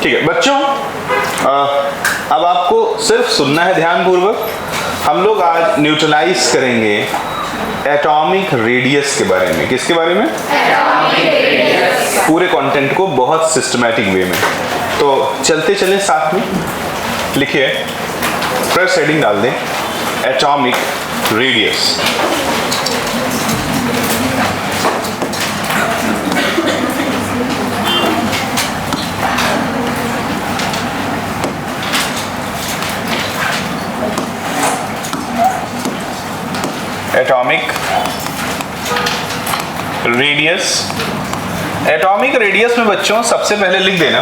ठीक है बच्चों, अब आपको सिर्फ सुनना है ध्यानपूर्वक। हम लोग आज न्यूट्रलाइज करेंगे एटॉमिक रेडियस के बारे में। किसके बारे में? Atomic radius. पूरे कंटेंट को बहुत सिस्टमैटिक वे में। तो चलते चलें साथ में। लिखिए, फर्स्ट हेडिंग डाल दें, atomic radius. Atomic radius. Atomic radius में बच्चों सबसे पहले लिख देना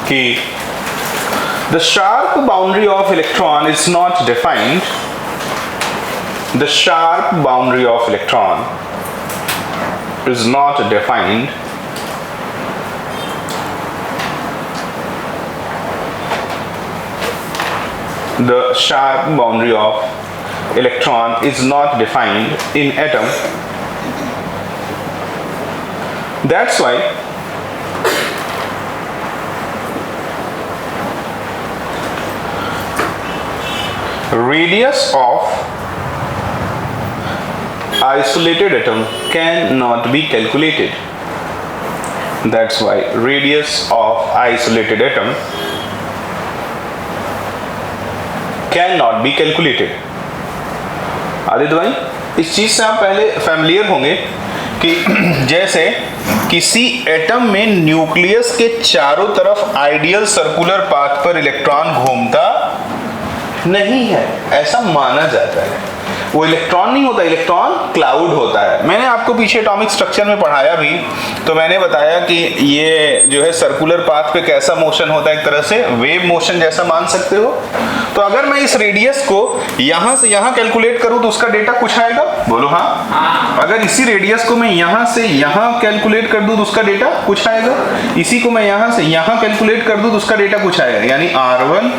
कि the sharp boundary of electron is not defined. The sharp boundary of electron is not defined the sharp boundary of electron is not defined in atom. That's why radius of isolated atom cannot be calculated. That's why radius of isolated atom cannot be calculated. Aditya भाई, इस चीज से आप पहले familiar होंगे कि जैसे किसी एटम में न्यूक्लियस के चारों तरफ आइडियल सर्कुलर पाथ पर इलेक्ट्रॉन घूमता नहीं है, ऐसा माना जाता है। वो इलेक्ट्रॉन नहीं होता, इलेक्ट्रॉन क्लाउड होता है। मैंने आपको पीछे एटॉमिक स्ट्रक्चर में पढ़ाया भी, तो मैंने बताया कि ये जो है सर्कुलर पाथ पे कैसा मोशन होता है, एक तरह से वेव मोशन जैसा मान सकते हो। तो अगर मैं इस रेडियस को यहां से यहां कैलकुलेट करूं तो उसका डेटा कुछ आएगा, बोलो हाँ। अगर इसी रेडियस को मैं यहां से यहां कैलकुलेट कर दूं तो उसका डेटा कुछ आएगा। इसी को मैं यहां से यहां कैलकुलेट कर दूं तो उसका डेटा कुछ आएगा, यानी R1,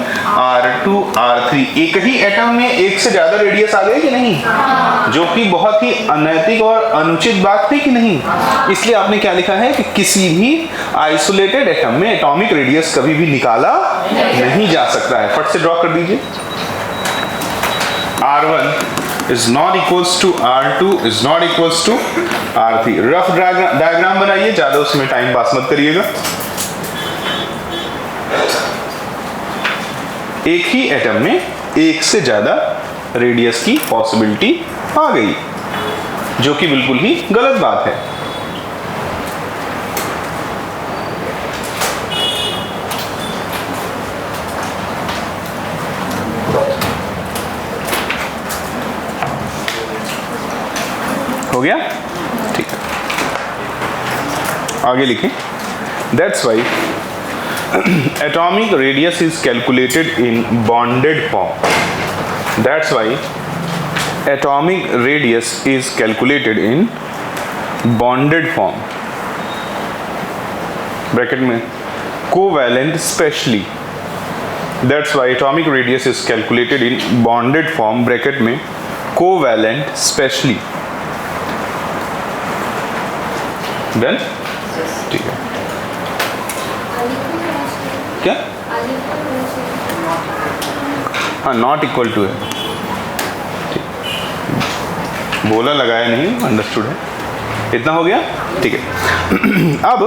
R2, R3। एक ही एटम में एक से ज्यादा रेडियस आ गए कि नहीं, जो कि बहुत ही अनैतिक और अनुचित बात थी कि नहीं। इसलिए आपने क्या लिखा है कि किसी भी आइसोलेटेड एटम में एटॉमिक रेडियस कभी भी निकाला नहीं जा सकता है। फट से ड्रॉ कर दीजिए। R1 is not equals to R2 is not equals to R3। Rough diagram बनाइए, ज्यादा उसमें टाइम पास मत करिएगा। एक ही एटम में एक से ज्यादा रेडियस की पॉसिबिलिटी आ गई, जो कि बिल्कुल ही गलत बात है। हो गया? ठीक है, आगे लिखें। That's why atomic radius is calculated in bonded form. That's why atomic radius is calculated in bonded form. Bracket में covalent specially. That's why atomic radius is calculated in bonded form. Bracket में covalent specially. Done? ठीक है। क्या? हाँ, not equal to है, बोला लगाया नहीं, अंडरस्टूड है। इतना हो गया, ठीक है। अब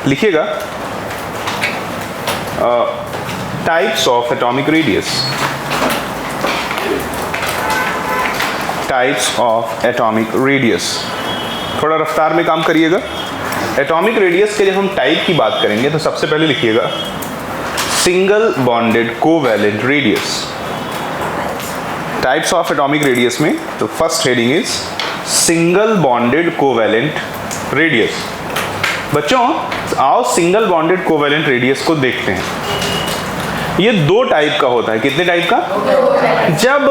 लिखिएगा types of atomic radius. Types of atomic radius, थोड़ा रफ्तार में काम करिएगा। एटॉमिक रेडियस के जब हम टाइप की बात करेंगे तो सबसे पहले लिखिएगा single bonded covalent radius. Types of atomic radius में तो first heading is single bonded covalent radius. बच्चों आओ सिंगल बॉन्डेड कोवैलेंट रेडियस को देखते हैं। ये दो टाइप का होता है। कितने टाइप का? जब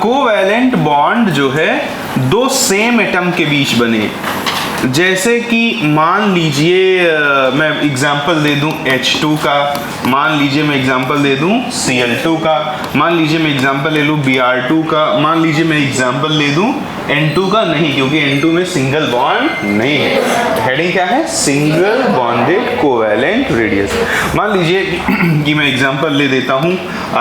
कोवैलेंट बॉन्ड जो है दो सेम एटम के बीच बने, जैसे कि मान लीजिए मैं एग्जांपल दे दूं H2 का, मान लीजिए मैं एग्जांपल दे दूं Cl2 का, मान लीजिए मैं एग्जांपल ले लूं Br2 का, मान लीजिए मैं एग्जांपल ले दूं N2 का। नहीं, क्योंकि N2 में सिंगल बॉन्ड नहीं है। हेडिंग क्या है? Single bonded covalent radius. मान लीजिए कि मैं एग्जांपल ले देता हूं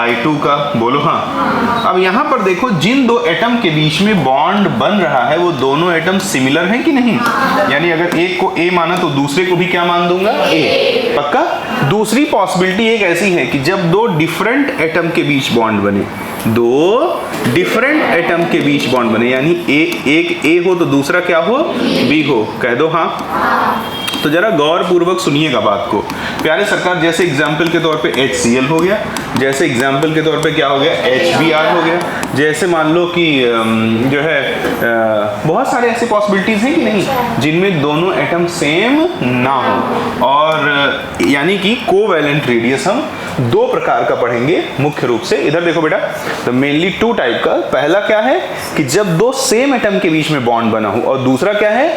I2 का। बोलो हाँ। अब यहां पर देखो, जिन दो एटम के बीच में बॉन्ड बन रहा है वो दोनों एटम सिमिलर हैं कि नहीं? यानी अगर एक को A माना तो दूसरे को भी क्या मान दूंगा? A। पक्का? दूसरी पॉसिबिलिटी एक ऐसी है कि जब दो डिफरेंट एटम के बीच बॉन्ड बने, दो डिफरेंट एटम के बीच बॉन्ड बने, यानी एक A हो तो दूसरा क्या हो? B हो। कह दो हाँ। तो जरा गौर पूर्वक सुनिएगा बात को प्यारे सरकार। जैसे एग्जाम्पल के तौर पे HCl हो गया, जैसे एग्जाम्पल के तौर पे क्या हो गया? HBr हो गया। जैसे मान लो कि जो है बहुत सारे ऐसी पॉसिबिलिटीज हैं कि नहीं जिनमें दोनों एटम सेम ना हो, और यानी कि कोवैलेंट रेडियस हम दो प्रकार का पढ़ेंगे मुख्य रूप से। इधर देखो बेटा, तो मेनली टू टाइप का। पहला क्या है कि जब दो सेम एटम के बीच में बॉन्ड बना हो, और दूसरा क्या है?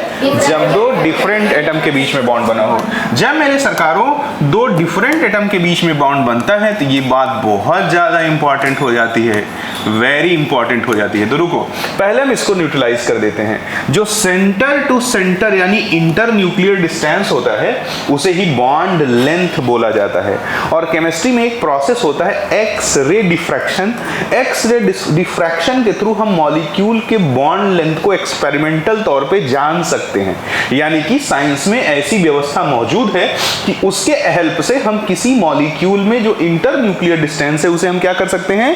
जब दो डिफरेंट एटम के बीच में बॉन्ड बना हो। जब मेरे सरकारों दो डिफरेंट एटम के बीच में बॉन्ड बनता है तो ये बात बहुत ज्यादा इंपॉर्टेंट हो जाती है, वेरी इंपॉर्टेंट हो जाती है। तो रुको, पहले हम इसको न्यूट्रलाइज कर देते हैं। जो सेंटर टू सेंटर यानी इंटर न्यूक्लियर डिस्टेंस होता है उसे ही बॉन्ड लेंथ बोला जाता है। और केमिस्ट्री में एक प्रोसेस होता है X ray diffraction. X ray diffraction के थ्रू हम मॉलिक्यूल के बॉन्ड लेंथ को एक्सपेरिमेंटल तौर पे जान सकते हैं। यानी कि साइंस में ऐसी व्यवस्था मौजूद है कि उसके हेल्प से हम किसी मॉलिक्यूल में जो इंटर न्यूक्लियर डिस्टेंस है उसे हम क्या कर सकते हैं?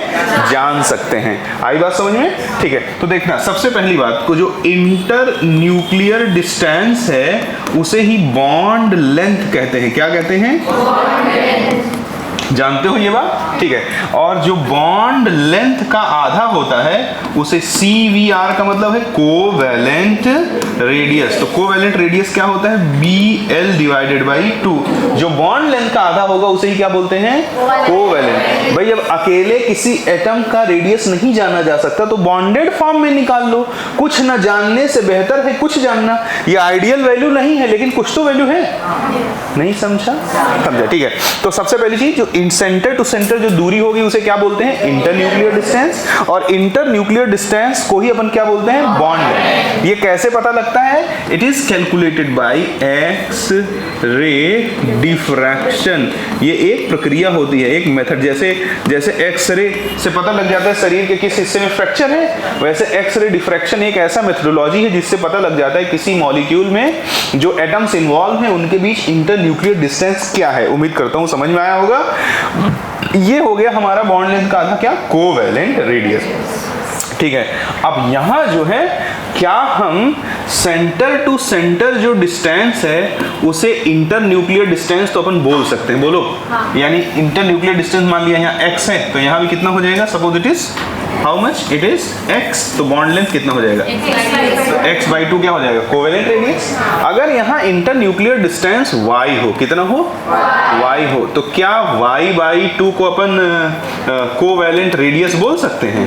जान सकते हैं। आई बात समझ में? ठीक है, तो देखना, सबसे पहली बात को, जो इंटर न्यूक्लियर डिस्टेंस है उसे ही बॉन्ड लेंथ कहते हैं। क्या कहते हैं? जानते हो ये बात? ठीक है। और जो बॉन्ड लेंथ का आधा होता है उसे CVR का मतलब है कोवैलेंट रेडियस। तो कोवैलेंट रेडियस क्या होता है? BL divided by 2। जो बॉन्ड लेंथ का आधा होगा उसे ही क्या बोलते हैं? कोवैलेंट। भाई अब अकेले किसी एटम का रेडियस नहीं जाना जा सकता तो बॉन्डेड फॉर्म में निकाल लो। कुछ न जानने से बेहतर है कुछ जानना। ये आइडियल वैल्यू नहीं है लेकिन कुछ तो वैल्यू है। नहीं समझा? समझा? ठीक है। तो सबसे पहली चीज, जो सेंटर टू सेंटर जो दूरी होगी उसे क्या बोलते हैं? Inter nuclear distance. और इंटर न्यूक्लियर डिस्टेंस को ही अपन क्या बोलते हैं? बॉन्ड। ये कैसे पता लगता है? It is calculated by X ray diffraction. ये एक प्रक्रिया होती है, एक मेथड। जैसे एक्स रे से पता लग जाता है शरीर के किस हिस्से में फ्रैक्चर है, वैसे एक्स रे डिफ्रैक्शन एक ऐसा मेथडोलॉजी है जिससे पता लग जाता है किसी मॉलिक्यूल में जो एटम्स इन्वॉल्व हैं उनके बीच इंटर न्यूक्लियर डिस्टेंस क्या है। उम्मीद करता हूं समझ में आया होगा। ये हो गया हमारा बॉन्ड लेंथ का आधा क्या? Covalent radius. ठीक है। अब यहां जो है क्या हम सेंटर टू सेंटर जो डिस्टेंस है उसे इंटर न्यूक्लियर डिस्टेंस तो अपन बोल सकते हैं। बोलो हाँ। यानी इंटर न्यूक्लियर डिस्टेंस मान लिया यहाँ x है तो यहाँ भी कितना हो जाएगा? Suppose it is how much? It is x। तो बॉन्ड लेंथ कितना हो जाएगा? तो x/2 क्या हो जाएगा? Covalent radius. अगर यहाँ इंटर न्यूक्लियर डिस्टेंस y हो, कितना हो? y हो, तो क्या y/2 को अपन कोवैलेंट रेडियस बोल सकते हैं?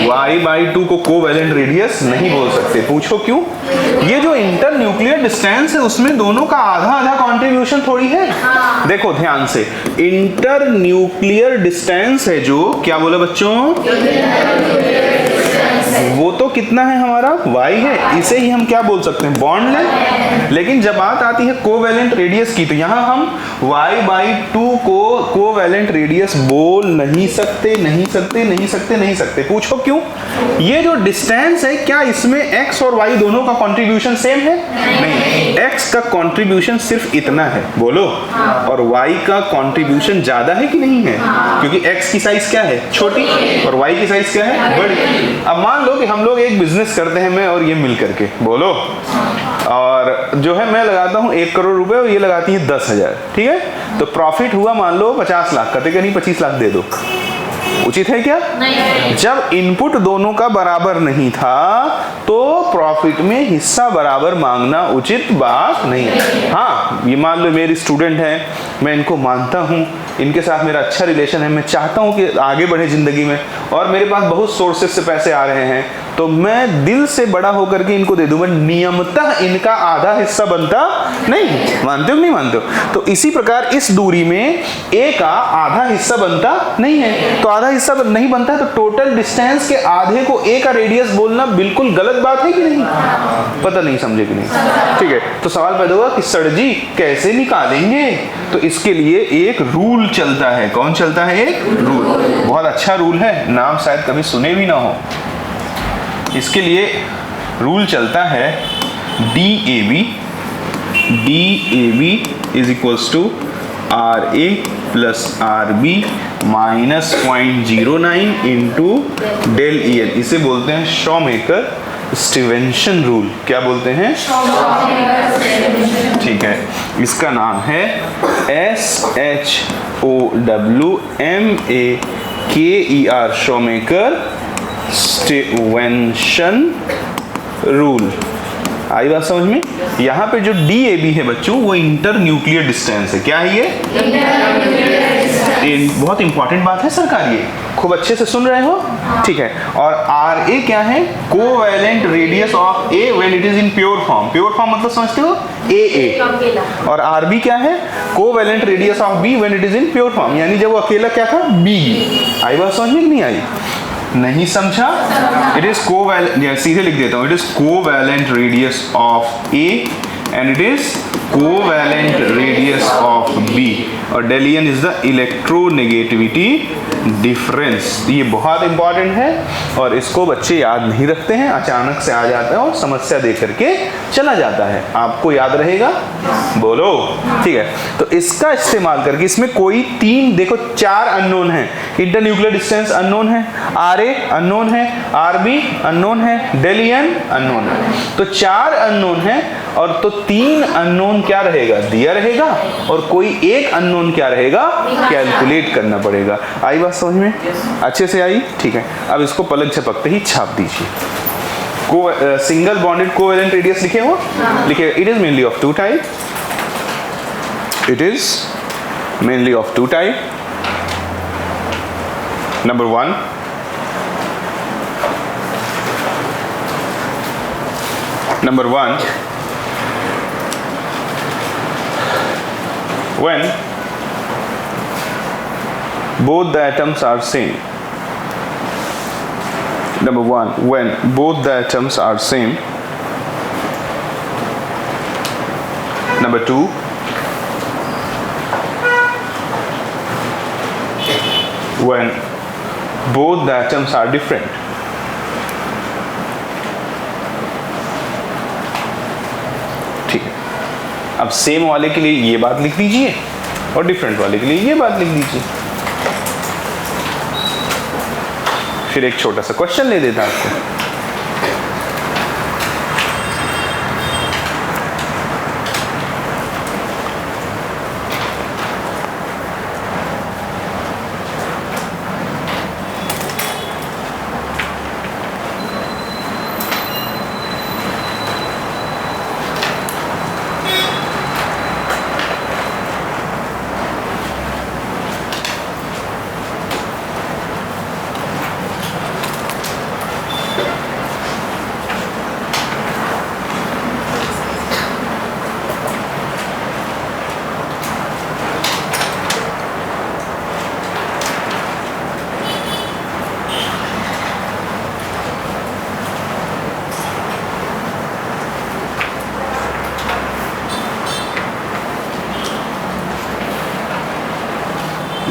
y/2 को कोवैलेंट रेडियस नहीं बोल सकते। पूछो क्यों? ये जो इंटर न्यूक्लियर डिस्टेंस है उसमें दोनों का आधा आधा कंट्रीब्यूशन थोड़ी है। देखो ध्यान से, इंटर न्यूक्लियर डिस्टेंस है जो, क्या बोला बच्चों? वो तो कितना है हमारा? y है। इसे ही हम क्या बोल सकते हैं? Bond length. लेकिन जब बात आती है कोवैलेंट रेडियस की तो यहाँ हम y/2 को कोवैलेंट रेडियस बोल नहीं सकते, नहीं सकते, नहीं सकते, नहीं सकते। पूछो क्यों? ये जो डिस्टेंस है क्या इसमें x और y दोनों का कंट्रीब्यूशन सेम है? नहीं। x का कंट्रीब्यूशन सिर्फ इतना है, बोलो, और y का कंट्रीब्यूशन ज्यादा है कि नहीं है? क्योंकि x की साइज क्या है? छोटी, और y की साइज क्या है? बड़ी। अब मान लो कि हम लोग एक बिजनेस करते हैं, मैं और ये मिल करके, बोलो, और जो है मैं लगाता हूँ 1 करोड़ रुपए और ये लगाती है 10,000। ठीक है। तो प्रॉफिट हुआ मान लो 50 लाख। कहते कि नहीं 25 लाख दे दो। उचित है क्या? नहीं। जब इनपुट दोनों का बराबर नहीं था तो प्रॉफिट में हिस्सा बराबर मांगना उचित बात नहीं है। हाँ, ये मान लो मेरी स्टूडेंट है, मैं इनको मानता हूँ इनके साथ मेरा अच्छा रिलेशन है, मैं चाहता हूँ कि आगे बढ़े ज़िंदगी में, और मेरे पास बहुत सोर्सेस से पैसे आ रहे हैं, तो मैं दिल से बड़ा होकर के इनको दे दूँ, मैं नियमतः इनका आधा हिस्सा बनता नहीं। मानते हो नहीं मानते हो? तो इसी प्रकार इस दूरी में ए का आधा हिस्सा बनता नहीं है, तो आधा हिस्सा नहीं बनता है, तो टोटल डिस्टेंस के आधे को ए का रेडियस बोलना बिल्कुल गलत बात है कि नहीं? पता नहीं समझे कि नहीं? ठीक है, तो सवाल पैदा हुआ कि सर जी कैसे निकालेंगे? तो इसके लिए एक रूल चलता है। कौन चलता है? एक रूल, बहुत अच्छा रूल है, नाम शायद कभी सुने भी ना हो। इसके लिए रूल चलता है DAB is equals to RA plus RB minus 0.09 into del EL। इसे बोलते हैं शॉमेकर स्टीवेंसन रूल। क्या बोलते हैं? ठीक है, इसका नाम है SHOWMAKER शॉमेकर स्टीवेंसन रूल। आई बात समझ में? यहाँ पे जो DAB है बच्चों, वो इंटर न्यूक्लियर डिस्टेंस है। क्या है ये? बहुत इंपॉर्टेंट बात है सरकार, ये खूब अच्छे से सुन रहे हो? ठीक है। और RA क्या है? Covalent radius of A when it is in pure form. Pure form मतलब समझते हो? AA। और RB क्या है? Covalent radius of B when it is in pure form, यानी जब वो अकेला क्या था? B। आई बात समझ में कि नहीं आई? नहीं समझा? इट इज कोवैलेंट, सीधे लिख देता हूं, it is covalent radius of A and it is covalent radius of B, और डेलियन इज द इलेक्ट्रोनेगेटिविटी डिफरेंस। ये बहुत इंपॉर्टेंट है और इसको बच्चे याद नहीं रखते हैं, अचानक से आ जाता है और समस्या दे करके चला जाता है। आपको याद रहेगा? बोलो। ठीक है, तो इसका इस्तेमाल करके इसमें कोई तीन, देखो 4 अननोन है। इंटर न्यूक्लियर डिस्टेंस अननोन है, RA अननोन है, RB अननोन है, डेलियन अननोन है। तो 4 अननोन है और तो 3 अननोन क्या रहेगा? दिया रहेगा, और कोई एक अननोन क्या रहेगा? कैलकुलेट करना पड़ेगा। आई बात समझ में? अच्छे से आई? ठीक है, अब इसको पलक झपकते ही छाप दीजिए। सिंगल बॉन्डेड कोवैलेंट रेडियस लिखे हो? लिखे। It is mainly of 2 type. It is mainly of 2 type. Number 1, when both the atoms are same. Number 1, when both the atoms are same. Number 2, when both the atoms are different. ठीक है, अब same वाले के लिए ये बात लिख दीजिए और डिफरेंट वाले के लिए ये बात लिख दीजिए। फिर एक छोटा सा क्वेश्चन ले देता आपको।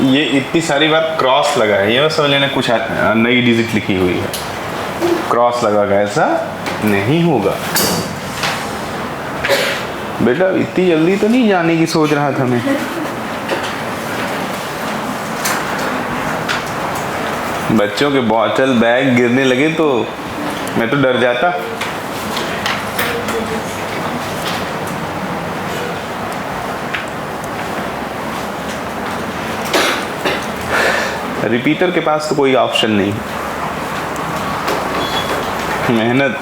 ये इतनी सारी बार क्रॉस लगा है, ये समझ लेना कुछ नई डिजिट लिखी हुई है। क्रॉस लगा का ऐसा नहीं होगा बेटा। इतनी जल्दी तो नहीं जाने की सोच रहा था मैं। बच्चों के बॉटल बैग गिरने लगे तो मैं तो डर जाता। रिपीटर के पास तो कोई ऑप्शन नहीं। मेहनत।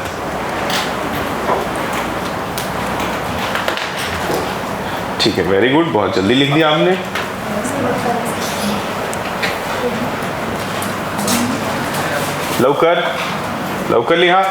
ठीक है, वेरी गुड, बहुत जल्दी लिख दिया आपने। लवकर लवकर लिहा.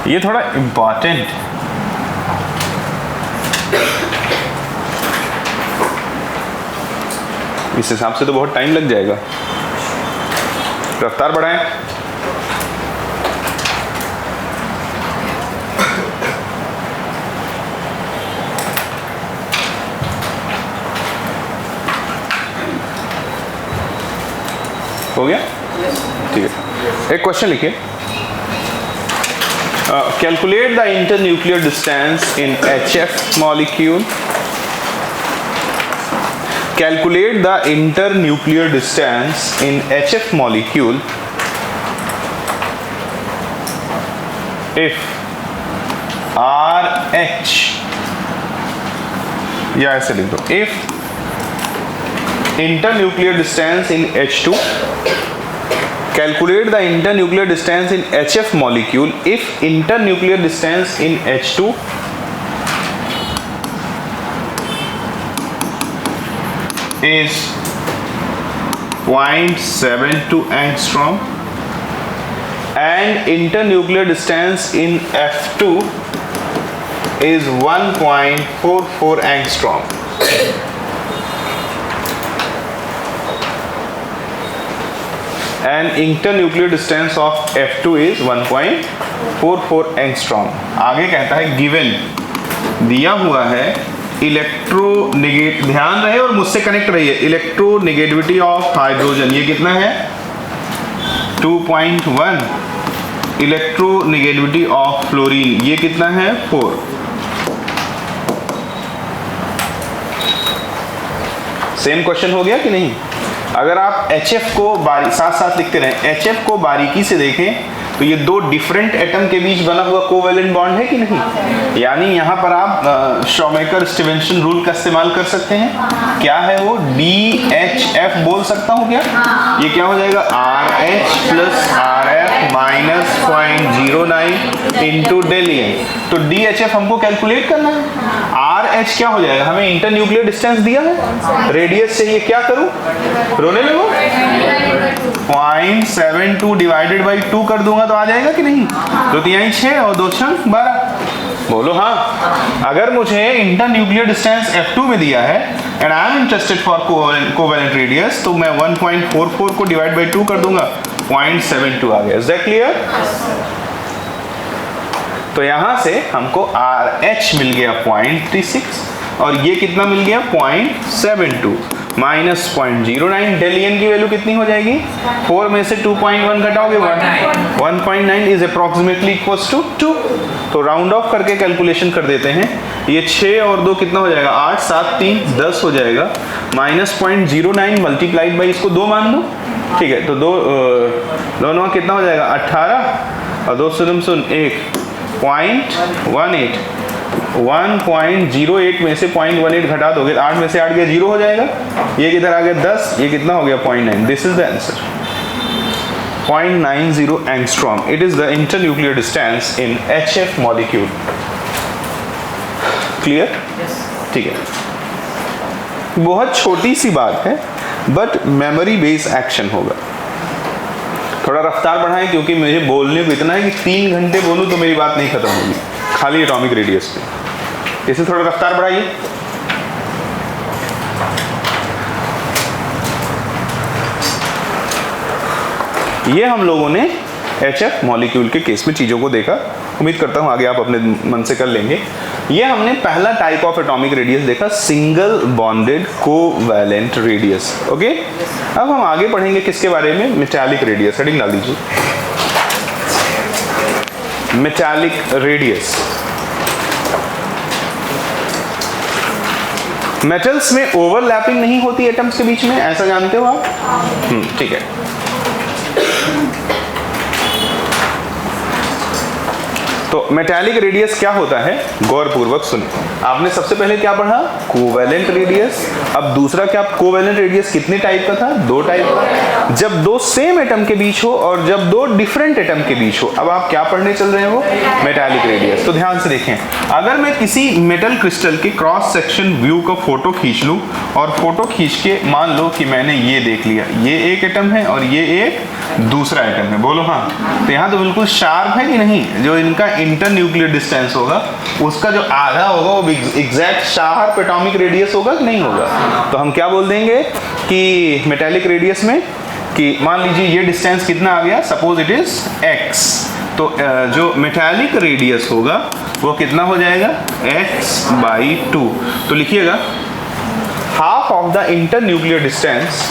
ये थोड़ा इम्पॉर्टेंट, इस हिसाब से तो बहुत टाइम लग जाएगा. रफ्तार बढ़ाएं. हो गया? ठीक है. एक क्वेश्चन लिखिए. Calculate the internuclear distance in HF molecule. Calculate the internuclear distance in HF molecule if RH, या ऐसे लिख दो, if internuclear distance in H2. Calculate the internuclear distance in HF molecule if internuclear distance in H2 is 0.72 angstrom and internuclear distance in F2 is 1.44 angstrom. And internuclear distance of F2 is 1.44 angstrom. आगे कहता है given दिया हुआ है इलेक्ट्रोनेगेट, ध्यान रहे और मुझसे कनेक्ट रहिए, इलेक्ट्रोनेगेटिविटी ऑफ हाइड्रोजन ये कितना है 2.1, इलेक्ट्रोनेगेटिविटी ऑफ फ्लोरीन ये कितना है 4. सेम क्वेश्चन हो गया कि नहीं? अगर आप HF को साथ साथ लिखते रहें, HF को बारीकी से देखें तो ये दो डिफरेंट एटम के बीच बना हुआ कोवेलेंट बॉन्ड है कि नहीं? यानी यहाँ पर आप शॉमेकर स्टीवेंसन रूल का इस्तेमाल कर सकते हैं. क्या है वो? DHF बोल सकता हूँ क्या? ये क्या हो जाएगा? RH plus RF minus 0.09 into डेलियन. तो DHF हमको कैलकुलेट करना है. RH क्या हो जाएगा? हमें इंटरन्यूक्लियर डिस्टेंस दिया है, रेडियस से ये क्या करूँ, रोने लगो, 0.72 डिवाइडेड बाई 2 कर दूंगा तो आ जाएगा कि नहीं? तो तिहाई 6 और 2 छंग 12. बोलो हाँ. अगर मुझे इंटरन्यूक्लियर डिस्टेंस F2 में दिया है and I am interested for covalent radius तो मैं 1.44 को डिवाइड बाई 2 कर दूंगा, 0.72 आ गया. Is that clear? तो यहां से हमको RH मिल गया 0.36 और ये कितना मिल गया 0.72 माइनस 0.09. डेलियन की वैल्यू कितनी हो जाएगी? 4 में से 2.1 घटाओगे 1.9 इज अप्रोक्सीमेटली इक्वल्स टू 2. तो राउंड ऑफ करके कैलकुलेशन कर देते हैं. ये 6 और 2 कितना हो जाएगा? 8, 7, 3 10 हो जाएगा. माइनस 0.09 मल्टीप्लाइड बाई इसको 2 मान लो. ठीक है, तो दोनों कितना हो जाएगा? 18 और 2 सुन 1 0.18. 1.08 में से 0.18 घटा दोगे, 8 में से 8 गया 0 हो जाएगा. ये किधर आ गया 10, ये कितना हो गया 0.9. This is the answer 0.90 angstrom. It is the internuclear distance in HF molecule. Clear? ठीक है. बहुत छोटी सी बात है बट मेमोरी बेस एक्शन होगा. थोड़ा रफ्तार बढ़ाएं क्योंकि मुझे बोलने को इतना है कि 3 घंटे बोलूं तो मेरी बात नहीं खत्म होगी खाली एटॉमिक रेडियस पे. इसे थोड़ा रफ्तार बढ़ाइए. ये हम लोगों ने HF मॉलिक्यूल के केस में चीज़ों को देखा. उम्मीद करता हूँ आगे आप अपने मन से कर लेंगे. ये हमने पहला टाइप ऑफ एटॉमिक रेडियस देखा, single bonded covalent radius. Okay, अब हम आगे पढ़ेंगे किसके बारे में? Metallic radius. हेडिंग डाल दीजिए, मेटालिक रेडियस. मेटल्स में ओवरलैपिंग नहीं होती एटम्स के बीच में, ऐसा जानते हो आप? ठीक है. तो मेटालिक रेडियस क्या होता है, गौरपूर्वक सुने। आपने सबसे पहले क्या पढ़ा, कोवेलेंट रेडियस। अब दूसरा क्या, कोवेलेंट रेडियस कितने टाइप का था, 2 टाइप का, जब 2 सेम एटम के बीच हो और जब 2 डिफरेंट एटम के बीच हो। अब आप क्या पढ़ने चल रहे हो, मेटालिक रेडियस। तो ध्यान से देखें, अगर मैं किसी मेटल क्रिस्टल के क्रॉस सेक्शन व्यू का फोटो खींच लूं और फोटो खींच के मान लो कि मैंने ये देख लिया, ये एक एटम है और ये एक दूसरा एटम है, बोलो हाँ, तो यहाँ तो बिल्कुल शार्प है कि नहीं, जो इनका इंटर न्यूक्लियर डिस्टेंस होगा उसका जो आधा होगा वो एग्जैक्ट शार्प एटॉमिक रेडियस होगा कि नहीं होगा। तो हम क्या बोल देंगे कि मेटालिक रेडियस में कि मान लीजिए ये डिस्टेंस कितना आ गया, सपोज इट इज x, तो जो मेटालिक रेडियस होगा वो कितना हो जाएगा, x/2। तो लिखिएगा half of the inter nuclear distance,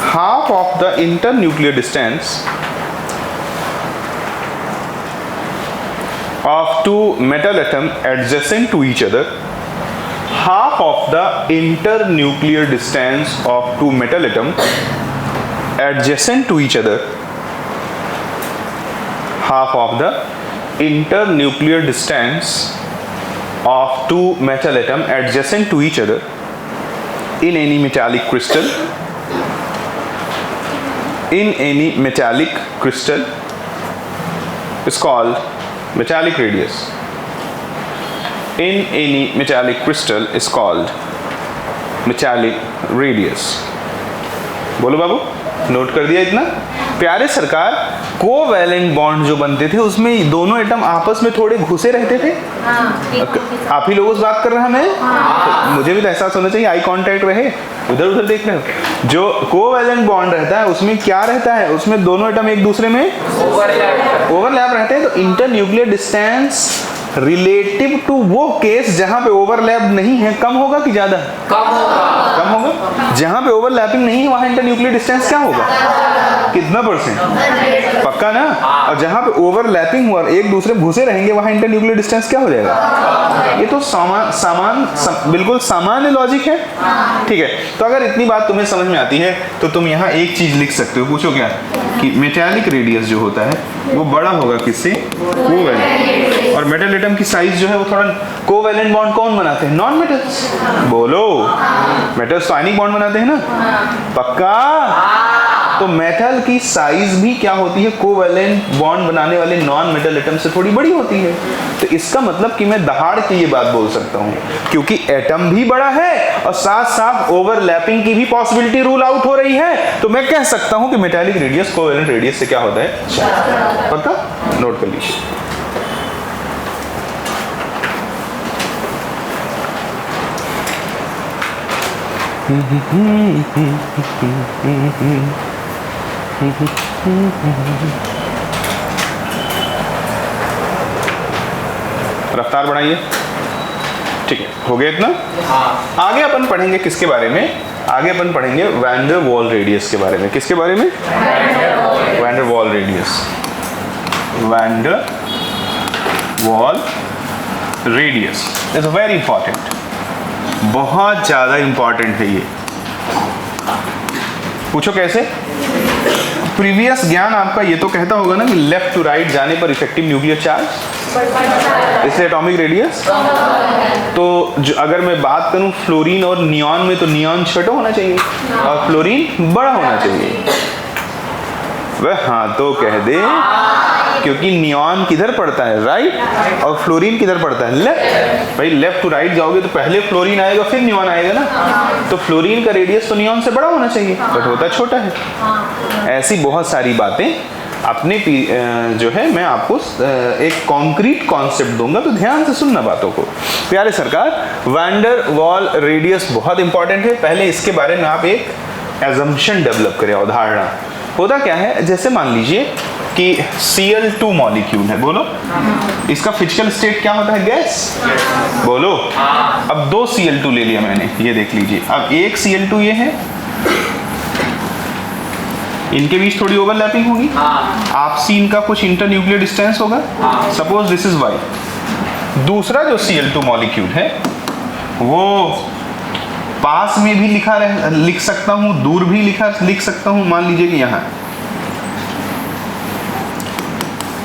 half of the internuclear distance of 2 metal atoms adjacent to each other, half of the internuclear distance of 2 metal atoms adjacent to each other, half of the internuclear distance of 2 metal atoms adjacent to each other in any metallic crystal, in any metallic crystal is called metallic radius. In any metallic crystal is called metallic radius. बोलो बाबू, note कर दिया इतना। प्यारे सरकार, covalent bond जो बनते थे उसमें दोनों एटम आपस में थोड़े घुसे रहते थे। आप ही लोगों से बात कर रहा मैं, तो मुझे भी तो एहसास होना चाहिए, आई कांटेक्ट रहे, उधर उधर देख रहे हो। जो कोवैलेंट बॉन्ड रहता है उसमें क्या रहता है, उसमें दोनों एटम एक दूसरे में ओवरलैप रहते हैं। तो inter nuclear distance relative to वो केस जहां पे ओवरलैप नहीं है कम होगा कि ज्यादा, कम होगा। जहां पे ओवरलैपिंग नहीं है वहां इंटर न्यूक्लियर डिस्टेंस क्या होगा, कितना %, पक्का ना। और जहां पे ओवरलैपिंग हुआ एक दूसरे घुसे रहेंगे वहां इंटर न्यूक्लियर डिस्टेंस क्या हो जाएगा। ये तो बिल्कुल सामान्य लॉजिक है, ठीक है। तो अगर इतनी बात तुम्हें समझ में आती है तो तुम यहाँ एक चीज लिख सकते हो, पूछो क्या, कि मेटालिक रेडियस जो होता है वो बड़ा होगा किससे, कोवैलेंट। और मेटल एटम की साइज जो है वो थोड़ा, कोवैलेंट बॉन्ड कौन बनाते हैं, नॉन मेटल्स, बोलो, मेटल्स तो आयनिक बॉन्ड बनाते हैं ना, पक्का। तो मेटल की साइज भी क्या होती है, कोवैलेंट बॉन्ड बनाने वाले नॉन मेटल एटम से थोड़ी बड़ी होती है। तो इसका मतलब कि मैं दहाड़ के ये बात बोल सकता हूँ, क्योंकि एटम भी बड़ा है और साथ साथ ओवरलैपिंग की भी पॉसिबिलिटी रूल आउट हो रही है, तो मैं कह सकता हूँ कि मेटालिक रेडियस कोवैलेंट रेडियस से क्या होता है, पक्का, नोट कर लीजिए। रफ्तार बढ़ाइए, ठीक है, हो गया इतना। आगे अपन पढ़ेंगे किसके बारे में, आगे अपन पढ़ेंगे वैन डर वाल रेडियस के बारे में। किसके बारे में, van der Waals radius, van der Waals radius is very important, बहुत ज्यादा इंपॉर्टेंट है ये। पूछो कैसे, प्रीवियस ज्ञान आपका ये तो कहता होगा ना कि लेफ्ट टू राइट जाने पर इफेक्टिव न्यूक्लियर चार्ज, इसलिए एटॉमिक रेडियस। तो जो अगर मैं बात करूं फ्लोरीन और नियॉन में, तो नियॉन छोटा होना चाहिए और फ्लोरीन बड़ा होना चाहिए। वह हाँ तो कह दे, क्योंकि नियॉन किधर पड़ता है, राइट, और फ्लोरीन किधर पड़ता है, लेफ्ट। भाई लेफ्ट टू राइट जाओगे तो पहले फ्लोरीन आएगा फिर नियॉन आएगा ना, तो फ्लोरीन का रेडियस तो नियॉन से बड़ा होना चाहिए, बट होता छोटा है। ऐसी बहुत सारी बातें अपने जो है मैं आपको एक कॉन्क्रीट कॉन्सेप्ट दूंगा, तो ध्यान से सुनना बातों को। प्यारे सरकार, वैन डर वाल रेडियस बहुत इंपॉर्टेंट है। पहले इसके बारे में आप एक एजम्पशन डेवलप करें, अवधारणा। होता क्या है, जैसे मान लीजिए कि Cl2 मॉलिक्यूल है, बोलो, इसका फिजिकल स्टेट क्या होता है, गैस, बोलो। अब 2 Cl2 ले लिया मैंने, ये देख लीजिए। अब एक Cl2 ये है, इनके बीच थोड़ी ओवरलैपिंग होगी, आपसी इनका कुछ इंटर न्यूक्लियर डिस्टेंस होगा, सपोज दिस इज Y। दूसरा जो Cl2 मॉलिक्यूल है वो पास में भी लिख सकता हूं, दूर भी लिख सकता हूं। मान लीजिए कि यहाँ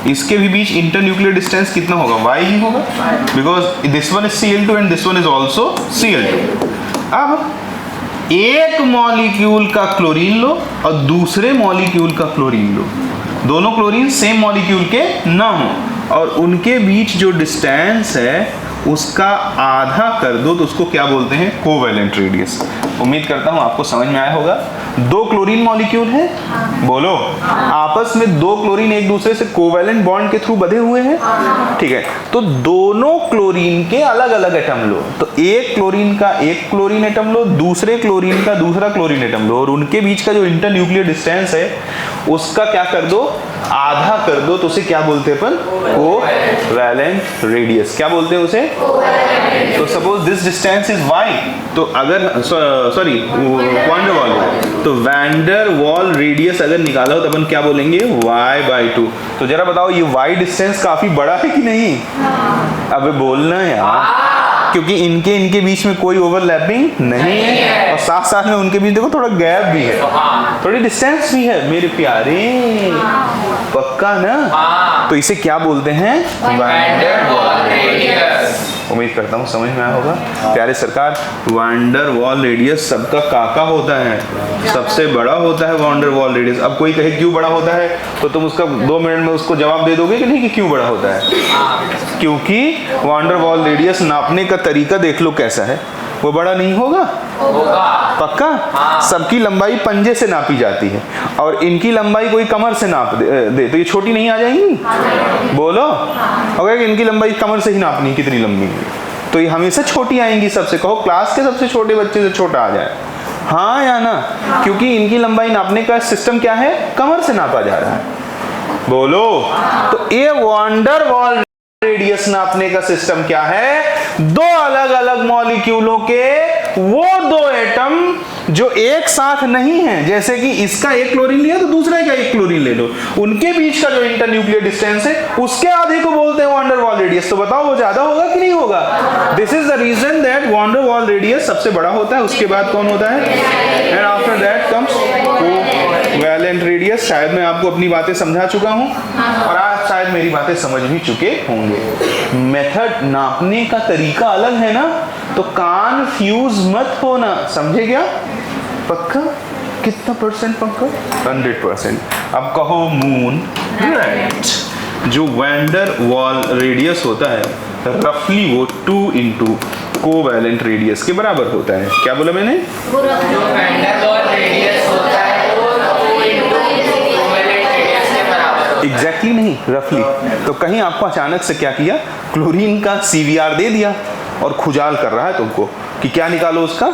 इसके भी बीच इंटर न्यूक्लियर डिस्टेंस कितना होगा, y ही होगा, because this one is Cl2 and this one is also Cl2। अब एक मॉलिक्यूल का क्लोरीन लो और दूसरे मॉलिक्यूल का क्लोरीन लो, दोनों क्लोरीन सेम मॉलिक्यूल के ना हो और उनके बीच जो डिस्टेंस है उसका आधा कर दो तो उसको क्या बोलते हैं, कोवैलेंट रेडियस। उम्मीद करता हूं आपको समझ में आया होगा। दो क्लोरीन मॉलिक्यूल है, बोलो, आपस में दो क्लोरीन एक दूसरे से कोवैलेंट बॉन्ड के थ्रू बंधे हुए हैं, ठीक है। तो दोनों क्लोरीन के अलग अलग एटम लो, तो एक क्लोरीन का एक क्लोरीन एटम लो, दूसरे क्लोरीन का दूसरा क्लोरीन एटम लो और उनके बीच का जो इंटर न्यूक्लियर डिस्टेंस है उसका क्या कर दो, आधा कर दो, तो उसे क्या बोलते हैं अपन, कोवैलेंट रेडियस। क्या बोलते हैं उसे, तो suppose this distance is y, तो अगर सॉरी वैन डर वाल, तो वैन डर वाल रेडियस अगर निकाला हो तो अपन क्या बोलेंगे, y/2। तो जरा बताओ ये y डिस्टेंस काफी बड़ा है कि नहीं, अबे बोलना यार, क्योंकि इनके बीच में कोई ओवरलैपिंग नहीं है और साथ साथ में उनके बीच देखो थोड़ा गैप भी है, थोड़ी डिस्टेंस भी है मेरे प्यारे, पक्का ना। तो इसे क्या बोलते हैं, वैन डर वाल रेडियस। उम्मीद करता हूँ समझ में आया होगा प्यारे सरकार। वैन डर वाल रेडियस सबका काका होता है, सबसे बड़ा होता है वैन डर वाल रेडियस। अब कोई कहे क्यों बड़ा होता है तो तुम उसका 2 मिनट में उसको जवाब दे दोगे कि नहीं कि क्यों बड़ा होता है, क्योंकि वैन डर वाल रेडियस नापने का तरीका देख लो कैसा है, वो बड़ा नहीं होगा, पक्का। सबकी लंबाई पंजे से नापी जाती है और इनकी लंबाई कोई कमर से नाप दे तो ये छोटी नहीं आ जाएंगी, बोलो, अगर इनकी लंबाई कमर से ही नापनी है कितनी लंबी है तो ये हमेशा छोटी आएंगी सबसे। कहो क्लास के सबसे छोटे बच्चे से छोटा आ जाए, हाँ या ना, क्योंकि इनकी लंबाई नापने का सिस्टम क्या है, कमर से नापा जा रहा है, बोलो। तो ये वैन डर वाल रेडियस नापने का सिस्टम क्या है, दो अलग अलग मॉलिक्यूलों के वो दो एटम जो एक साथ नहीं है, जैसे कि इसका एक क्लोरीन लिया तो दूसरे का एक क्लोरीन ले लो, उनके बीच का जो इंटर न्यूक्लियर डिस्टेंस है उसके आधे को बोलते हैं वैन डर वाल रेडियस। तो बताओ वो ज्यादा होगा कि नहीं होगा, this is the reason that van der Waals radius सबसे बड़ा होता है, उसके बाद कौन होता है, and after that comes covalent radius. शायद मैं आपको अपनी बातें समझा चुका हूं और आप शायद मेरी बातें समझ भी चुके होंगे। मेथड नापने का तरीका अलग है ना, तो कन्फ्यूज मत होना, समझे क्या, पक्का, कितना परसेंट पक्का, 100%। अब कहो मून, राइट। जो वैन डर वाल रेडियस होता है रफली वो 2 इंटू कोवैलेंट रेडियस के बराबर होता है। क्या बोला मैंने, जो वैन डर वाल रेडियस होता है वो 2 इंटू कोवैलेंट रेडियस के बराबर। एग्जैक्टली नहीं, रफली। तो कहीं आपको अचानक से क्या किया, क्लोरीन का CVR दे दिया और खुजाल कर रहा है तुमको कि क्या निकालो उसका,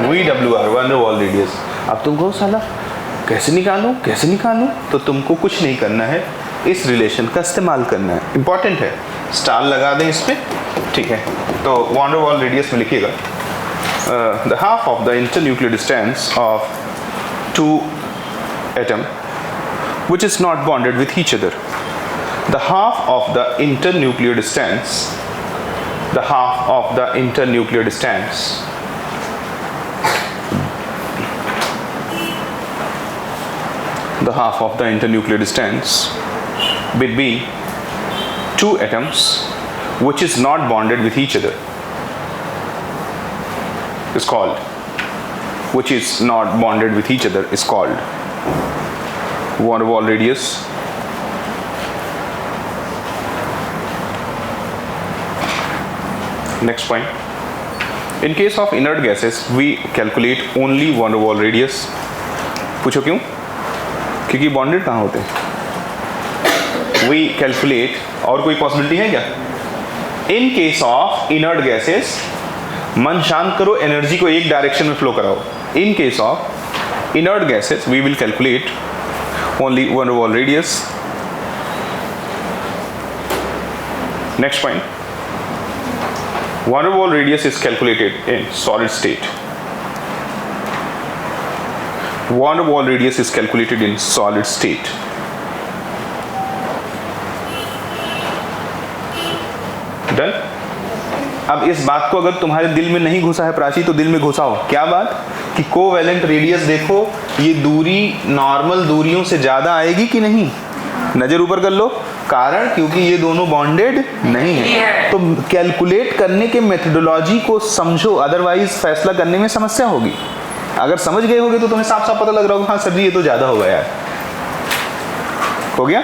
VWR, van der Waals radius. अब तुम कहो साला कैसे निकालूं, तो तुमको कुछ नहीं करना है, इस रिलेशन का इस्तेमाल करना है, इंपॉर्टेंट है, स्टार लगा दें इस पे, ठीक है। तो वैन डर वाल रेडियस में लिखिएगा the half of the internuclear distance of 2 atom which is not bonded with each other. The half of the internuclear distance, the half of the internuclear distance the half of the internuclear distance between 2 atoms which is not bonded with each other is called, which is not bonded with each other is called van der Waal radius. Next point, in case of inert gases we calculate only van der Waal radius. पूछो क्यों, क्योंकि bonded कहाँ होते हैं, we calculate, और कोई possibility है क्या, in case of inert gases, मन शांत करो, एनर्जी को एक डायरेक्शन में फ्लो कराओ, in case of inert gases we will calculate only van der Waal radius. Next point, van der Waal radius is calculated in solid state. Van der Waal radius is calculated in solid state. Done? अब इस बात को अगर तुम्हारे दिल में नहीं घुसा है प्राची तो दिल में घुसाओ। क्या बात, कि कोवैलेंट रेडियस देखो, ये दूरी नॉर्मल दूरियों से ज्यादा आएगी कि नहीं, नजर ऊपर कर लो, कारण क्योंकि ये दोनों बॉन्डेड नहीं है। तो कैलकुलेट करने के मेथडोलॉजी को समझो, अदरवाइज फैसला करने में समस्या होगी। अगर समझ गए होगे तो तुम्हें साफ साफ पता लग रहा होगा, हाँ सर जी ये तो ज़्यादा हो गया यार, हो गया।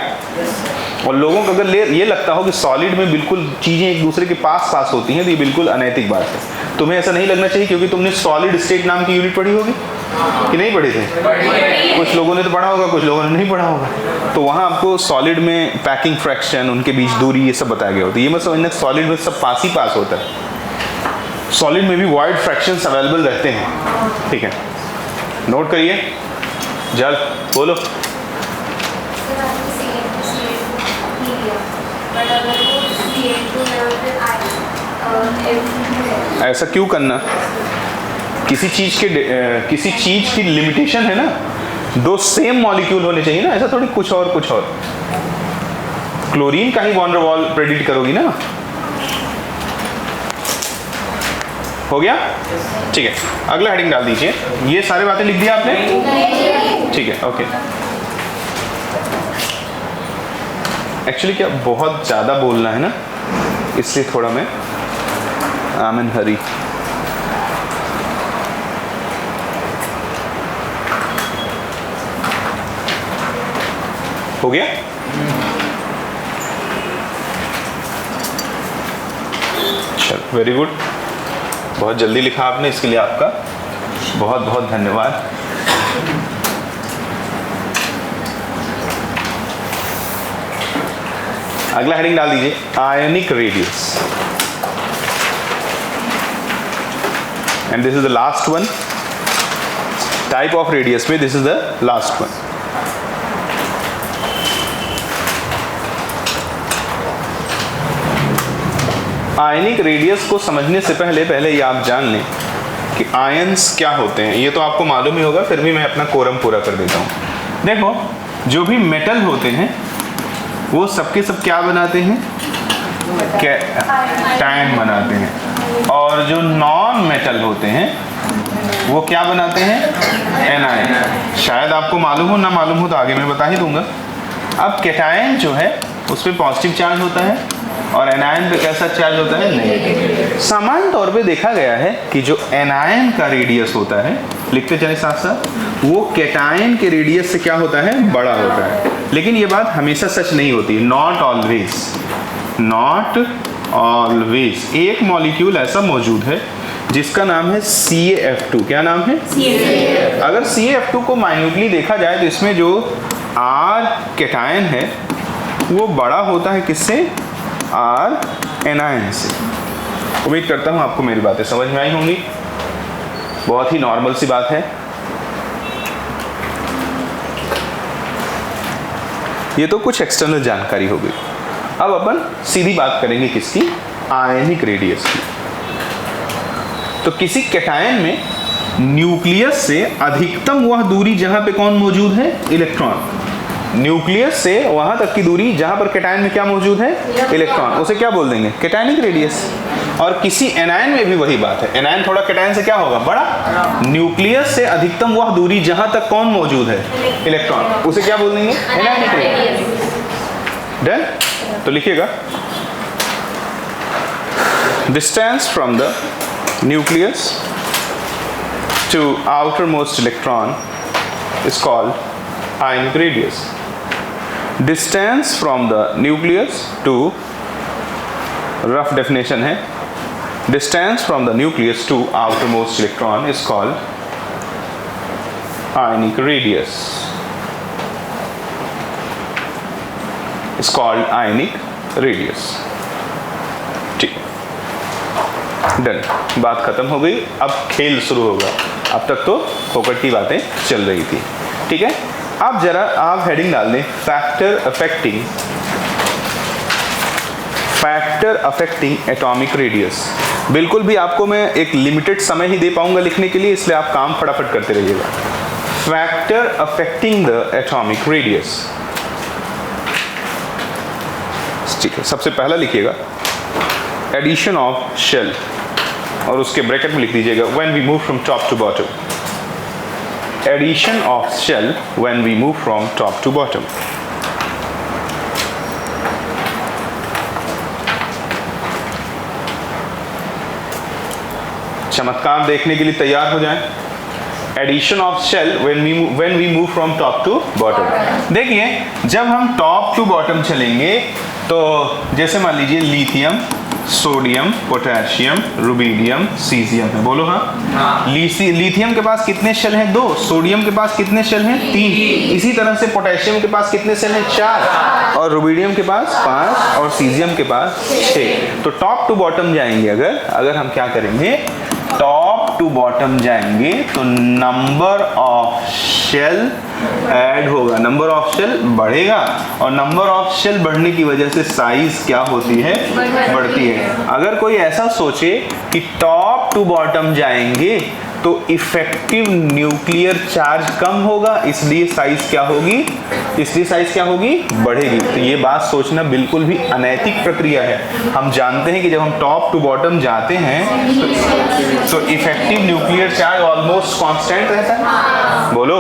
और लोगों को अगर ये लगता हो कि सॉलिड में बिल्कुल चीज़ें एक दूसरे के पास पास होती हैं तो ये बिल्कुल अनैतिक बात है। तुम्हें ऐसा नहीं लगना चाहिए, क्योंकि तुमने सॉलिड स्टेट नाम की यूनिट पढ़ी होगी कि नहीं पढ़ी थी? कुछ लोगों ने तो पढ़ा होगा, कुछ लोगों ने नहीं पढ़ा होगा। तो वहाँ आपको सॉलिड में पैकिंग फ्रैक्शन, उनके बीच दूरी, ये सब बताया गया होता है। ये मत समझना सॉलिड में सब पास ही पास होता है, सॉलिड में भी वॉइड फ्रैक्शंस अवेलेबल रहते हैं, ठीक है। नोट करिए, जल बोलो। ऐसा क्यों करना? किसी चीज की लिमिटेशन है ना, दो सेम मॉलिक्यूल होने चाहिए ना, ऐसा थोड़ी कुछ और कुछ और। क्लोरीन का ही वॉन डेर वाल प्रेडिक्ट करोगी ना। हो गया, ठीक है। अगला हेडिंग डाल दीजिए। ये सारी बातें लिख दिया आपने? ठीक है, ओके। एक्चुअली क्या बहुत ज़्यादा बोलना है ना, इसलिए थोड़ा मैं आई एम इन हरी। हो गया? चलो, वेरी गुड, बहुत जल्दी लिखा आपने, इसके लिए आपका बहुत बहुत धन्यवाद। अगला हेडिंग डाल दीजिए, ionic radius, and this is the last one. Type of radius में this is the last one. Ionic radius को समझने से पहले ये आप जान लें कि आयंस क्या होते हैं। ये तो आपको मालूम ही होगा, फिर भी मैं अपना कोरम पूरा कर देता हूँ। देखो, जो भी मेटल होते हैं वो सबके सब क्या बनाते हैं? कैटायन बनाते हैं। और जो नॉन मेटल होते हैं वो क्या बनाते हैं? एनायन। शायद आपको मालूम हो, ना मालूम हो तो आगे मैं बता ही दूंगा। अब कैटायन जो है उस पर पॉजिटिव चार्ज होता है और एनायन पे कैसा चार्ज होता है? नेगेटिव। सामान्य तौर पे देखा गया है कि जो एनायन का रेडियस होता है, लिखते चले साथ साथ, वो कैटायन के रेडियस से क्या होता है? बड़ा होता है। लेकिन ये बात हमेशा सच नहीं होती, नॉट ऑलवेज, नॉट ऑलवेज। एक मॉलिक्यूल ऐसा मौजूद है जिसका नाम है CaF2। क्या नाम है? CaF2। अगर CaF2 को माइन्यूटली देखा जाए तो इसमें जो R कैटायन है वो बड़ा होता है किससे? R एनायन से। उम्मीद करता हूँ आपको मेरी बातें समझ में आई होंगी। बहुत ही नॉर्मल सी बात है। ये तो कुछ एक्सटर्नल जानकारी हो गई। अब अपन सीधी बात करेंगे किसकी? आयनिक रेडियस की। तो किसी कैटायन में न्यूक्लियस से अधिकतम वह दूरी जहां पे कौन मौजूद है? इलेक्ट्रॉन। न्यूक्लियस से वहां तक की दूरी जहां पर कैटायन में क्या मौजूद है? इलेक्ट्रॉन। उसे क्या बोल देंगे? Cationic radius. और किसी एनायन में भी वही बात है। एनायन थोड़ा कैटायन से क्या होगा? बड़ा। न्यूक्लियस से अधिकतम वह दूरी जहां तक कौन मौजूद है? इलेक्ट्रॉन। उसे क्या बोल देंगे? Anionic radius. डन? तो लिखिएगा, distance from the nucleus to outermost electron is called ionic radius. Distance from the nucleus to, rough definition है, distance from the nucleus to outermost electron is called ionic radius. Is called ionic radius. ठीक, done, बात खत्म हो गई। अब खेल शुरू होगा। अब तक तो फोकट की बातें चल रही थी, ठीक है। अब जरा आप हेडिंग डाल दें, फैक्टर अफेक्टिंग एटॉमिक रेडियस। बिल्कुल भी आपको मैं एक लिमिटेड समय ही दे पाऊंगा लिखने के लिए, इसलिए आप काम फटाफट करते रहिएगा। Factor affecting the atomic radius, ठीक है। सबसे पहला लिखिएगा एडिशन ऑफ शेल, और उसके ब्रैकेट में लिख दीजिएगा when we move from top to bottom. Addition of shell when we move from top to bottom. चमत्कार देखने के लिए तैयार हो जाएं। Addition of shell when we move from top to bottom. देखिए जब हम टॉप टू बॉटम चलेंगे तो जैसे मान लीजिए lithium, sodium, potassium, rubidium, caesium है। बोलो हाँ। लिथियम के पास कितने शेल हैं? 2। सोडियम के पास कितने शेल हैं? 3। इसी तरह से पोटेशियम के पास कितने शेल हैं? 4। और रुबिडियम के पास 5 और सीजियम के पास 6। तो टॉप टू बॉटम जाएंगे अगर हम क्या करेंगे, टॉप टू बॉटम जाएंगे तो नंबर ऑफ शेल ऐड होगा, नंबर ऑफ शेल बढ़ेगा और नंबर ऑफ शेल बढ़ने की वजह से साइज क्या होती है? बढ़ती है। अगर कोई ऐसा सोचे कि टॉप टू बॉटम जाएंगे तो इफेक्टिव न्यूक्लियर चार्ज कम होगा, इसलिए साइज क्या होगी? बढ़ेगी। तो ये बात सोचना बिल्कुल भी अनैतिक प्रक्रिया है। हम जानते हैं कि जब हम टॉप टू बॉटम जाते हैं तो effective nuclear charge almost constant रहता है। बोलो,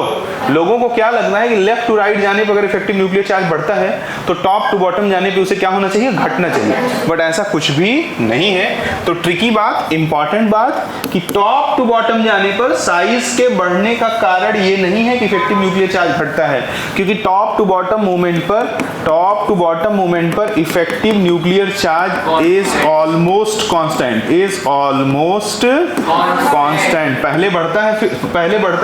लोगों को क्या लगता है कि लेफ्ट टू राइट जाने पर अगर इफेक्टिव न्यूक्लियर चार्ज बढ़ता है तो टॉप टू बॉटम जाने पे उसे क्या होना चाहिए? घटना चाहिए। बट ऐसा कुछ भी नहीं है। तो ट्रिकी बात, इंपॉर्टेंट बात कि टॉप टू बॉटम जाने पर साइज के बढ़ने का कारण ये नहीं है कि इफेक्टिव न्यूक्लियर चार्ज घटता है, क्योंकि टॉप टू बॉटम मूवमेंट पर effective nuclear charge is almost constant. पहले बढ़ता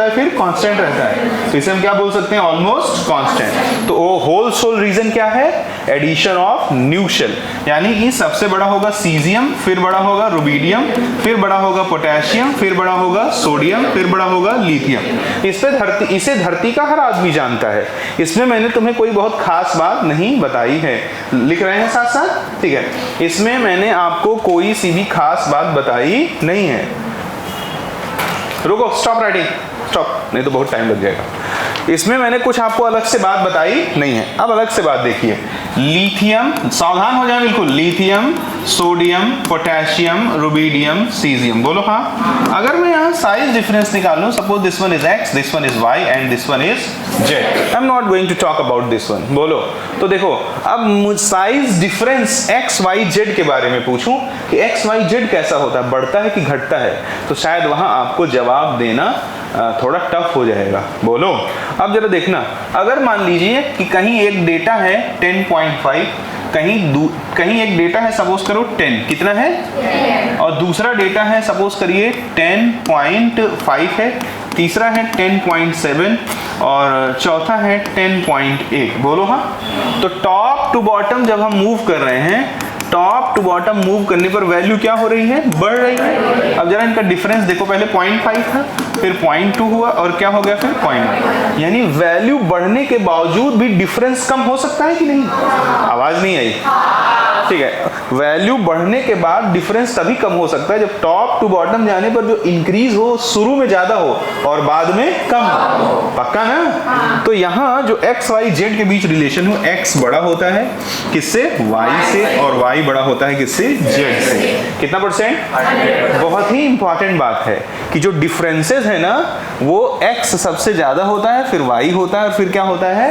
है फिर कांस्टेंट रहता है। तो इसे हम क्या बोल सकते हैं? Almost constant. तो वो होल सोल रीजन क्या है? Addition of new shell. यानी कि सबसे बड़ा होगा सीजियम, फिर बड़ा होगा रुबिडियम, फिर बड़ा होगा पोटेशियम, फिर बड़ा होगा सोडियम, फिर बड़ा होगा लिथियम। इसे धरती का हर आदमी जानता है। इसमें मैंने तुम्हें कोई बहुत खास बात नहीं बताई है। लिख रहे हैं साथ साथ? ठीक है। इसमें मैंने आपको कोई सी भी खास बात बताई नहीं है। रुको, स्टॉप राइटिंग, स्टॉप, नहीं तो बहुत टाइम लग जाएगा। इसमें मैंने कुछ आपको अलग से बात बताई नहीं है। अब अलग से बात देखिए, लिथियम, सावधान हो जाए बिल्कुल, lithium, sodium, potassium, rubidium, caesium. बोलो हाँ। अगर मैं यहाँ साइज डिफरेंस निकालूं, suppose this one is x, this one is y and this one is z। I am not going to talk about this one. बोलो, तो देखो अब size difference x, y, z के बारे में पूछूं कि x, y, z कैसा होता है, बढ़ता है कि घटता है, तो शायद वहां आपको जवाब देना थोड़ा टफ हो जाएगा। बोलो, अब जरा देखना, अगर मान लीजिए कि कहीं एक डेटा है 10.5, कहीं एक डेटा है सपोज करो 10, कितना है, और दूसरा डेटा है सपोज करिए 10.5 है, तीसरा है 10.7 और चौथा है 10.8। बोलो हाँ। तो टॉप टू बॉटम जब हम मूव कर रहे हैं, टॉप टू बॉटम मूव करने पर वैल्यू क्या हो रही है? बढ़ रही है। अब जरा इनका डिफरेंस देखो, पहले 0.5 था, फिर 0.2 हुआ और क्या हो गया फिर 0.1। यानी वैल्यू बढ़ने के बावजूद भी डिफरेंस कम हो सकता है कि नहीं? आवाज नहीं आई? ठीक है। वैल्यू बढ़ने के बाद डिफरेंस तभी कम हो सकता है जब टॉप टू बॉटम जाने पर जो इंक्रीज हो शुरू में ज्यादा हो और बाद में कम हो। पक्का ना? तो यहाँ जो x, y, z के बीच रिलेशन हो, x बड़ा होता है किससे? y से, और y बड़ा होता है किससे? z से। कितना %? बहुत ही इंपॉर्टेंट बात है कि जो डिफरेंसेस है ना, वो x सबसे ज्यादा होता है, फिर y होता है, फिर क्या होता है?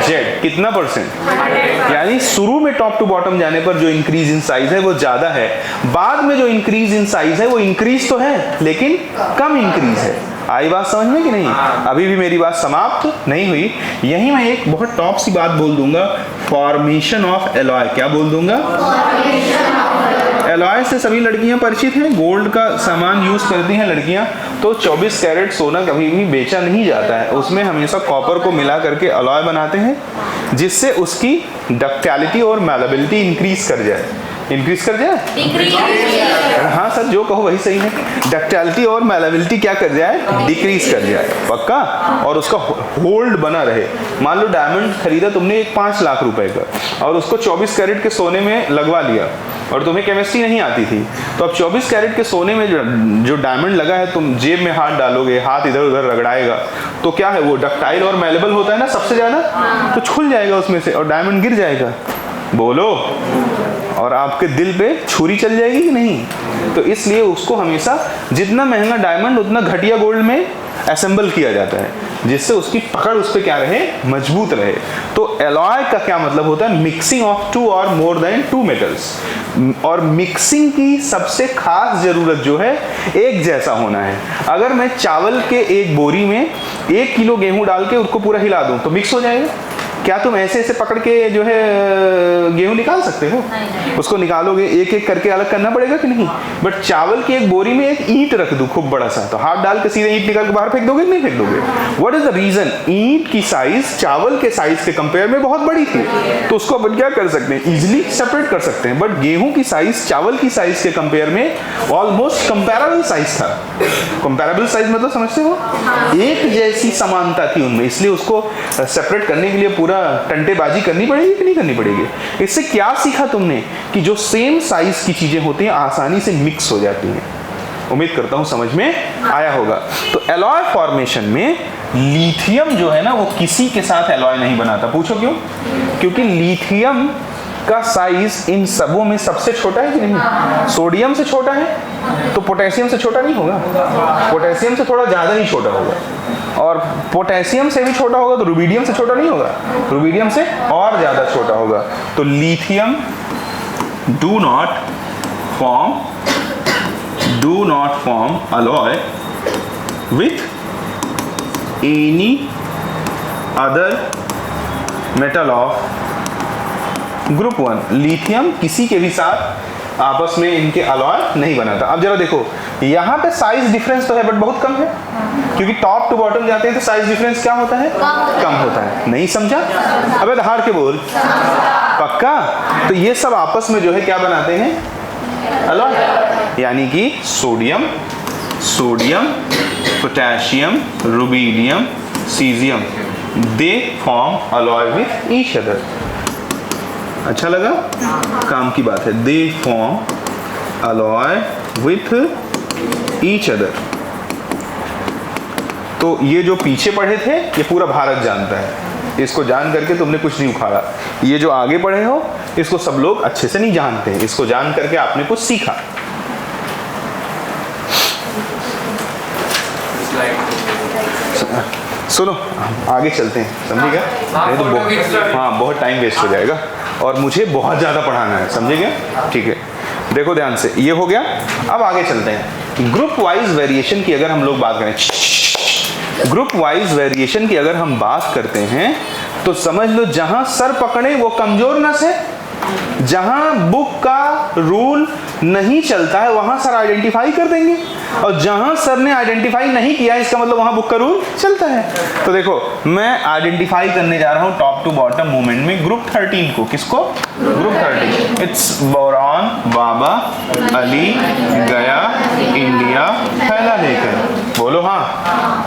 z। कितना %? यानी शुरू में टॉप टू बॉटम जाने पर जो इंक्रीज इन साइज है वो ज्यादा है, बाद में जो इंक्रीज इन साइज है वो इंक्रीज तो है लेकिन कम इंक्रीज है। आई बात समझ में कि नहीं? अभी भी मेरी बात समाप्त नहीं हुई। यही मैं एक बहुत टॉप सी बात बोल दूंगा, फॉर्मेशन ऑफ एलॉय। क्या बोल दूंगा? एलॉय से सभी लड़कियां परिचित हैं, गोल्ड का सामान यूज करती हैं लड़कियां। तो 24 कैरेट सोना कभी भी बेचा नहीं जाता है, उसमें हमेशा कॉपर को मिला करके एलॉय बनाते हैं, जिससे उसकी डक्टिलिटी और मैलेबिलिटी इंक्रीज कर जाए। इंक्रीज कर जाए? हाँ सर, जो कहो वही सही है। डक्टिलिटी और मैलेबिलिटी क्या कर जाए? डिक्रीज कर जाए। पक्का? और उसका होल्ड बना रहे। मान लो डायमंड खरीदा तुमने 5 लाख रुपए का और उसको 24 कैरेट के सोने में लगवा लिया और तुम्हें केमिस्ट्री नहीं आती थी, तो अब 24 कैरेट के सोने में जो डायमंड लगा है, तुम जेब में हाथ डालोगे, हाथ इधर उधर रगड़ाएगा, तो क्या है, वो डक्टाइल और मैलेबल होता है ना सबसे ज्यादा, तो छुल जाएगा उसमें से और डायमंड गिर जाएगा। बोलो, और आपके दिल पे छुरी चल जाएगी कि नहीं? तो इसलिए उसको हमेशा जितना महंगा डायमंड उतना घटिया गोल्ड में असेंबल किया जाता है, जिससे उसकी पकड़ उस पर क्या रहे, मजबूत रहे। तो एलॉय का क्या मतलब होता है, मिक्सिंग ऑफ टू और मोर देन टू मेटल्स। और मिक्सिंग की सबसे खास जरूरत जो है, एक जैसा होना है। अगर मैं चावल के एक बोरी में 1 किलो गेहूं डाल के उसको पूरा हिला दूं तो मिक्स हो जाएगा? क्या तुम ऐसे ऐसे पकड़ के जो है गेहूं निकाल सकते हो? उसको निकालोगे, एक एक करके अलग करना पड़ेगा कि नहीं? बट चावल की एक बोरी में एक ईंट रख दूं खूब बड़ा सा, तो हाथ डाल के सीधे ईंट निकाल के बाहर फेंक दोगे कि नहीं फेंक दोगे? What is the reason? ईंट की साइज चावल के साइज के कंपेयर में बहुत बड़ी थी, तो उसको अपन क्या कर सकते हैं, इजिली सेपरेट कर सकते हैं। बट गेहूं की साइज चावल की साइज के कंपेयर में ऑलमोस्ट कंपेरेबल साइज था। कंपेरेबल साइज मतलब समझते हो, एक जैसी समानता थी उनमें, इसलिए उसको सेपरेट करने के लिए पूरा टंटेबाजी करनी पड़ेगी कि नहीं करनी पड़ेगी? इससे क्या सीखा तुमने कि जो सेम साइज की चीजें होती हैं आसानी से मिक्स हो जाती हैं। उम्मीद करता हूं समझ में आया होगा। तो एलॉय फॉर्मेशन में लिथियम जो है ना, वो किसी के साथ एलॉय नहीं बनाता। पूछो क्यों? क्योंकि लिथियम का साइज इन सबों में सबसे छोटा है कि नहीं? सोडियम से छोटा है तो पोटेशियम से छोटा नहीं होगा, पोटेशियम से थोड़ा ज्यादा ही छोटा होगा, और पोटेशियम से भी छोटा होगा तो रुबिडियम से छोटा नहीं होगा, रुबिडियम से और ज्यादा छोटा होगा। तो lithium do not form alloy with any other metal of group 1। Lithium किसी के भी साथ आपस में इनके अलॉय नहीं बनाता। अब जरा देखो, यहाँ पे साइज डिफरेंस तो है बट बहुत कम है, क्योंकि टॉप टू बॉटम जाते हैं तो साइज डिफरेंस क्या होता है, कम होता है। नहीं समझा? अबे हार के बोल, पक्का? तो ये सब आपस में जो है क्या बनाते हैं, अलॉय। यानी कि sodium, potassium, rubidium, caesium, they form alloy with each other. अच्छा लगा? काम की बात है। They form alloy with each other. तो ये जो पीछे पढ़े थे ये पूरा भारत जानता है, इसको जान करके तुमने कुछ नहीं उखाड़ा। ये जो आगे पढ़े हो इसको सब लोग अच्छे से नहीं जानते, इसको जान करके आपने कुछ सीखा। सुनो आगे चलते हैं, समझिएगा? नहीं तो हाँ बहुत टाइम वेस्ट हो जाएगा और मुझे बहुत ज़्यादा पढ़ाना है, समझिएगा? ठीक है, देखो ध्यान से, ये हो गया। अब आगे चलते हैं। ग्रुप वाइज वेरिएशन की अगर हम लोग बात करें, ग्रुप वाइज वेरिएशन की अगर हम बात करते हैं तो समझ लो जहां सर पकड़े वो कमजोर नस है, जहां बुक का रूल नहीं चलता है वहां सर आइडेंटिफाई कर देंगे, और जहां सर ने आइडेंटिफाई नहीं किया इसका मतलब वहां बुक का रूल चलता है। तो देखो मैं आइडेंटिफाई करने जा रहा हूं टॉप टू बॉटम मूवमेंट में ग्रुप 13 को। किसको? ग्रुप 13। इट्स बोरॉन, बाबा, अली, गया, इंडिया, थैला लेकर। बोलो हाँ।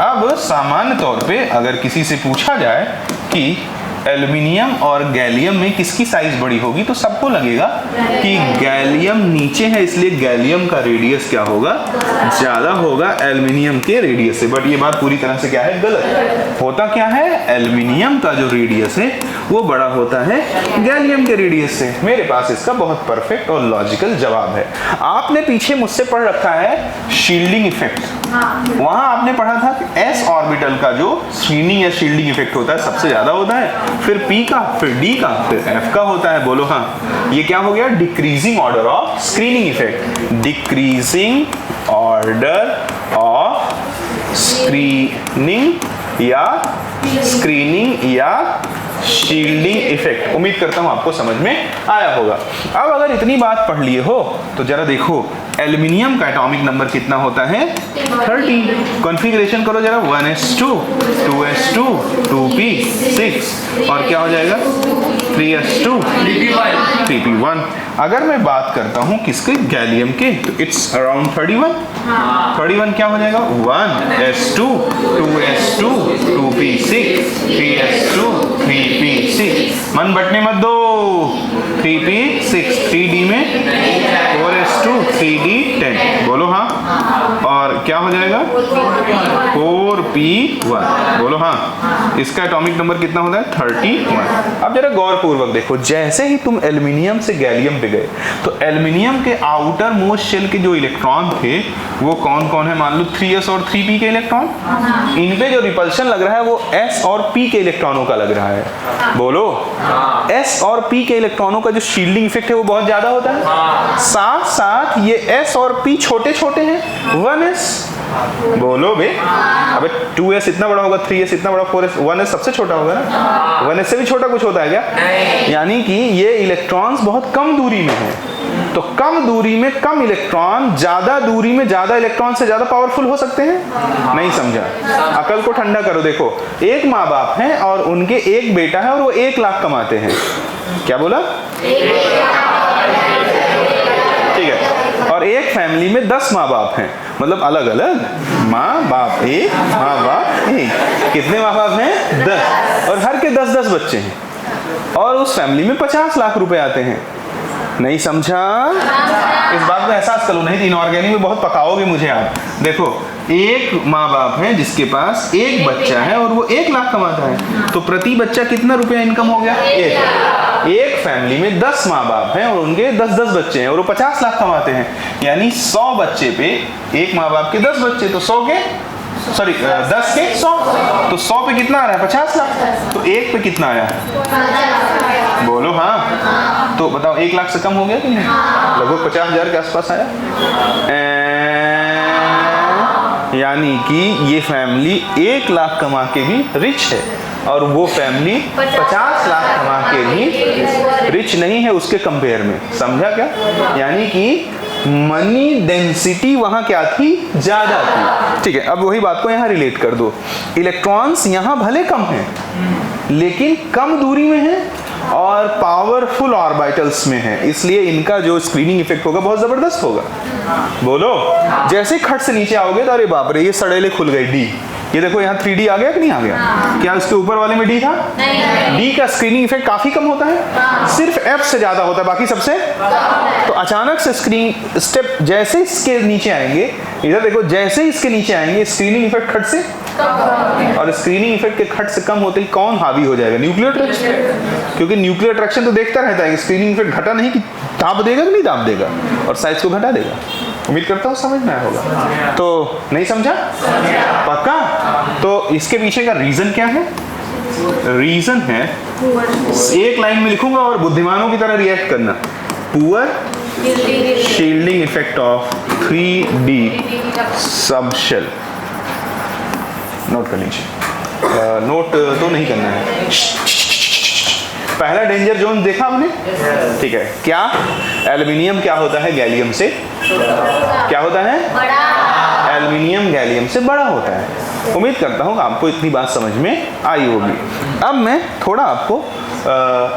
अब सामान्य तौर पे अगर किसी से पूछा जाए कि एल्युमिनियम और गैलियम में किसकी साइज बड़ी होगी तो सबको लगेगा कि गैलियम नीचे है, इसलिए गैलियम का रेडियस क्या होगा, ज्यादा होगा एल्युमिनियम के रेडियस से। बट ये बात पूरी तरह से क्या है, गलत। होता क्या है, एल्युमिनियम का जो रेडियस है वो बड़ा होता है गैलियम के रेडियस से। मेरे पास इसका बहुत परफेक्ट और लॉजिकल जवाब है। आपने पीछे मुझसे पढ़ रखा है शील्डिंग इफेक्ट, वहां आपने पढ़ा था कि एस ऑर्बिटल का जो स्क्रीनिंग या शील्डिंग इफेक्ट होता है सबसे ज्यादा होता है, फिर P का, फिर D का, फिर F का होता है। बोलो हाँ। ये क्या हो गया, decreasing order of screening effect. Decreasing order of screening या शील्डिंग इफेक्ट। उम्मीद करता हूं आपको समझ में आया होगा। अब अगर इतनी बात पढ़ लिए हो तो जरा देखो एल्युमिनियम का एटॉमिक नंबर कितना होता है, 30। कॉन्फ़िगरेशन करो जरा, 1s2, 2s2, 2p6 और क्या हो जाएगा 3s2, 3p1। अगर मैं बात करता हूं किसके, गैलियम के, तो इट्स अराउंड 31। 31 क्या हो जाएगा, 1s2, 2s2, 2p6, 3s2, 3p6। मन बटने मत दो, 3p6, 3d में 4s2, 3d10। बोलो हाँ। और क्या क्या हो जाएगा 4p1। बोलो हाँ। इसका एटॉमिक नंबर कितना होता है 31। अब जरा गौर पूर्वक देखो, जैसे ही तुम एल्युमिनियम से गैलियम पे गए तो एल्युमिनियम के आउटर मोस्ट शेल के जो इलेक्ट्रॉन थे वो कौन कौन है? मान लो 3s और 3p के इलेक्ट्रॉन। इन पे जो रिपल्शन लग रहा है वो s और p के इलेक्ट्रॉनों का लग रहा है। बोलो s और p के इलेक्ट्रॉनों का जो शील्डिंग इफेक्ट है वो बहुत ज्यादा होता है। साथ साथ ये s और p छोटे छोटे हैं 1s। बोलो बे, अबे 2s इतना बड़ा होगा, 3s इतना बड़ा, 4s, 1s सबसे छोटा होगा ना। 1s से भी छोटा कुछ होता है क्या? यानी कि ये इलेक्ट्रॉन्स बहुत कम दूरी में है। तो कम दूरी में कम इलेक्ट्रॉन ज्यादा दूरी में ज्यादा इलेक्ट्रॉन से ज्यादा पावरफुल हो सकते हैं। नहीं समझा? अकल को ठंडा करो। देखो, एक माँ बाप हैं और उनके एक बेटा है और वो 1 लाख कमाते हैं। क्या बोला? ठीक है। और एक फैमिली में 10 माँ बाप हैं, मतलब अलग अलग माँ बाप, एक माँ बाप एक। कितने माँ बाप हैं? 10। और हर के 10-10 बच्चे हैं और उस फैमिली में 50 लाख रुपए आते हैं। नहीं समझा? इस बात का एहसास करो, नहीं तो इनऑर्गेनिक में बहुत पकाओगे मुझे आप। देखो, एक माँ बाप है जिसके पास एक बच्चा है और वो 1 लाख कमाता है, तो प्रति बच्चा कितना रुपया इनकम हो गया? एक फैमिली में 10 माँ बाप हैं और उनके 10-10 बच्चे हैं और वो 50 लाख कमाते हैं। यानी 100 बच्चे पे एक माँ बाप के 10 बच्चे, तो 100 के 10 के 100, तो 100 पे कितना आ रहा है? 50 लाख। तो एक पे कितना आया है? बोलो हाँ। तो बताओ 1 लाख से कम हो गया कि नहीं? लगभग 50,000 के आसपास आया। यानी कि ये फैमिली 1 लाख कमा के भी रिच है और वो फैमिली 50 लाख कमा के भी रिच नहीं है उसके कंपेयर में। समझा क्या? यानी कि मनी डेंसिटी वहां क्या थी? ज्यादा थी। ठीक है, अब वही बात को यहां रिलेट कर दो। इलेक्ट्रॉन्स यहां भले कम हैं लेकिन कम दूरी में हैं और पावरफुल ऑर्बिटल्स में है, इसलिए इनका जो स्क्रीनिंग इफेक्ट होगा बहुत जबरदस्त होगा। बोलो, जैसे खट से नीचे आओगे तो अरे बाप रे, ये सड़ेले खुल गई डी। ये देखो यहाँ 3D आ गया कि नहीं आ गया? क्या उसके ऊपर वाले में D था? D का स्क्रीनिंग इफेक्ट काफी कम होता है, सिर्फ F से ज्यादा होता है बाकी सबसे। तो अचानक से स्क्रीनिंग स्टेप जैसे इसके नीचे आएंगे, इधर देखो, जैसे इसके नीचे आएंगे स्क्रीनिंग इफेक्ट खट से, और स्क्रीनिंग इफेक्ट के खट से कम होते ही कौन हावी हो जाएगा? Nuclear attraction. क्योंकि न्यूक्लियर अट्रैक्शन तो देखता रहता है कि स्क्रीनिंग इफेक्ट घटा नहीं कि दाब देगा कि नहीं दाब देगा, और साइज को घटा देगा। उम्मीद करता हूँ समझ में आया होगा। तो नहीं समझा? पक्का? तो इसके पीछे का रीजन क्या है? रीजन है, एक लाइन में लिखूंगा और बुद्धिमानों की तरह रिएक्ट करना। Poor shielding effect of 3D subshell. Note कर लीजिए। नोट तो नहीं करना है। पहला डेंजर जोन देखा हमने? ठीक है। क्या एल्युमिनियम क्या होता है गैलियम से? क्या होता है? बड़ा। एल्युमिनियम गैलियम से बड़ा होता है। उम्मीद करता हूँ आपको इतनी बात समझ में आई होगी। अब मैं थोड़ा आपको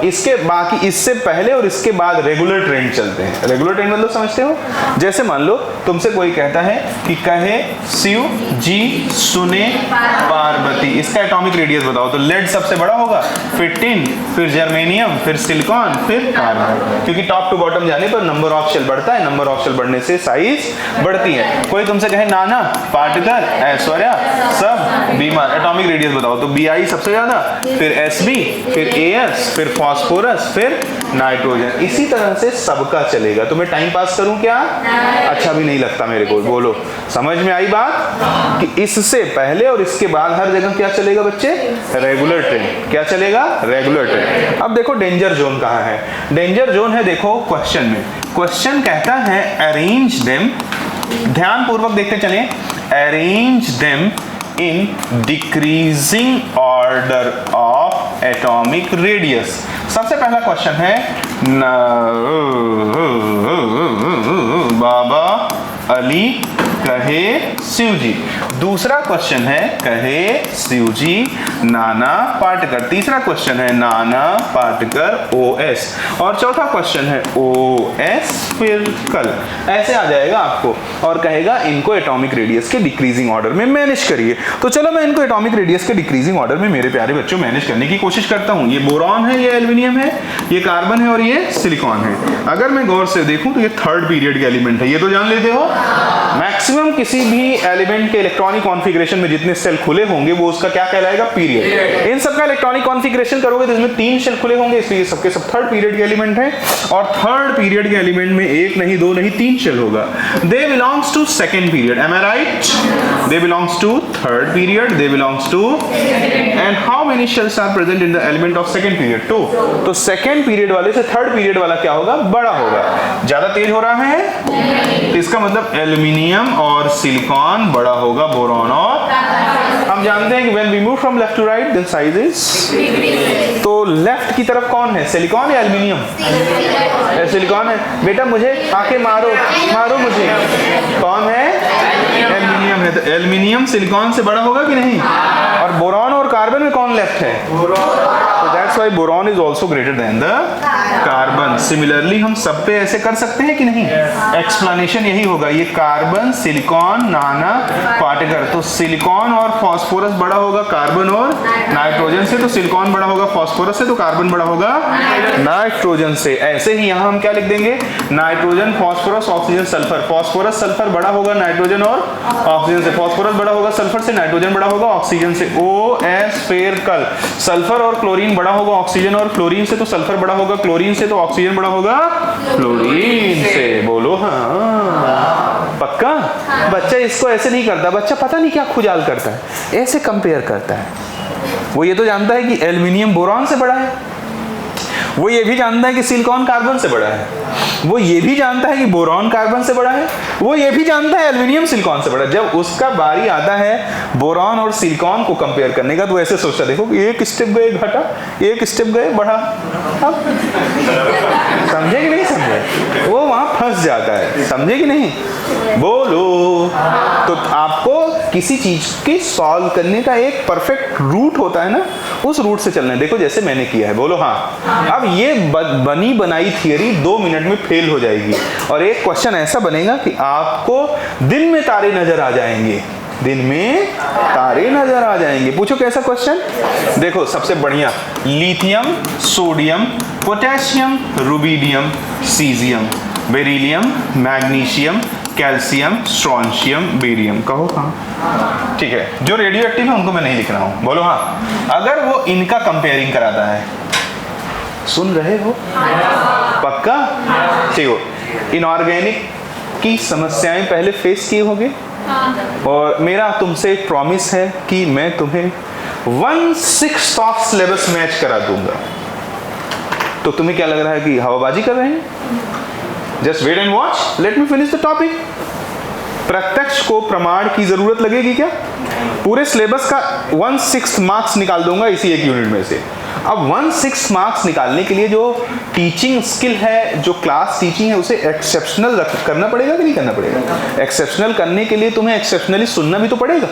इसके बाकी, इससे पहले और इसके बाद रेगुलर ट्रेंड चलते हैं। रेगुलर ट्रेंड मतलब समझते हो? जैसे मान लो तुमसे कोई कहता है कि कहे शिव जी सुने पार्वती, इसका एटॉमिक रेडियस बताओ, तो लेड सबसे बड़ा होगा, फिर टिन, फिर जर्मेनियम, फिर सिलिकॉन, फिर कार्बन। क्योंकि टॉप टू बॉटम जाने पर नंबर ऑफ शेल बढ़ता है, नंबर ऑफ शेल बढ़ने से साइज बढ़ती है। कोई तुमसे कहे नाना, पार्टिकल, ऐश्वर्या, सब बीमार, एटॉमिक रेडियस बताओ, तो Bi सबसे ज्यादा, फिर Sb, फिर As, फिर फास्फोरस, फिर नाइट्रोजन। इसी तरह से सबका चलेगा। तो मैं टाइम पास करूं क्या? अच्छा भी नहीं लगता मेरे को। बोलो, समझ में आई बात? कि इससे पहले और इसके बाद हर जगह क्या चलेगा बच्चे? Regular trend. क्या चलेगा? Regular trend. अब देखो डेंजर जोन कहाँ है? डेंजर जोन है, देखो क्वेश्चन में। क्वेश्चन कहता है अरेंज देम, ध्यान पूर्वक देखते चलें, arrange them in decreasing order of atomic radius। सबसे पहला क्वेश्चन है बाबा अली कहे शिव जी। दूसरा क्वेश्चन है कहे शिव जी नाना पाटेकर। तीसरा क्वेश्चन है नाना पाटेकर OS। और चौथा क्वेश्चन है OS फिर कल। ऐसे आ जाएगा आपको और कहेगा इनको एटॉमिक रेडियस के डिक्रीजिंग ऑर्डर में मैनेज करिए। तो चलो मैं इनको एटॉमिक रेडियस के डिक्रीजिंग ऑर्डर में मेरे प्यारे बच्चों मैनेज करने की कोशिश करता हूँ। ये बोरॉन है, ये एल्युमिनियम है, ये कार्बन है और ये सिलिकॉन है। अगर मैं गौर से देखूं तो ये थर्ड पीरियड के एलिमेंट है, ये तो जान लेते हो। मैक्सिमम मैक्सिमम किसी भी एलिमेंट के इलेक्ट्रॉनिक कॉन्फ़िगरेशन में जितने सेल खुले होंगे वो उसका क्या कहलाएगा, पीरियड। इन सबका इलेक्ट्रॉनिक कॉन्फ़िगरेशन करोगे तो इसमें 3 सेल खुले होंगे, इसलिए सबके सब थर्ड पीरियड के एलिमेंट हैं। और थर्ड पीरियड के एलिमेंट में 1 नहीं 2 नहीं 3 सेल होगा। They belongs to second period, am I right? They belongs to third period, they belongs to, and how many shells are present in the element of second period? 2। तो second period वाले से third period वाला क्या होगा, बड़ा होगा। ज्यादा तेज हो रहा है तो इसका मतलब एल्यूमिनियम और सिलिकॉन बड़ा होगा बोरॉन और, हम जानते हैं कि when we move from left to right then size is, तो लेफ्ट की तरफ कौन है, सिलिकॉन या एल्यूमिनियम? सिलिकॉन है। बेटा मुझे आके मारो मारो मुझे, कौन है, एल्यूमिनियम है। तो एल्यूमिनियम सिलिकॉन से बड़ा होगा कि नहीं? और बोरॉन और कार्बन में कौन लेफ्ट है? तो that's why boron is also greater than the carbon. Similarly हम सब पे ऐसे कर सकते हैं कि नहीं? एक्सप्लेनेशन यही होगा, ये कार्बन सिलिकॉन नाना पार्टिकल, तो सिलिकॉन और फास्फोरस बड़ा होगा कार्बन और नाइट्रोजन से, तो सिलिकॉन बड़ा होगा फास्फोरस से, तो कार्बन बड़ा होगा नाइट्रोजन से। ऐसे ही यहाँ हम क्या लिख देंगे, nitrogen phosphorus oxygen sulphur, phosphorus sulphur बड़ा होगा नाइट्रोजन और ऑक्सीजन से, फास्फोरस बड़ा होगा सल्फर से, नाइट्रोजन बड़ा होगा ऑक्सीजन से। OS फिर कल सल्फर और क्लोरीन बड़ा होगा ऑक्सीजन और फ्लोरीन से, तो सल्फर बड़ा होगा क्लोरीन से, तो ऑक्सीजन बड़ा होगा फ्लोरीन से। बोलो हाँ, पक्का? बच्चा इसको ऐसे नहीं करता, बच्चा पता नहीं क्या खुजाल करता है, ऐसे कंपेयर करता है। वो ये तो जानता है कि एल्यूमिनियम बोरॉन से बड़ा है, वो ये भी जानता है कि सिलिकॉन कार्बन से बड़ा है, वो ये भी जानता है कि बोरॉन कार्बन से बड़ा है, वो ये भी जानता है एल्यूमिनियम सिलिकॉन से बड़ा है। जब उसका बारी आता है बोरॉन और सिलिकॉन को कंपेयर करने का, तो ऐसे सोचता, देखो एक स्टेप गए घटा, एक स्टेप गए बढ़ा। अब समझे कि नहीं समझे? वो वहां फंस जाता है, समझे कि नहीं? बोलो। तो आपको किसी चीज की सॉल्व करने का एक परफेक्ट रूट होता है ना, उस रूट से चलना है। देखो जैसे मैंने किया है, बोलो हाँ। अब ये बनी बनाई थियरी 2 मिनट में फेल हो जाएगी, और एक क्वेश्चन ऐसा बनेगा कि आपको दिन में तारे नजर आ जाएंगे, दिन में तारे नजर आ जाएंगे। पूछो कैसा क्वेश्चन? देखो सबसे बढ़िया, lithium, sodium, potassium, rubidium, caesium, beryllium, magnesium, calcium, strontium, barium. कहो हाँ। ठीक है, जो रेडियो एक्टिव है उनको मैं नहीं लिख रहा हूं, बोलो हाँ। अगर वो इनका कंपेयरिंग कराता है, सुन रहे हो? पक्का? ठीक हो। इनऑर्गेनिक की समस्याएं पहले फेस किए होंगे, और मेरा तुमसे एक प्रॉमिस है कि मैं तुम्हें 1/6 ऑफ सिलेबस मैच करा दूंगा। तो तुम्हें क्या लग रहा है कि हवाबाजी कर रहे हैं? Just wait and watch, let me finish the topic. प्रत्यक्ष को प्रमाण की जरूरत लगेगी क्या? पूरे सिलेबस का 1/6 मार्क्स निकाल दूंगा इसी एक यूनिट में से। अब 1/6 मार्क्स निकालने के लिए जो टीचिंग स्किल है, जो क्लास टीचिंग है, उसे एक्सेप्शनल करना पड़ेगा कि नहीं करना पड़ेगा? एक्सेप्शनल करने के लिए तुम्हें एक्सेप्शनली सुनना भी तो पड़ेगा।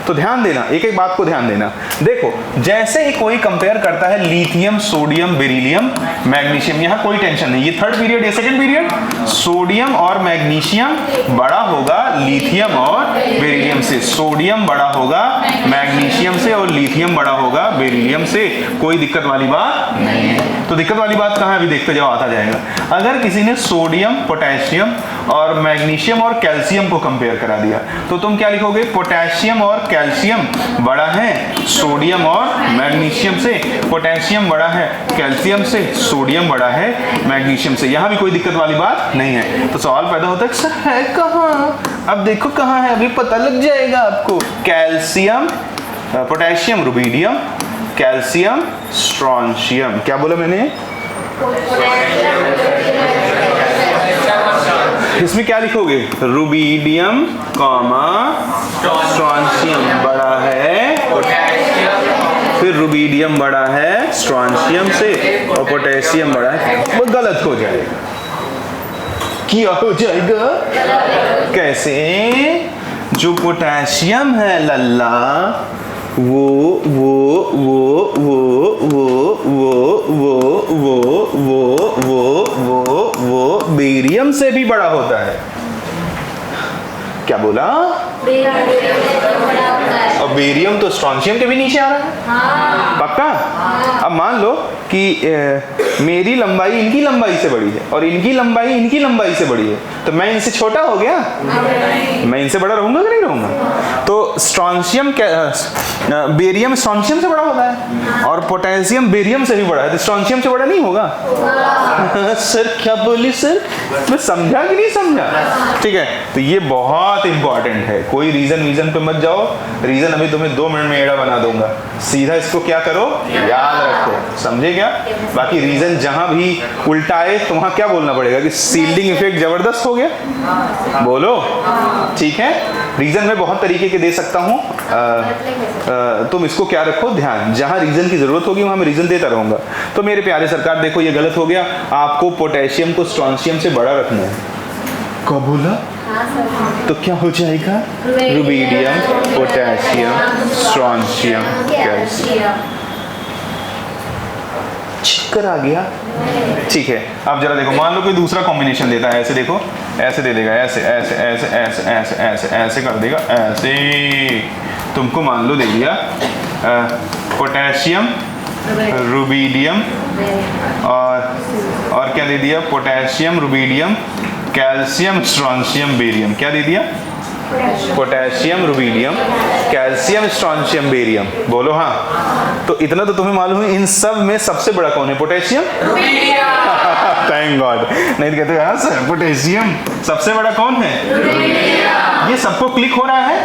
तो ध्यान देना, एक एक बात को ध्यान देना। देखो जैसे ही कोई कंपेयर करता है लिथियम, सोडियम, बेरिलियम, मैग्नीशियम, यहाँ कोई टेंशन नहीं, ये थर्ड पीरियड या सेकंड पीरियड, सोडियम और मैग्नीशियम बड़ा होगा लिथियम और बेरिलियम से, सोडियम बड़ा होगा मैग्नीशियम से, और लिथियम बड़ा होगा बेरिलियम से। कोई दिक्कत वाली बात नहीं है। तो दिक्कत वाली बात कहाँ है, अभी देखते जाओ, आता जाएगा। अगर किसी ने सोडियम, पोटेशियम और मैग्नीशियम और कैल्शियम को कंपेयर करा दिया, तो तुम क्या लिखोगे? पोटेशियम और कैल्शियम बड़ा है सोडियम और मैग्नीशियम से, पोटेशियम बड़ा है कैल्शियम से, सोडियम बड़ा है मैग्नीशियम से। यहाँ भी कोई दिक्कत वाली बात नहीं है। तो सवाल पैदा होता है सर है कहाँ? अब देखो कहाँ है, अभी पता लग जाएगा आपको। Calcium, potassium, rubidium, calcium, strontium. क्या बोला मैंने? इसमें क्या लिखोगे? रुबिडियम कॉमा स्ट्रोंशियम बड़ा है, फिर रुबिडियम बड़ा है स्ट्रोंशियम से, और पोटेशियम बड़ा है। वो गलत हो जाएगा। क्या हो जाएगा? कैसे? जो पोटेशियम है लल्ला, वो वो वो वो वो वो वो वो वो वो वो वो बेरियम से भी बड़ा होता है। क्या बोला? और बेरियम तो स्ट्रोंशियम के भी नीचे आ रहा है। पक्का? अब मान लो कि मेरी लंबाई इनकी लंबाई से बड़ी है और इनकी लंबाई इनकी लंबाई से बड़ी है, तो मैं इनसे छोटा हो गया, मैं इनसे बड़ा रहूंगा कि नहीं रहूंगा? तो स्ट्रॉन्शियम बेरियम स्ट्रॉन्शियम से बड़ा होता है और पोटेशियम बेरियम से भी बड़ा है, तो स्ट्रॉन्शियम से बड़ा नहीं होगा। सर क्या बोली सर, मैं समझा कि नहीं समझा? ठीक है, तो ये बहुत इंपॉर्टेंट है। कोई रीजन पे मत जाओ, रीजन अभी तुम्हें 2 मिनट में एड़ा बना दूंगा, सीधा इसको क्या करो, याद रखो, समझे क्या? बाकी रीजन जहां भी उल्टा आए तो वहां क्या बोलना पड़ेगा कि सील्डिंग इफेक्ट जबरदस्त हो गया, बोलो, ठीक है। रीजन मैं बहुत तरीके के दे सकता हूँ, तुम इसको क्या रखो ध्यान, जहां रीजन की जरूरत होगी वहां मैं रीजन देता रहूंगा। तो मेरे प्यारे सरकार देखो ये गलत हो गया, आपको पोटेशियम को स्ट्रॉन्शियम से बड़ा रखना है। कब बोला? तो क्या हो जाएगा? Rubidium, potassium, strontium, calcium. चक्कर आ गया, ठीक है। अब जरा देखो, मान लो कोई दूसरा कॉम्बिनेशन देता है, ऐसे देखो, ऐसे दे देगा, ऐसे ऐसे ऐसे ऐसे ऐसे ऐसे ऐसे कर देगा, ऐसे तुमको मान लो दे दिया पोटेशियम, रुबिडियम और क्या दे दिया? Potassium, rubidium, calcium, strontium, barium. क्या दे दिया? Potassium, rubidium, calcium, strontium, barium. बोलो हाँ। तो इतना तो तुम्हें मालूम है, इन सब में सबसे बड़ा कौन है? पोटेशियम। थैंक गॉड, नहीं तो कहते हाँ सर पोटेशियम सबसे बड़ा कौन है? ये सबको क्लिक हो रहा है?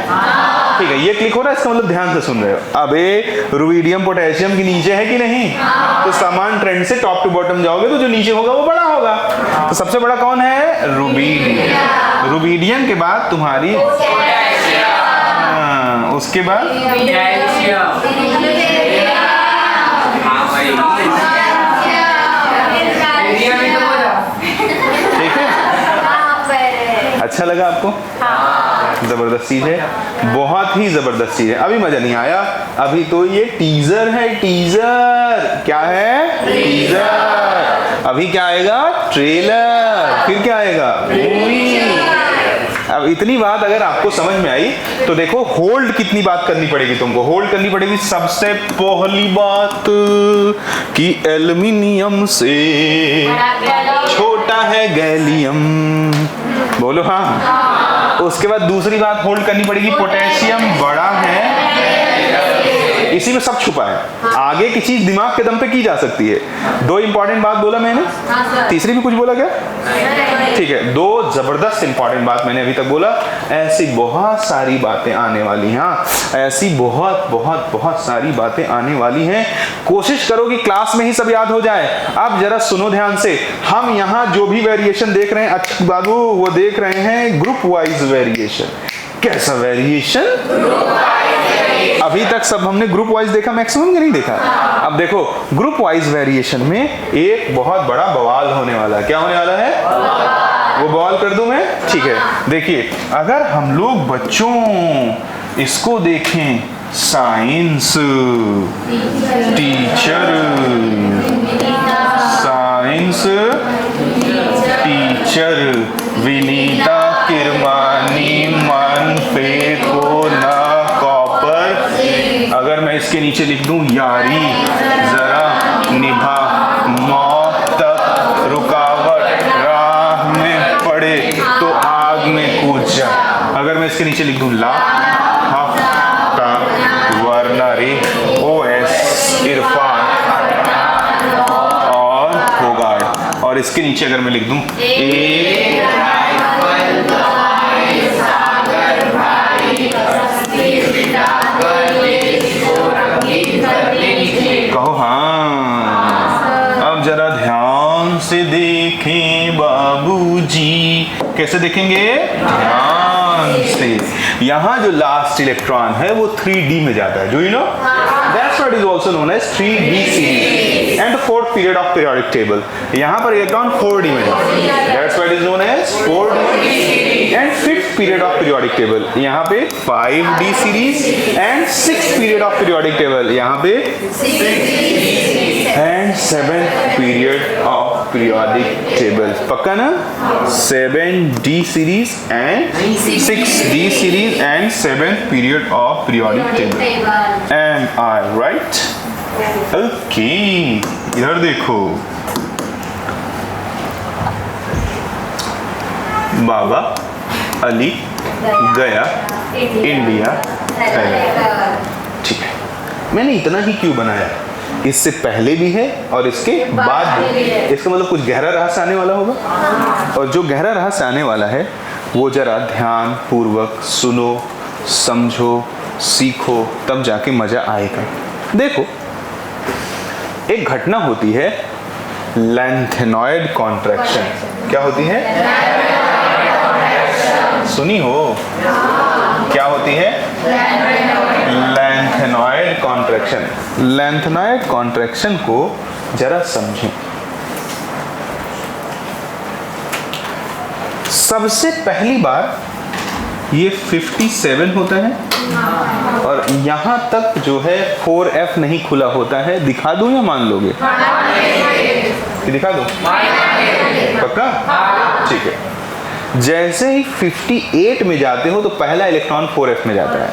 ठीक है, ये क्लिक हो रहा है, इसका मतलब ध्यान से सुन रहे हो। अबे रुबिडियम पोटेशियम के नीचे है कि नहीं? तो समान ट्रेंड से टॉप टू बॉटम जाओगे तो जो नीचे होगा वो बड़ा होगा। तो सबसे बड़ा कौन है? रुबिडियम। रुबिडियम के बाद तुम्हारी उसके बाद ठीक है, अच्छा लगा आपको? जबरदस्त चीज है, बहुत ही जबरदस्त चीज है। अभी मजा नहीं आया, अभी तो ये टीजर है, टीजर। क्या है? टीजर। अभी क्या आएगा? ट्रेलर। फिर क्या आएगा? मूवी। अब इतनी बात अगर आपको समझ में आई तो देखो होल्ड कितनी बात करनी पड़ेगी तुमको। होल्ड करनी पड़ेगी सबसे पहली बात कि एल्युमिनियम से छोटा है गैलियम। बोलो हाँ। उसके बाद दूसरी बात होल्ड करनी पड़ेगी, पोटेशियम बड़ा है, इसी में सब छुपा है। आगे की चीज दिमाग के दम पे की जा सकती है। 2 इंपॉर्टेंट बात बोला मैंने, तीसरी भी कुछ बोला क्या? ठीक है, 2 जबरदस्त इंपॉर्टेंट बात मैंने अभी तक बोला। ऐसी बहुत सारी बातें आने वाली हैं, हाँ, ऐसी बहुत बहुत बहुत सारी बातें आने वाली हैं। कोशिश करो कि क्लास में ही सब याद हो जाए। अब जरा सुनो ध्यान से, हम यहाँ जो भी वेरिएशन देख रहे हैं अच्छे बाबू, वो देख रहे हैं ग्रुप वाइज वेरिएशन। कैसा वेरिएशन? अभी तक सब हमने ग्रुप वाइज देखा, मैक्सिमम नहीं देखा। अब देखो ग्रुप वाइज वेरिएशन में एक बहुत बड़ा बवाल होने वाला है। क्या होने वाला है? वो बवाल कर दूं मैं? ठीक है, देखिए, अगर हम लोग बच्चों इसको देखें, science teacher, science teacher Vinita Kirmani मन पे को ना कॉपर। अगर मैं इसके नीचे लिख दूं यारी जरा निभा, मौत तक रुकावट राह में पड़े तो आग में कूद जा। अगर मैं इसके नीचे लिख दूं ला हफ्ता वरना रे OS इरफान और होगार्ड, और इसके नीचे अगर मैं लिख दूं कहो हाँ। अब जरा ध्यान से देखें बाबूजी, कैसे देखेंगे? ध्यान से। यहाँ जो लास्ट इलेक्ट्रॉन है वो 3D में जाता है, do you know? That's what is also known as 3D series and the 4th period of periodic table. यहाँ पर इलेक्ट्रॉन 4D में जाता है, that's what is known as 4D and 5th period of periodic table. यहाँ पे 5D series and 6th period of periodic table. यहाँ पे and 7th period of periodic table. पक्का ना? 7D series and 6D series and 7th period of periodic table. Am I right? Okay, इधर देखो, बाबा अली गया India थैलांड। ठीक है, मैंने इतना ही क्यों बनाया? इससे पहले भी है और इसके बाद भी। इसका मतलब कुछ गहरा रहस्य आने वाला होगा, और जो गहरा रहस्य आने वाला है वो जरा ध्यान पूर्वक सुनो, समझो, सीखो, तब जाके मजा आएगा। देखो, एक घटना होती है लैंथेनॉइड कॉन्ट्रैक्शन। क्या होती है? सुनी हो? क्या होती है? Lanthanoid contraction. लैंथेनॉइड कॉन्ट्रैक्शन को जरा समझें। सबसे पहली बार ये 57 होता है, और यहां तक जो है 4F नहीं खुला होता है। दिखा दूं या मान लोगे? दिखा दूं? पक्का? ठीक है। जैसे ही 58 में जाते हो तो पहला इलेक्ट्रॉन 4F में जाता है।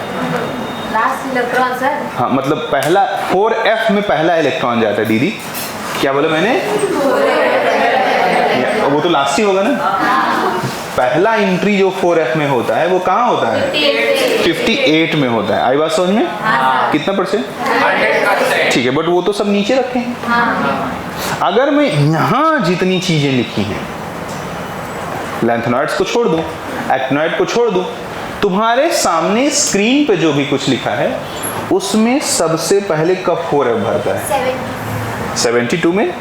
Last electron sir? हाँ, मतलब पहला 4F में पहला इलेक्ट्रॉन जाता है। दीदी क्या बोला मैंने? वो तो लास्ट ही होगा ना। पहला एंट्री जो 4F में होता है वो कहाँ होता है? 58 में होता है। आई बात समझ में? कितना %? 100%। ठीक है, बट वो तो सब नीचे रखे हैं। अगर मैं यहाँ जितनी चीजें लिखी हैं, लैंथेनॉइड्स को छोड़ दूं, एक्टिनॉइड को छोड़ दूं, तुम्हारे सामने स्क्रीन पे जो भी कुछ लिखा है उसमें सबसे पहले कब 4F भरता है? 72 में।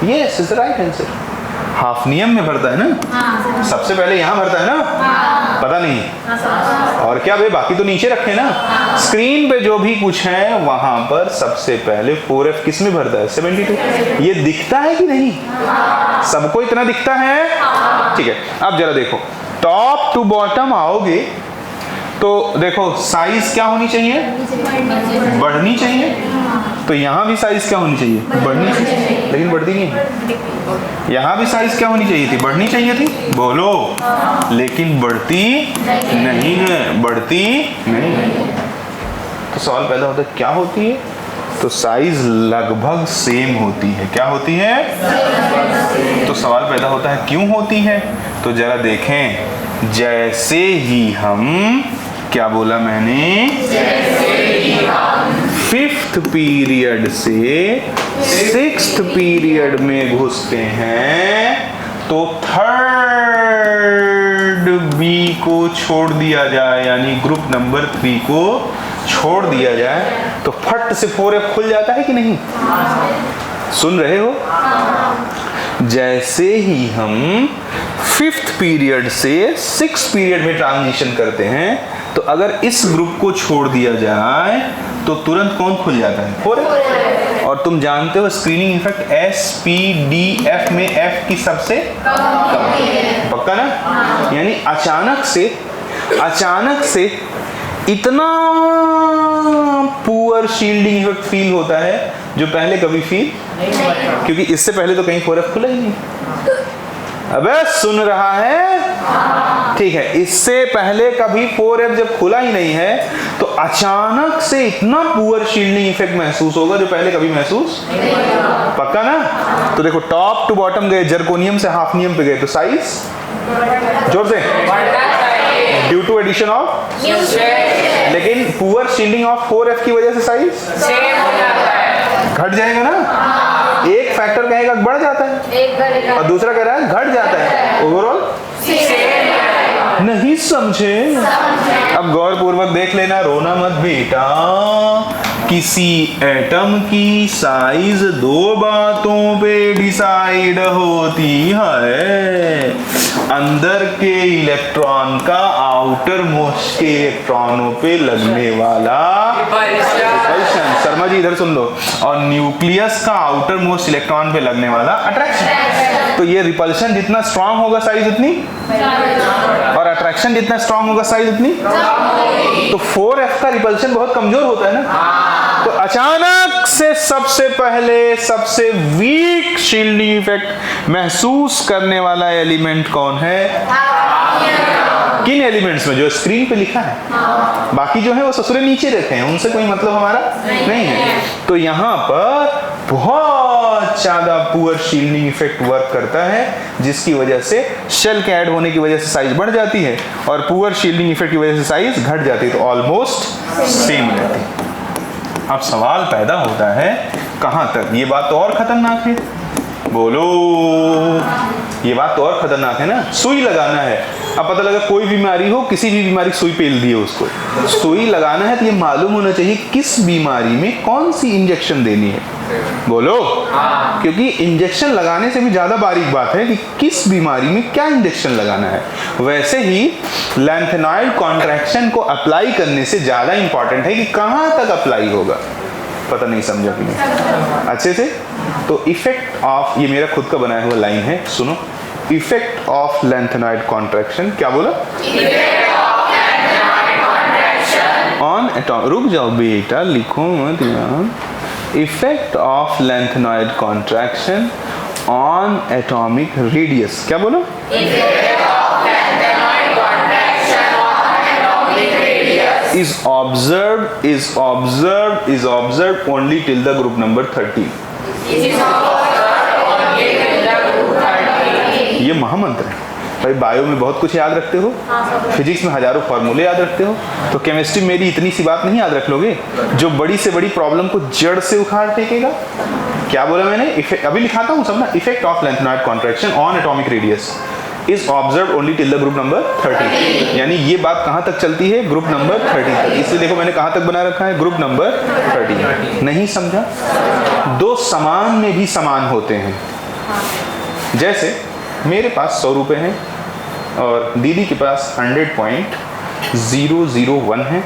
Yes, is the right answer. Hafnium में भरता है ना। सबसे पहले यहाँ भरता है ना। पता नहीं और क्या भाई, बाकी तो नीचे रखे ना। स्क्रीन पे जो भी कुछ है वहां पर सबसे पहले 4F किस में भरता है? 72। ये दिखता है कि नहीं? सबको इतना दिखता है? ठीक है, अब जरा देखो, टॉप टू बॉटम आओगे तो देखो साइज क्या होनी चाहिए? बढ़नी चाहिए। तो यहाँ भी साइज क्या होनी चाहिए? बढ़नी चाहिए, लेकिन बढ़ती नहीं है। यहाँ भी साइज क्या होनी चाहिए थी? बढ़नी चाहिए थी। बोलो, लेकिन बढ़ती नहीं है, बढ़ती नहीं है। तो सवाल पैदा होता है क्या होती है? तो साइज लगभग सेम होती है। क्या होती है? तो सवाल पैदा होता है क्यों होती है? तो जरा देखें, जैसे ही हम, क्या बोला मैंने? फिफ्थ पीरियड से सिक्स्थ पीरियड में घुसते हैं तो थर्ड बी को छोड़ दिया जाए, यानी ग्रुप नंबर 3 को छोड़ दिया जाए तो फट से 4F खुल जाता है कि नहीं? सुन रहे हो? जैसे ही हम फिफ्थ पीरियड से सिक्स्थ पीरियड में ट्रांजिशन करते हैं तो अगर इस ग्रुप को छोड़ दिया जाए तो तुरंत कौन खुल जाता है? 4F। और तुम जानते हो स्क्रीनिंग इफेक्ट SPDF में F की सबसे कम। पक्का ना? यानी अचानक से इतना पुअर शील्डिंग इफेक्ट फील होता है जो पहले कभी फील, क्योंकि इससे पहले तो कहीं 4F खुला ही नहीं। अबे सुन रहा है? ठीक है, इससे पहले कभी 4F जब खुला ही नहीं है तो अचानक से इतना पुअर शील्डिंग इफेक्ट महसूस होगा जो पहले कभी महसूस। पक्का ना? तो देखो, टॉप टू बॉटम गए, जर्कोनियम से हाफनियम पे गए तो साइज जोर से ड्यू टू एडिशन ऑफ, लेकिन पुअर शील्डिंग ऑफ 4F की वजह से साइज घट जाएगा ना। एक फैक्टर कहेगा बढ़ जाता है और दूसरा कह रहा है घट जाता है। ओवरऑल नहीं समझे? अब गौर पूर्वक देख लेना, रोना मत बेटा। किसी एटम की साइज दो बातों पे डिसाइड होती है। अंदर के इलेक्ट्रॉन का आउटर मोस्ट के इलेक्ट्रॉनों पे लगने वाला रिपल्शन, शर्मा जी इधर सुन लो, और न्यूक्लियस का आउटर मोस्ट इलेक्ट्रॉन पे लगने वाला अट्रैक्शन। तो ये रिपल्शन जितना स्ट्रांग होगा साइज उतनी, और अट्रैक्शन जितना स्ट्रांग होगा साइज उतनी। तो 4F का रिपल्शन बहुत कमजोर होता है ना। तो अचानक से सबसे पहले सबसे वीक शील्डिंग इफेक्ट महसूस करने वाला एलिमेंट कौन है? किन एलिमेंट्स में? जो स्क्रीन पे लिखा है। बाकी जो है वो ससुरे नीचे रखे हैं, उनसे कोई मतलब हमारा नहीं है। तो यहाँ पर बहुत ज्यादा पुअर शील्डिंग इफेक्ट वर्क करता है, जिसकी वजह से शेल के ऐड होने की वजह से साइज बढ़ जाती है और पुअर शील्डिंग इफेक्ट की वजह से साइज घट जाती है, तो ऑलमोस्ट सेम रहती है। अब सवाल पैदा होता है कहां तक? ये बात तो और खतरनाक है, बोलो। ये बात तो और खतरनाक है ना। सुई लगाना है, अब पता लगा कोई बीमारी हो, किसी भी बीमारी की सुई पेल दी है उसको, सुई लगाना है तो ये मालूम होना चाहिए किस बीमारी में कौन सी इंजेक्शन देनी है, बोलो। क्योंकि इंजेक्शन लगाने से भी ज्यादा बारीक बात है कि किस बीमारी में क्या इंजेक्शन लगाना है। वैसे ही लैंथेनॉइड कॉन्ट्रैक्शन को अप्लाई करने से ज्यादा इंपॉर्टेंट है कि कहां तक अप्लाई होगा। पता नहीं समझा कि नहीं अच्छे से? तो इफेक्ट ऑफ, ये मेरा खुद का बनाया हुआ लाइन है, सुनो। इफेक्ट ऑफ लैंथेनॉइड कॉन्ट्रैक्शन, क्या बोला? ऑन एटॉमिक, रुक जाओ बेटा, लिखो मत यार। Effect of lanthanoid contraction on atomic radius, क्या बोलो? is observed only till the group number 30. ये महामंत्र है भाई। बायो में बहुत कुछ याद रखते हो, फिजिक्स में हजारों फॉर्मूले याद रखते हो, तो केमिस्ट्री में मेरी इतनी सी बात नहीं याद रख लोगे जो बड़ी से बड़ी प्रॉब्लम को जड़ से उखाड़ फेंकेगा। क्या बोला मैंने? अभी लिखाता हूँ सब ना। Effect of lanthanoid contraction on atomic radius is observe only till the group number 30। यानी ये बात कहां तक चलती है? ग्रुप नंबर 30 तक। इसलिए देखो मैंने कहां तक बना रखा है? Group number 30। नहीं समझा? दो समान में भी समान होते हैं। जैसे मेरे पास 100 रुपए हैं और दीदी के पास 100.001 है,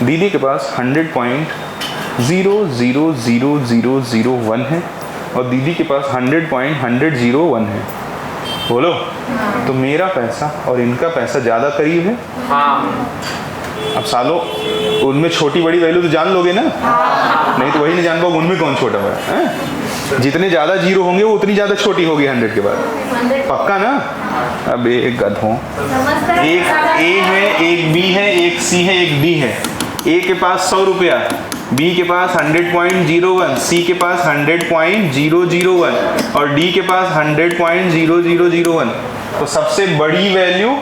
दीदी के पास 100.0000001 है और दीदी के पास 100.101 है। बोलो, तो मेरा पैसा और इनका पैसा ज्यादा करीब है। अब सालों उनमें छोटी बड़ी वैल्यू तो जान लोगे ना, नहीं तो वही नहीं जान पाओगे उनमें कौन छोटा हुआ है। जितने ज्यादा जीरो होंगे वो उतनी ज्यादा छोटी होगी 100 के बाद, पक्का ना? अब एक गधों, एक ए है, एक बी है, एक सी है, एक डी है। ए के पास 100 रुपया, बी के पास 100.01, सी के पास 100.001 और डी के पास 100.0001। तो सबसे बड़ी वैल्यू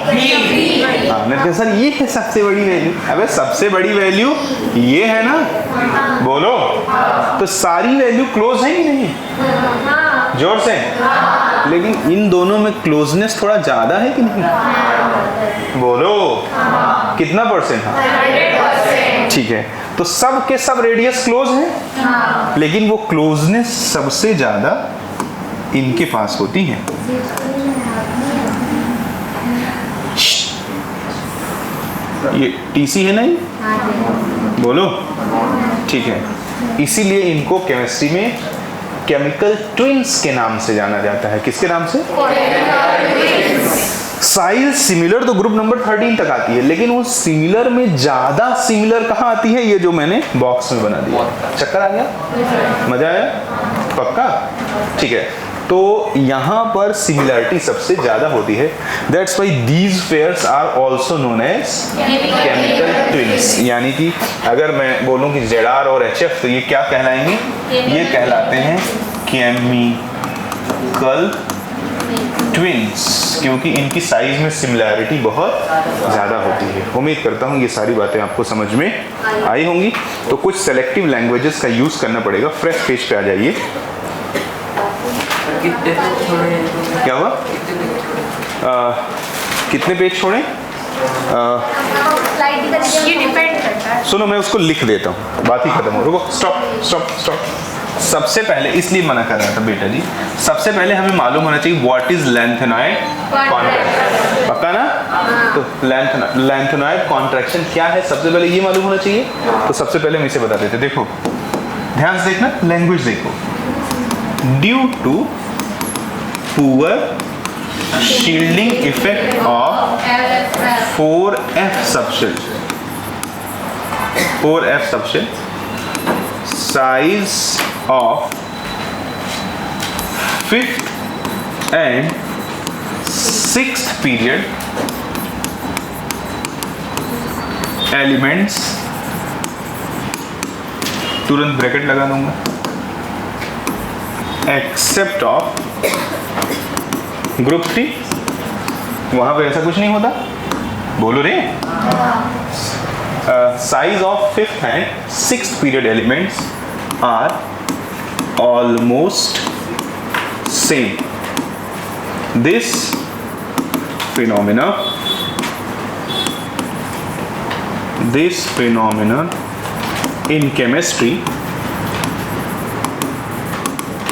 नहीं सर, ये है सबसे बड़ी वैल्यू। अबे सबसे बड़ी वैल्यू ये है ना, बोलो। तो सारी वैल्यू क्लोज है कि नहीं? जोर से। लेकिन इन दोनों में क्लोजनेस थोड़ा ज्यादा है कि नहीं? बोलो, कितना परसेंट? ठीक है, तो सब के सब रेडियस क्लोज है, लेकिन वो क्लोजनेस सबसे ज्यादा इनके पास होती है। ये टीसी है नहीं? बोलो, ठीक है। इसीलिए इनको केमिस्ट्री में केमिकल ट्विन्स के नाम से जाना जाता है। किसके नाम से? साइज सिमिलर तो ग्रुप नंबर 13 तक आती है, लेकिन वो सिमिलर में ज्यादा सिमिलर कहाँ आती है? ये जो मैंने बॉक्स में बना दिया। चक्कर आ गया? मजा आया? पक्का? ठीक है, तो यहाँ पर सिमिलरिटी सबसे ज्यादा होती है। That's why these pairs are also known as chemical twins. यानी कि अगर मैं बोलूँ कि ZR और HF, तो ये क्या कहलाएंगे? ये कहलाते हैं केमिकल ट्विन्स, क्योंकि इनकी साइज में सिमिलैरिटी बहुत ज़्यादा होती है। उम्मीद करता हूँ ये सारी बातें आपको समझ में आई होंगी। तो कुछ सेलेक्टिव लैंग्वेजेस का यूज़ करना पड़ेगा। फ्रेश पेज पे आ जाइए। क्या हुआ? कितने पेज छोड़े? सुनो, मैं उसको लिख देता हूँ, बात ही खत्म हो। रुको, स्टॉप स्टॉप स्टॉप। सबसे पहले इसलिए मना कर रहा था बेटा जी, सबसे पहले हमें मालूम होना चाहिए व्हाट इज लैंथेनॉइड कॉन्ट्रैक्शन। पक्का ना? तो लैंथेनॉइड कॉन्ट्रैक्शन क्या है, सबसे पहले ये मालूम होना चाहिए। तो सबसे पहले हम इसे बता देते। देखो, ध्यान से देखना, लैंग्वेज देखो। Due to poor shielding effect of 4F subshell, 4F subshell, size of 5th and 6th period elements, तुरंत ब्रैकेट लगा दूंगा, एक्सेप्ट ऑफ ग्रुप 3। वहां पे ऐसा कुछ नहीं होता, बोलो रे। Size of 5th and 6th period elements are almost same. This phenomenon in chemistry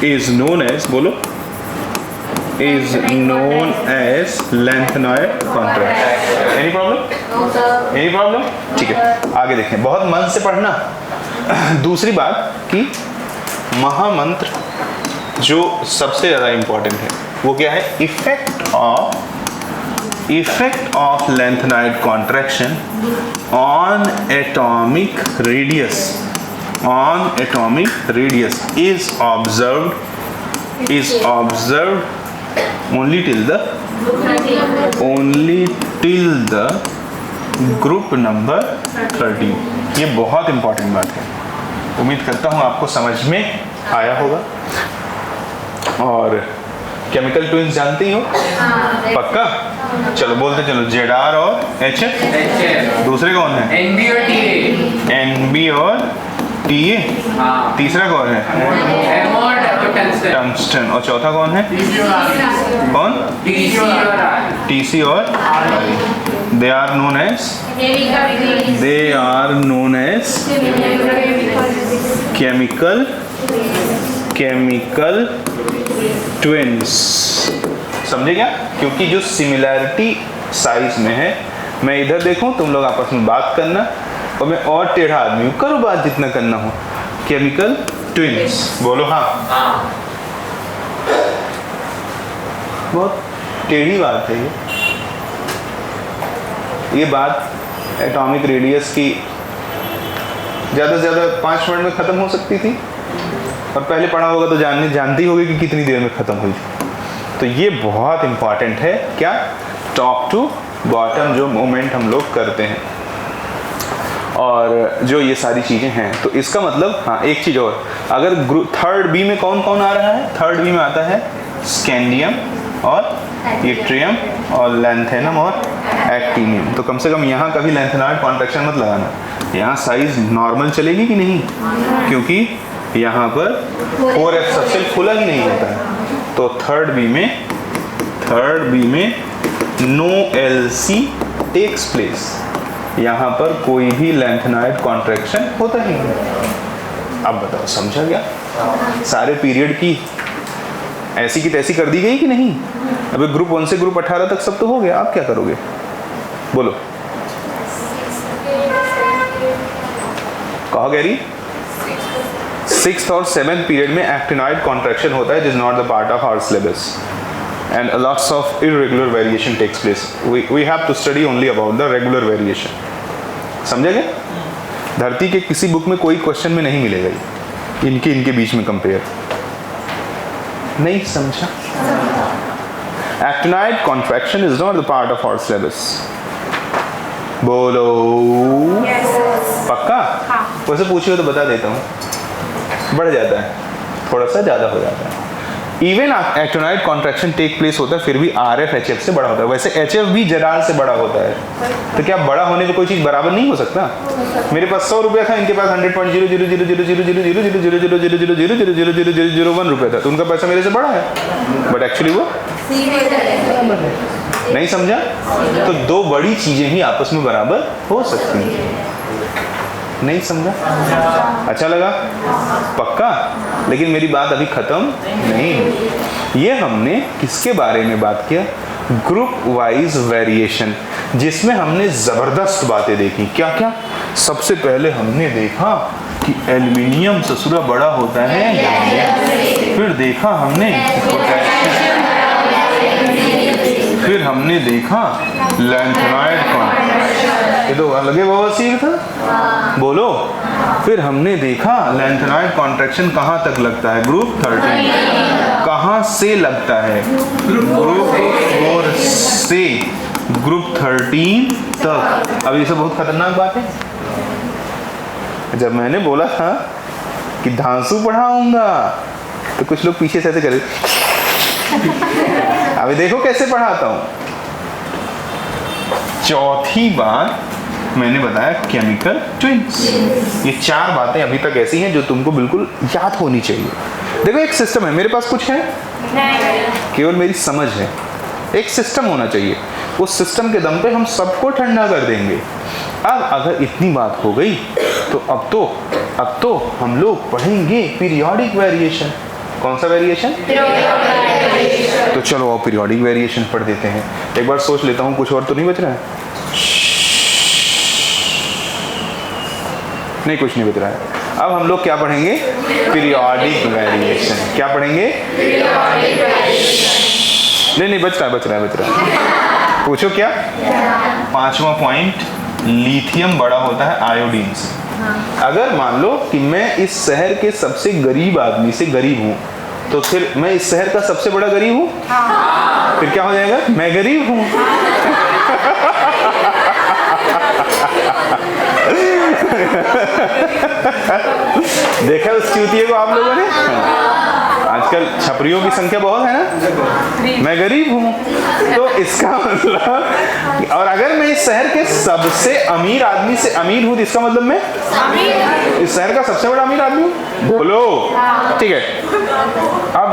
is known as, बोलो, is known as lanthanide contraction। Any problem? No sir. Any problem? ठीक है, आगे देखें, बहुत मन से पढ़ना। दूसरी बात कि महामंत्र जो सबसे ज़्यादा इम्पोर्टेंट है वो क्या है? Effect of lanthanide contraction on atomic radius is observed only till the group number 13। ये बहुत इंपॉर्टेंट बात है, उम्मीद करता हूँ आपको समझ में आया होगा। और केमिकल ट्विंस जानती हो? पक्का? चलो बोलते चलो, ZR और HF। दूसरे कौन है? NB और TA। NB और TA। हाँ। तीसरा कौन है? M और टंगस्टन। टंगस्टन। और चौथा कौन है? कौन? TC और R। TC और they are known as chemical twins. समझे क्या? क्योंकि जो सिमिलैरिटी साइज में है, मैं इधर देखूं, तुम लोग आपस में बात करना, और मैं और टेढ़ा आदमी हूं, करो बात जितना करना हो। केमिकल ट्विंस, बोलो हाँ। बहुत टेढ़ी बात है ये बात एटॉमिक रेडियस की ज़्यादा से ज़्यादा 5 मिनट में ख़त्म हो सकती थी, और पहले पढ़ा होगा तो जानती होगी कि कितनी देर में ख़त्म हुई थी। तो ये बहुत इम्पॉर्टेंट है, क्या? टॉप टू बॉटम जो मूवमेंट हम लोग करते हैं, और जो ये सारी चीज़ें हैं। तो इसका मतलब, हाँ एक चीज़ और, अगर ग्रुप 3rd B में कौन कौन आ रहा है? 3rd B में आता है स्कैंडियम और यट्रियम और लैंथेनम और एक्टिनियम। तो कम से कम यहाँ कभी लैंथेनाइड कॉन्ट्रैक्शन मत लगाना, यहाँ साइज नॉर्मल चलेगी कि नहीं, क्योंकि यहाँ पर 4F सबसेल खुला ही नहीं होता है। तो 3rd B में नो LC टेक्स प्लेस, यहाँ पर कोई भी लैंथेनाइड कॉन्ट्रैक्शन होता ही नहीं। अब बताओ, समझा क्या? सारे पीरियड की ऐसी की तैसी कर दी गई कि नहीं? अभी ग्रुप 1 से ग्रुप 18 तक सब तो हो गया, आप क्या करोगे? बोलो, कहो गैरी। 6th और 7th पीरियड में एक्टिनाइड कॉन्ट्रैक्शन होता है, it is not the part of our syllabus, and lots of irregular variation takes place. We have to study only about the regular variation. समझे क्या? धरती के किसी बुक में कोई क्वेश्चन में नहीं मिलेगा ये, इनके बीच में कंपेयर। नहीं समझा? Actinide contraction is not the part of our syllabus. बोलो पक्का? वैसे पूछिए तो बता देता हूँ, बढ़ जाता है, थोड़ा सा ज़्यादा हो जाता है। Even actinide contraction take place होता है, फिर भी RF HF से बड़ा होता है। वैसे HF भी ZR से बड़ा होता है, तो क्या बड़ा होने पे कोई चीज़ बराबर नहीं हो सकता? मेरे पास 100 रुपया था, इनके पास 100.0000000000000000001 रुपया था, तो उनका पैसा मेरे से बड़ा है, बट एक्चुअली वो नहीं समझा? तो दो बड़ी चीज़ें ही आपस में बराबर हो सकती हैं। नहीं समझा? अच्छा लगा? पक्का? लेकिन मेरी बात अभी खत्म नहीं है। ये हमने किसके बारे में बात किया? ग्रुप वाइज वेरिएशन, जिसमें हमने जबरदस्त बातें देखी। क्या क्या? सबसे पहले हमने देखा कि एल्युमिनियम ससुरा बड़ा होता है, फिर देखा हमने फिर हमने देखा लैंथेनाइड कॉन्ट्रैक्शन, ये तो अलगे बवासीर था, बोलो। फिर हमने देखा लैंथेनाइड कॉन्ट्रैक्शन कहाँ तक लगता है? ग्रुप 13। कहाँ से लगता है? ग्रुप 4 से ग्रुप 13 तक। अब ये सब बहुत खतरनाक बात है। जब मैंने बोला था कि धांसू पढ़ाऊंगा तो कुछ लोग पीछे से ऐसे करे। अभी देखो कैसे पढ़ाता हूं। चौथी बात मैंने बताया केमिकल ट्विन्स। ये 4 बातें अभी तक ऐसी हैं जो तुमको बिल्कुल याद होनी चाहिए। देखो एक सिस्टम है, मेरे पास कुछ है केवल मेरी समझ है। एक सिस्टम होना चाहिए, उस सिस्टम के दम पे हम सबको ठंडा कर देंगे। अब अगर इतनी बात हो गई तो अब तो हम लोग पढ़ेंगे पीरियोडिक वेरिएशन। कौन सा वेरिएशन? तो चलो अब पीरियोडिक वेरिएशन पढ़ देते हैं। एक बार सोच लेता हूँ, कुछ और तो नहीं बच रहा है? नहीं, कुछ नहीं बच रहा है। अब हम लोग क्या पढ़ेंगे? Periodic variation. क्या पढ़ेंगे? नहीं, बच रहा है। पूछो क्या? 5वां पॉइंट, लिथियम बड़ा होता है आयोडीन से। अगर मान लो कि मैं इस शहर के सबसे गरीब आदमी से गरीब हूं, तो फिर मैं इस शहर का सबसे बड़ा गरीब हूं? फिर क्या हो जाएगा? मैं गरीब हूं। देखा उस चूतिए को आप लोगों ने? आजकल छपरियों की संख्या बहुत है ना। मैं गरीब हूं तो इसका मतलब, और अगर मैं इस शहर के सबसे अमीर आदमी से अमीर हूं तो इसका मतलब मैं इस शहर का सबसे बड़ा अमीर आदमी हूं। बोलो, ठीक है। अब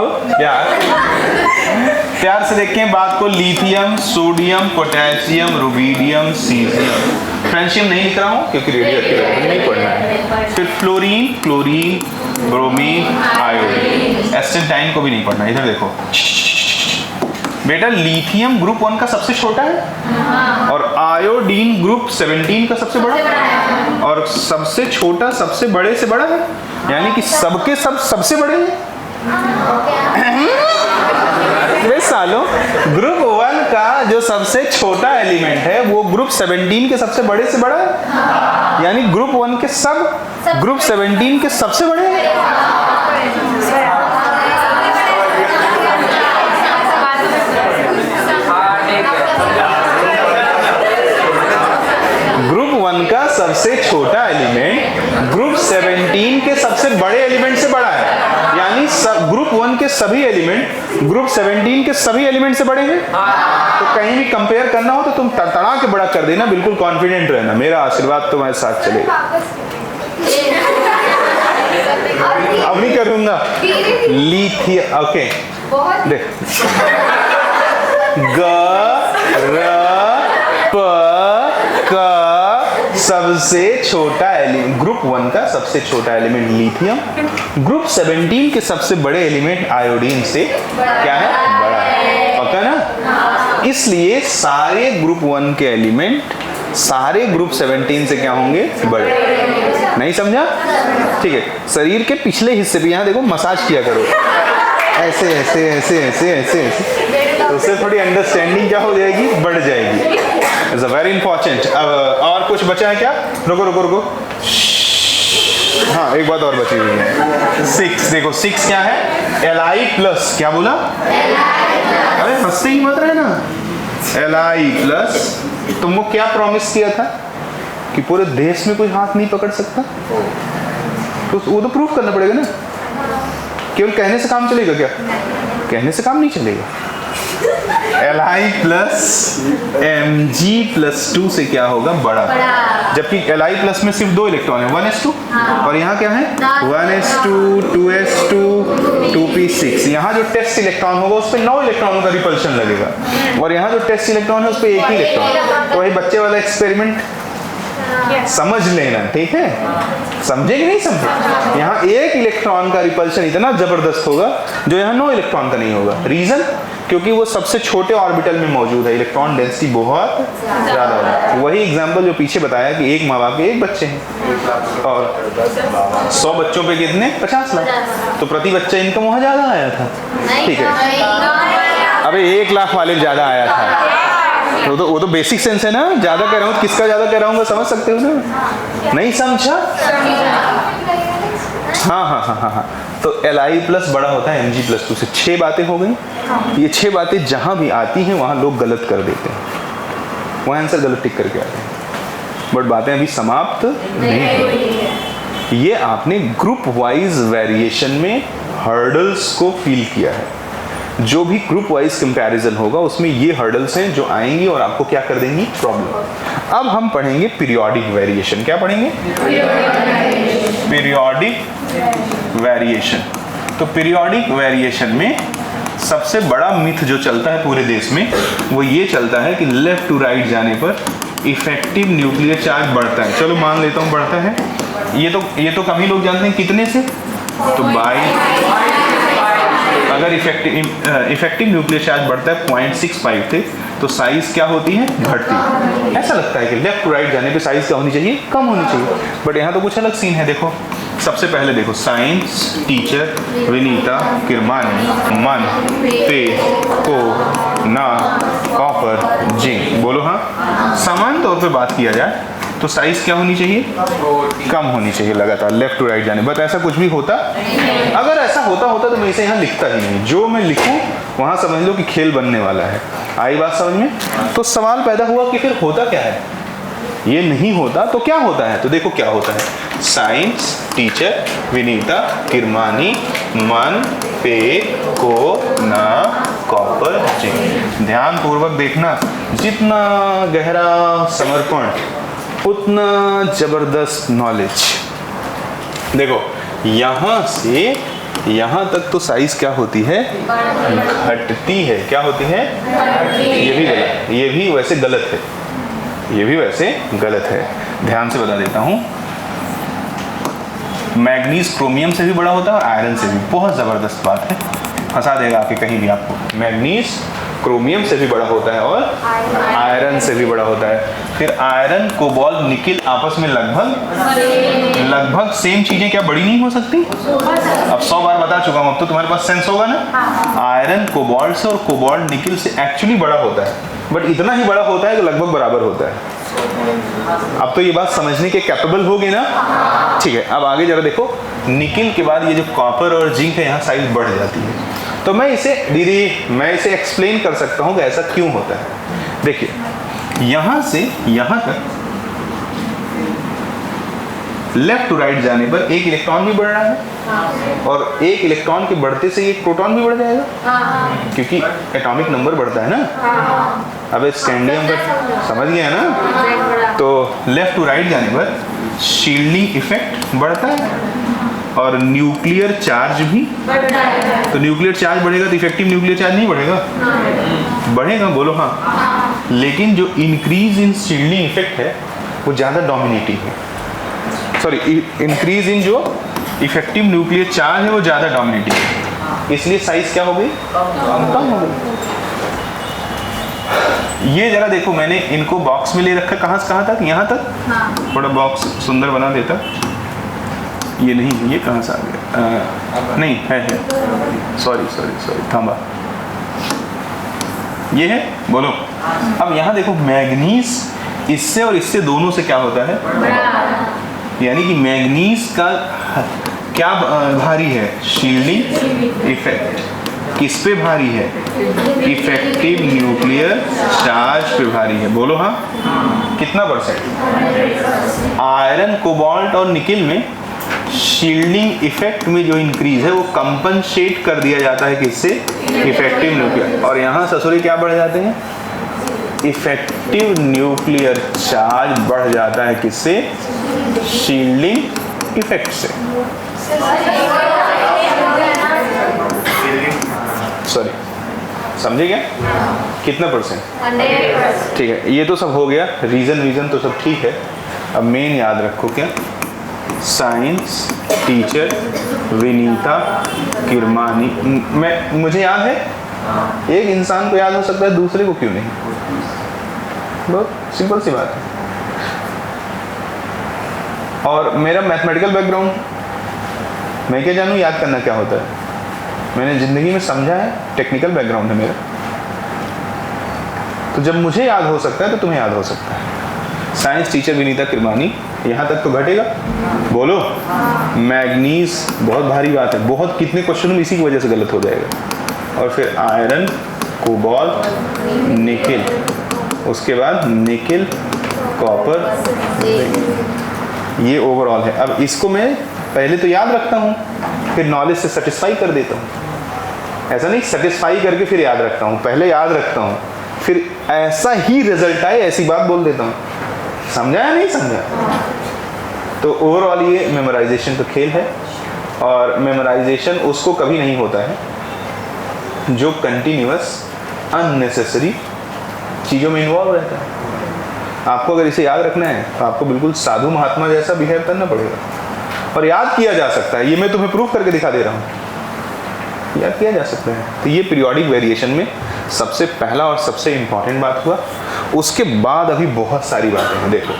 प्यार से देखें बात को। Lithium, sodium, potassium, rubidium, caesium. Francium नहीं लिख रहा हूं क्योंकि रेडियो एक्टिव नहीं पढ़ना है। फिर fluorine, chlorine, bromine, iodine. Astatine को भी नहीं पढ़ना। इधर देखो बेटा, लिथियम ग्रुप 1 का सबसे छोटा है और आयोडीन ग्रुप 17 का सबसे बड़ा है, और सबसे छोटा सबसे बड़े से बड़ा है, यानी कि सबके सब सबसे बड़े हैं। वे सालों, ग्रुप 1 का जो सबसे छोटा एलिमेंट है वो ग्रुप 17 के सबसे बड़े से बड़ा है, यानी ग्रुप 1 के सब ग्रुप 17 के सबसे बड़े हैं। ग्रुप 1 का सबसे छोटा एलिमेंट ग्रुप 17 के सबसे बड़े एलिमेंट से बड़ा है, यानी ग्रुप 1 के सभी एलिमेंट ग्रुप 17 के सभी एलिमेंट से बड़े हैं। तो कहीं भी कंपेयर करना हो तो तुम तड़तड़ा के बड़ा कर देना, बिल्कुल कॉन्फिडेंट रहना। मेरा आशीर्वाद तुम्हारे साथ चलेगा। अब नहीं करूंगा। लिथियम, ओके, देख, सबसे छोटा एलिमेंट ग्रुप 1 का सबसे छोटा एलिमेंट लिथियम, ग्रुप 17 के सबसे बड़े एलिमेंट आयोडीन से क्या है? बड़ा है। पता ना? इसलिए सारे ग्रुप 1 के एलिमेंट सारे ग्रुप 17 से क्या होंगे? बड़े। नहीं समझा? ठीक है। शरीर के पिछले हिस्से पे यहाँ देखो मसाज किया करो, ऐसे ऐसे ऐसे ऐसे ऐसे ऐसे, तो उससे थोड़ी अंडरस्टैंडिंग क्या हो जाएगी? बढ़ जाएगी। It's a very important. और कुछ बचा है क्या? रुको। हाँ, एक बात और बची हुई है। 6 देखो, 6 क्या है? Li+। क्या बोला? अरे हंसते ही मत रहे ना। Li+। तुमको क्या प्रॉमिस किया था कि पूरे देश में कोई हाथ नहीं पकड़ सकता? तो वो तो प्रूफ करना पड़ेगा ना। केवल कहने से काम चलेगा क्या? कहने से काम नहीं चलेगा। Li+Mg+2 से क्या होगा? बड़ा। जबकि Li+ में सिर्फ 2 इलेक्ट्रॉन है, 1s2, और यहाँ क्या है? 1s2, 2s2, 2p6। यहाँ जो टेस्ट इलेक्ट्रॉन होगा उस पर 9 इलेक्ट्रॉनों का रिपल्शन लगेगा, और यहाँ जो टेस्ट इलेक्ट्रॉन है उस पर 1 ही इलेक्ट्रॉन। तो वही बच्चे वाला एक्सपेरिमेंट समझ लेना, ठीक है? समझे कि नहीं समझे? यहाँ 1 इलेक्ट्रॉन का रिपल्शन इतना जबरदस्त होगा जो यहाँ 9 इलेक्ट्रॉन का नहीं होगा। रीजन? क्योंकि वो सबसे छोटे ऑर्बिटल में मौजूद है, इलेक्ट्रॉन डेंसिटी बहुत ज्यादा होगा। वही एग्जांपल जो पीछे बताया कि एक माँ बाप के 1 बच्चे हैं, और 100 बच्चों पे कितने? 50 लाख। तो प्रति बच्चा इनकम वहाँ ज्यादा आया था, ठीक है? अबे 1 लाख वाले ज्यादा आया था। वो तो बेसिक सेंस है ना। ज्यादा कह रहा हूँ, किसका ज्यादा कह रहा हूँ समझ सकते हो ना? नहीं समझा? हाँ। तो Li+ बड़ा होता है Mg+2 से। 6 बातें हो गई। ये 6 बातें जहां भी आती हैं वहां लोग गलत कर देते हैं। वो आंसर गलत टिक करके आ गए। बट बातें अभी समाप्त नहीं हुई। ये आपने ग्रुप वाइज वेरिएशन में हर्डल्स को फील किया है। जो भी ग्रुप वाइज कंपैरिजन होगा उसमें ये हर्डल्स हैं जो आएंगी और आपको क्या कर देंगी, प्रॉब्लम। अब हम पढ़ेंगे पीरियोडिक वेरिएशन। क्या पढ़ेंगे? Periodic variation. तो पीरियोडिक वेरिएशन में सबसे बड़ा मिथ जो चलता है पूरे देश में वो ये चलता है कि लेफ्ट टू राइट जाने पर इफेक्टिव न्यूक्लियर चार्ज बढ़ता है। चलो मान लेता हूँ बढ़ता है। ये तो कम ही लोग जानते हैं। कितने से? तो बाई, अगर इफेक्टिव न्यूक्लियर चार्ज बढ़ता है 0.65 थे तो साइज क्या होती है, घटती है। ऐसा लगता है कि लेफ्ट टू राइट जाने पे साइज क्या होनी चाहिए, कम होनी चाहिए। बट यहाँ तो कुछ अलग सीन है। देखो सबसे पहले देखो, साइंस टीचर विनीता किरमानी, मन पे को ना कॉपर जिंक। बोलो हाँ। समान तौर पे बात किया जाए तो साइज क्या होनी चाहिए, कम होनी चाहिए लगातार लेफ्ट टू राइट जाने। बट ऐसा कुछ भी होता, अगर ऐसा होता तो मैं इसे यहाँ लिखता ही नहीं। जो मैं लिखूँ वहाँ समझ लो कि खेल बनने वाला है। आई बात समझ में? तो सवाल पैदा हुआ कि फिर होता क्या है। ये नहीं होता तो क्या होता है? तो देखो क्या होता है। साइंस टीचर विनीता किरमानी, मन पे को ना कॉपर जिंक। ध्यान पूर्वक देखना, जितना गहरा समर्पण उतना जबरदस्त नॉलेज। देखो यहाँ से यहाँ तक तो साइज क्या होती है, घटती है। क्या होती है? ये भी गलत, ये भी वैसे गलत है, ये भी वैसे गलत है। ध्यान से बता देता हूँ। मैग्नीज क्रोमियम से भी बड़ा होता है और आयरन से भी। बहुत ज़बरदस्त बात है, फंसा देगा आके कहीं भी आपको। मैग्नीज क्रोमियम से भी बड़ा होता है और आयरन से भी बड़ा होता है। फिर आयरन कोबाल्ट निकिल आपस में लगभग सेम चीजें क्या बड़ी नहीं हो सकती? अब 100 बार बता चुका हूं, अब तो तुम्हारे पास सेंस होगा ना। आयरन कोबाल्ट से और कोबाल्ट निकिल से एक्चुअली बड़ा होता है, बट इतना ही बड़ा होता है कि लगभग बराबर होता है। अब तो ये बात समझने के कैपेबल हो गए ना? ठीक है, अब आगे जरा देखो। निकिल के बाद ये जो कॉपर और जिंक है यहाँ साइज बढ़ जाती है। तो मैं इसे मैं इसे एक्सप्लेन कर सकता हूँ कि ऐसा क्यों होता है। देखिए यहाँ से यहाँ तक लेफ्ट टू राइट जाने पर एक इलेक्ट्रॉन भी बढ़ रहा है और एक इलेक्ट्रॉन के बढ़ते से एक प्रोटॉन भी बढ़ जाएगा, क्योंकि एटॉमिक नंबर बढ़ता है ना। अब स्कैंडियम का समझ गया ना। तो लेफ्ट टू राइट जाने पर शील्डिंग इफेक्ट बढ़ता है और न्यूक्लियर चार्ज भी बढ़ता है। तो न्यूक्लियर चार्ज बढ़ेगा तो इफेक्टिव न्यूक्लियर चार्ज नहीं बढ़ेगा? बढ़ेगा। बोलो हाँ। लेकिन जो इंक्रीज इन शील्डिंग इफेक्ट है वो ज़्यादा डोमिनेटिंग है। सॉरी, इंक्रीज इन जो इफेक्टिव न्यूक्लियर चार्ज है वो ज़्यादा डोमिनेटिंग है, इसलिए साइज क्या हो गई, कम हो गई। ये जरा देखो, मैंने इनको बॉक्स में ले रखा। कहाँ से कहाँ तक? यहाँ तक। थोड़ा बॉक्स सुंदर बना देता। ये नहीं, ये कहाँ से आ गया? नहीं है। सॉरी थांबा। ये है। बोलो अब यहाँ देखो, मैग्नीज इससे और इससे दोनों से क्या होता है, यानी कि मैग्नीज का क्या भारी है, शील्डिंग इफेक्ट। किस पे भारी है? इफेक्टिव न्यूक्लियर चार्ज पे भारी है। बोलो हाँ। कितना %? आयरन कोबाल्ट और निकिल में शील्डिंग इफेक्ट में जो इंक्रीज है वो कंपनसेट कर दिया जाता है किससे? Effective nuclear. और यहाँ ससुरी क्या बढ़ जाते हैं? इफेक्टिव न्यूक्लियर चार्ज बढ़ जाता है किससे? शील्डिंग इफेक्ट से। सॉरी, समझे क्या? कितना %? 100%। ठीक है, ये तो सब हो गया। रीजन तो सब ठीक है। अब मेन याद रखो क्या? Science teacher Vinita Kirmani. मुझे याद है, एक इंसान को याद हो सकता है, दूसरे को क्यों नहीं? बहुत सिंपल सी बात है। और मेरा मैथमेटिकल बैकग्राउंड, मैं क्या जानूँ याद करना क्या होता है? मैंने ज़िंदगी में समझा है, टेक्निकल बैकग्राउंड है मेरा। तो जब मुझे याद हो सकता है तो तुम्हें याद हो सकता है। साइंस टीचर विनीता किरमानी, यहाँ तक तो घटेगा। बोलो मैग्नीज, बहुत भारी बात है, बहुत। कितने क्वेश्चन में इसी की वजह से गलत हो जाएगा। और फिर आयरन कोबाल्ट निकिल, उसके बाद निकिल, कॉपर, ये ओवरऑल है। अब इसको मैं पहले तो याद रखता हूँ, फिर नॉलेज से सेटिस्फाई कर देता हूँ। ऐसा नहीं सेटिस्फाई करके फिर याद रखता हूँ, पहले याद रखता हूँ, फिर ऐसा ही रिजल्ट आए ऐसी बात बोल देता हूँ। समझा या नहीं समझा? तो ओवरऑल ये मेमोराइजेशन का खेल है, और मेमोराइजेशन उसको कभी नहीं होता है जो कंटिन्यूअस अननेसेसरी चीज़ों में इन्वॉल्व रहता है। आपको अगर इसे याद रखना है तो आपको बिल्कुल साधु महात्मा जैसा बिहेव करना पड़ेगा, और याद किया जा सकता है। ये मैं तुम्हें प्रूफ करके दिखा दे रहा हूँ, याद किया जा सकता है। तो ये पीरियोडिक वेरिएशन में सबसे पहला और सबसे इम्पॉर्टेंट बात हुआ। उसके बाद अभी बहुत सारी बातें हैं। देखो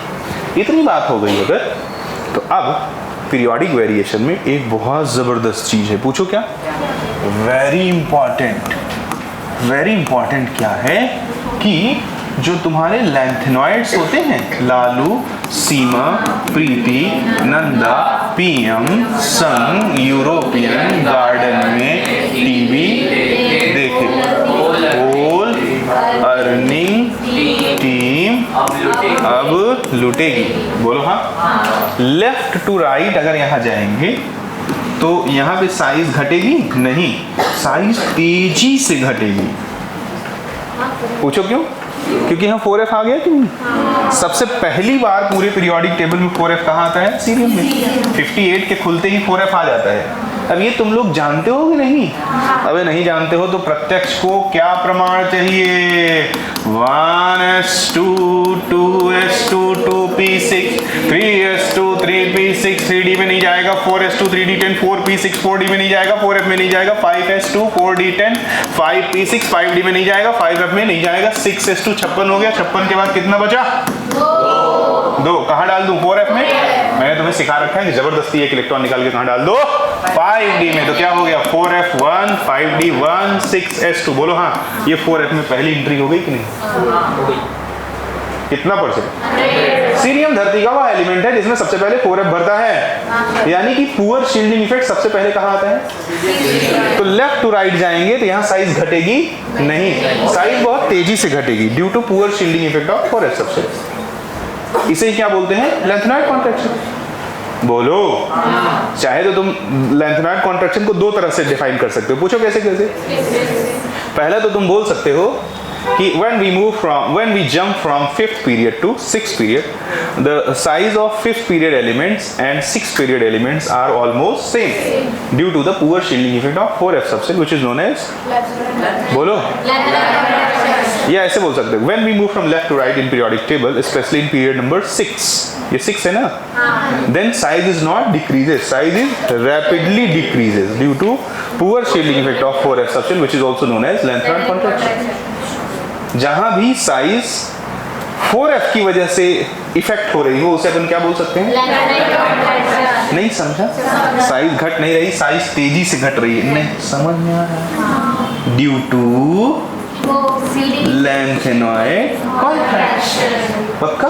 इतनी बात हो गई अगर, तो अब पीरियोडिक वेरिएशन में एक बहुत ज़बरदस्त चीज़ है। पूछो क्या? वेरी इंपॉर्टेंट क्या है कि जो तुम्हारे लैंथेनॉइड्स होते हैं, लालू, सीमा, प्रीति, नंदा, पीएम, संग, यूरोपियन गार्डन में टीवी देखे, होल अर्निंग टीम अब लुटेगी। बोलो हाँ। लेफ्ट टू राइट अगर यहाँ जाएंगे तो यहाँ पे साइज घटेगी नहीं, साइज तेजी से घटेगी। पूछो क्यों? क्योंकि यहाँ 4F आ गया कि नहीं? सबसे पहली बार पूरे पीरियोडिक टेबल में 4F कहाँ आता है? सीरियम में। 58 के खुलते ही 4F आ जाता है। अब ये तुम लोग जानते हो कि नहीं? अबे नहीं जानते हो तो प्रत्यक्ष को क्या प्रमाण चाहिए? 1s2 2s2 2p6 3s2 3p6 3d में नहीं जाएगा, 4s2 3d10 4p6 4d में नहीं जाएगा, 4f में नहीं जाएगा, 5s2 4d10 5p6 5d में नहीं जाएगा, 5f में नहीं जाएगा, 6s2 56 हो गया। 56 के बाद कितना बचा? 2। कहाँ डाल दूं? 4f में। मैंने तुम्हें सिखा रखा है कि जबरदस्ती एक इलेक्ट्रॉन निकाल के कहाँ डाल दो? 5d में। तो क्या हो गया? 4f1 5d1 6s2। बोलो हाँ। ये 4f में पहली एंट्री हो गई कि नहीं? कितना %? सीरियम धरती का वह एलिमेंट है जिसमें सबसे पहले 4f भरता है, यानी कि पुअर शील्डिंग इफेक्ट सबसे पहले कहाँ आता है? तो लेफ्ट टू राइट जाएंगे तो यहाँ साइज घटेगी नहीं, साइज बहुत तेजी से घटेगी due to poor shielding effect of 4f सबसे। इसे क्या बोलते हैं? Lanthanoid contraction. बोलो। चाहे तो तुम लैंथेनॉइड कॉन्ट्रैक्शन को 2 तरह से डिफाइन कर सकते हो। पूछो कैसे कैसे? पहला तो तुम बोल सकते हो कि when we jump from 5th period to 6th period, the size of 5th period elements and 6th period elements are almost same due to the poor shielding effect of 4f subset, which is known as बोलो। या ऐसे बोल सकते हो when we move from left to right in periodic table, especially in period number 6, ये 6 है ना, then size is not decreases, size is rapidly decreases due to poor shielding effect of 4f subset, which is also known as lengthened contraction। जहां भी size 4f की वजह से effect हो रही हो उसे अपन क्या बोल सकते हैं? नहीं समझा? साइज घट नहीं रही, साइज तेजी से घट रही है। नहीं समझ में आ रहा? Due to lanthanoid contraction. पक्का?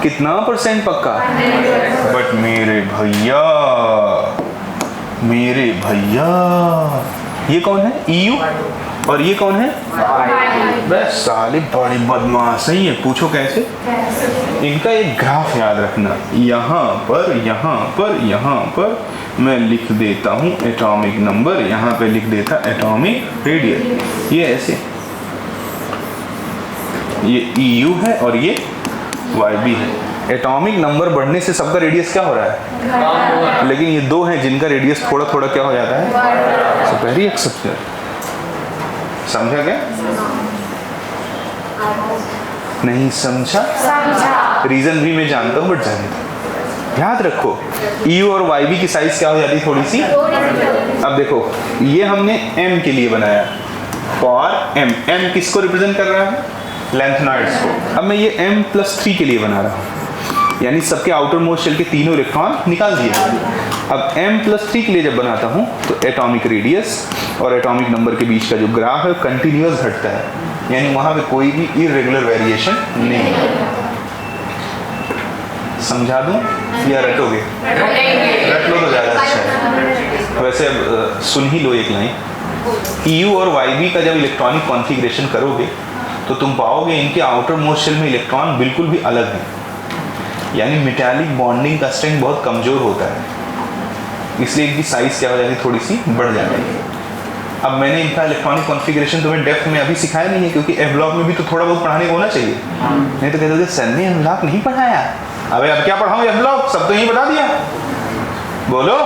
कितना % पक्का? बट मेरे भैया ये कौन है? EU। और ये कौन है? बस साले बड़े बदमाश है ये। पूछो कैसे? इनका एक ग्राफ याद रखना, यहाँ पर मैं लिख देता हूँ एटॉमिक नंबर, यहाँ पे लिख देता एटॉमिक रेडियस। ये ऐसे, ये EU है और ये YB है। एटॉमिक नंबर बढ़ने से सबका रेडियस क्या हो रहा है? लेकिन ये 2 हैं जिनका रेडियस थोड़ा थोड़ा क्या हो जाता है? Superior acceptor. समझा क्या? नहीं समझा? रीजन भी मैं जानता हूँ बट जानता, याद रखो EU और YB की साइज क्या हो जाती है थोड़ी सी। अब देखो ये हमने M के लिए बनाया, फॉर M किसको रिप्रेजेंट कर रहा है? लैंथेनॉइड्स को। अब मैं ये M+3 के लिए बना रहा हूँ, यानी सबके आउटर मोस्ट शेल के तीनों इलेक्ट्रॉन निकाल दिए। अब M+3 के लिए जब बनाता हूँ तो एटॉमिक रेडियस और एटॉमिक नंबर के बीच का जो ग्राफ है कंटिन्यूअस घटता है, यानी वहाँ पे कोई भी इरेगुलर वेरिएशन नहीं है। समझा दूँ या रटोगे? रट लो तो ज़्यादा अच्छा है। वैसे अब सुन ही लो एक लाइन। EU और YB का जब इलेक्ट्रॉनिक कॉन्फ़िगरेशन करोगे तो तो तुम पाओगे इनके आउटर मोस्ट शेल में इलेक्ट्रॉन बिल्कुल भी अलग है, यानी मेटालिक बॉन्डिंग का स्ट्रेंथ बहुत कमजोर होता है, इसलिए इनकी साइज क्या हो जाती है, थोड़ी सी बढ़ जाती है। अब मैंने इनका इलेक्ट्रॉनिक कॉन्फ़िगरेशन तुम्हें डेप्थ में अभी सिखाया नहीं है, क्योंकि एफ ब्लॉक में भी तो थोड़ा बहुत पढ़ाने को होना चाहिए, नहीं तो कहते थे सर ने एफ ब्लॉक नहीं पढ़ाया। अबे अब क्या पढ़ाऊँ एफ ब्लॉक, सब तो यही बता दिया, बोलो।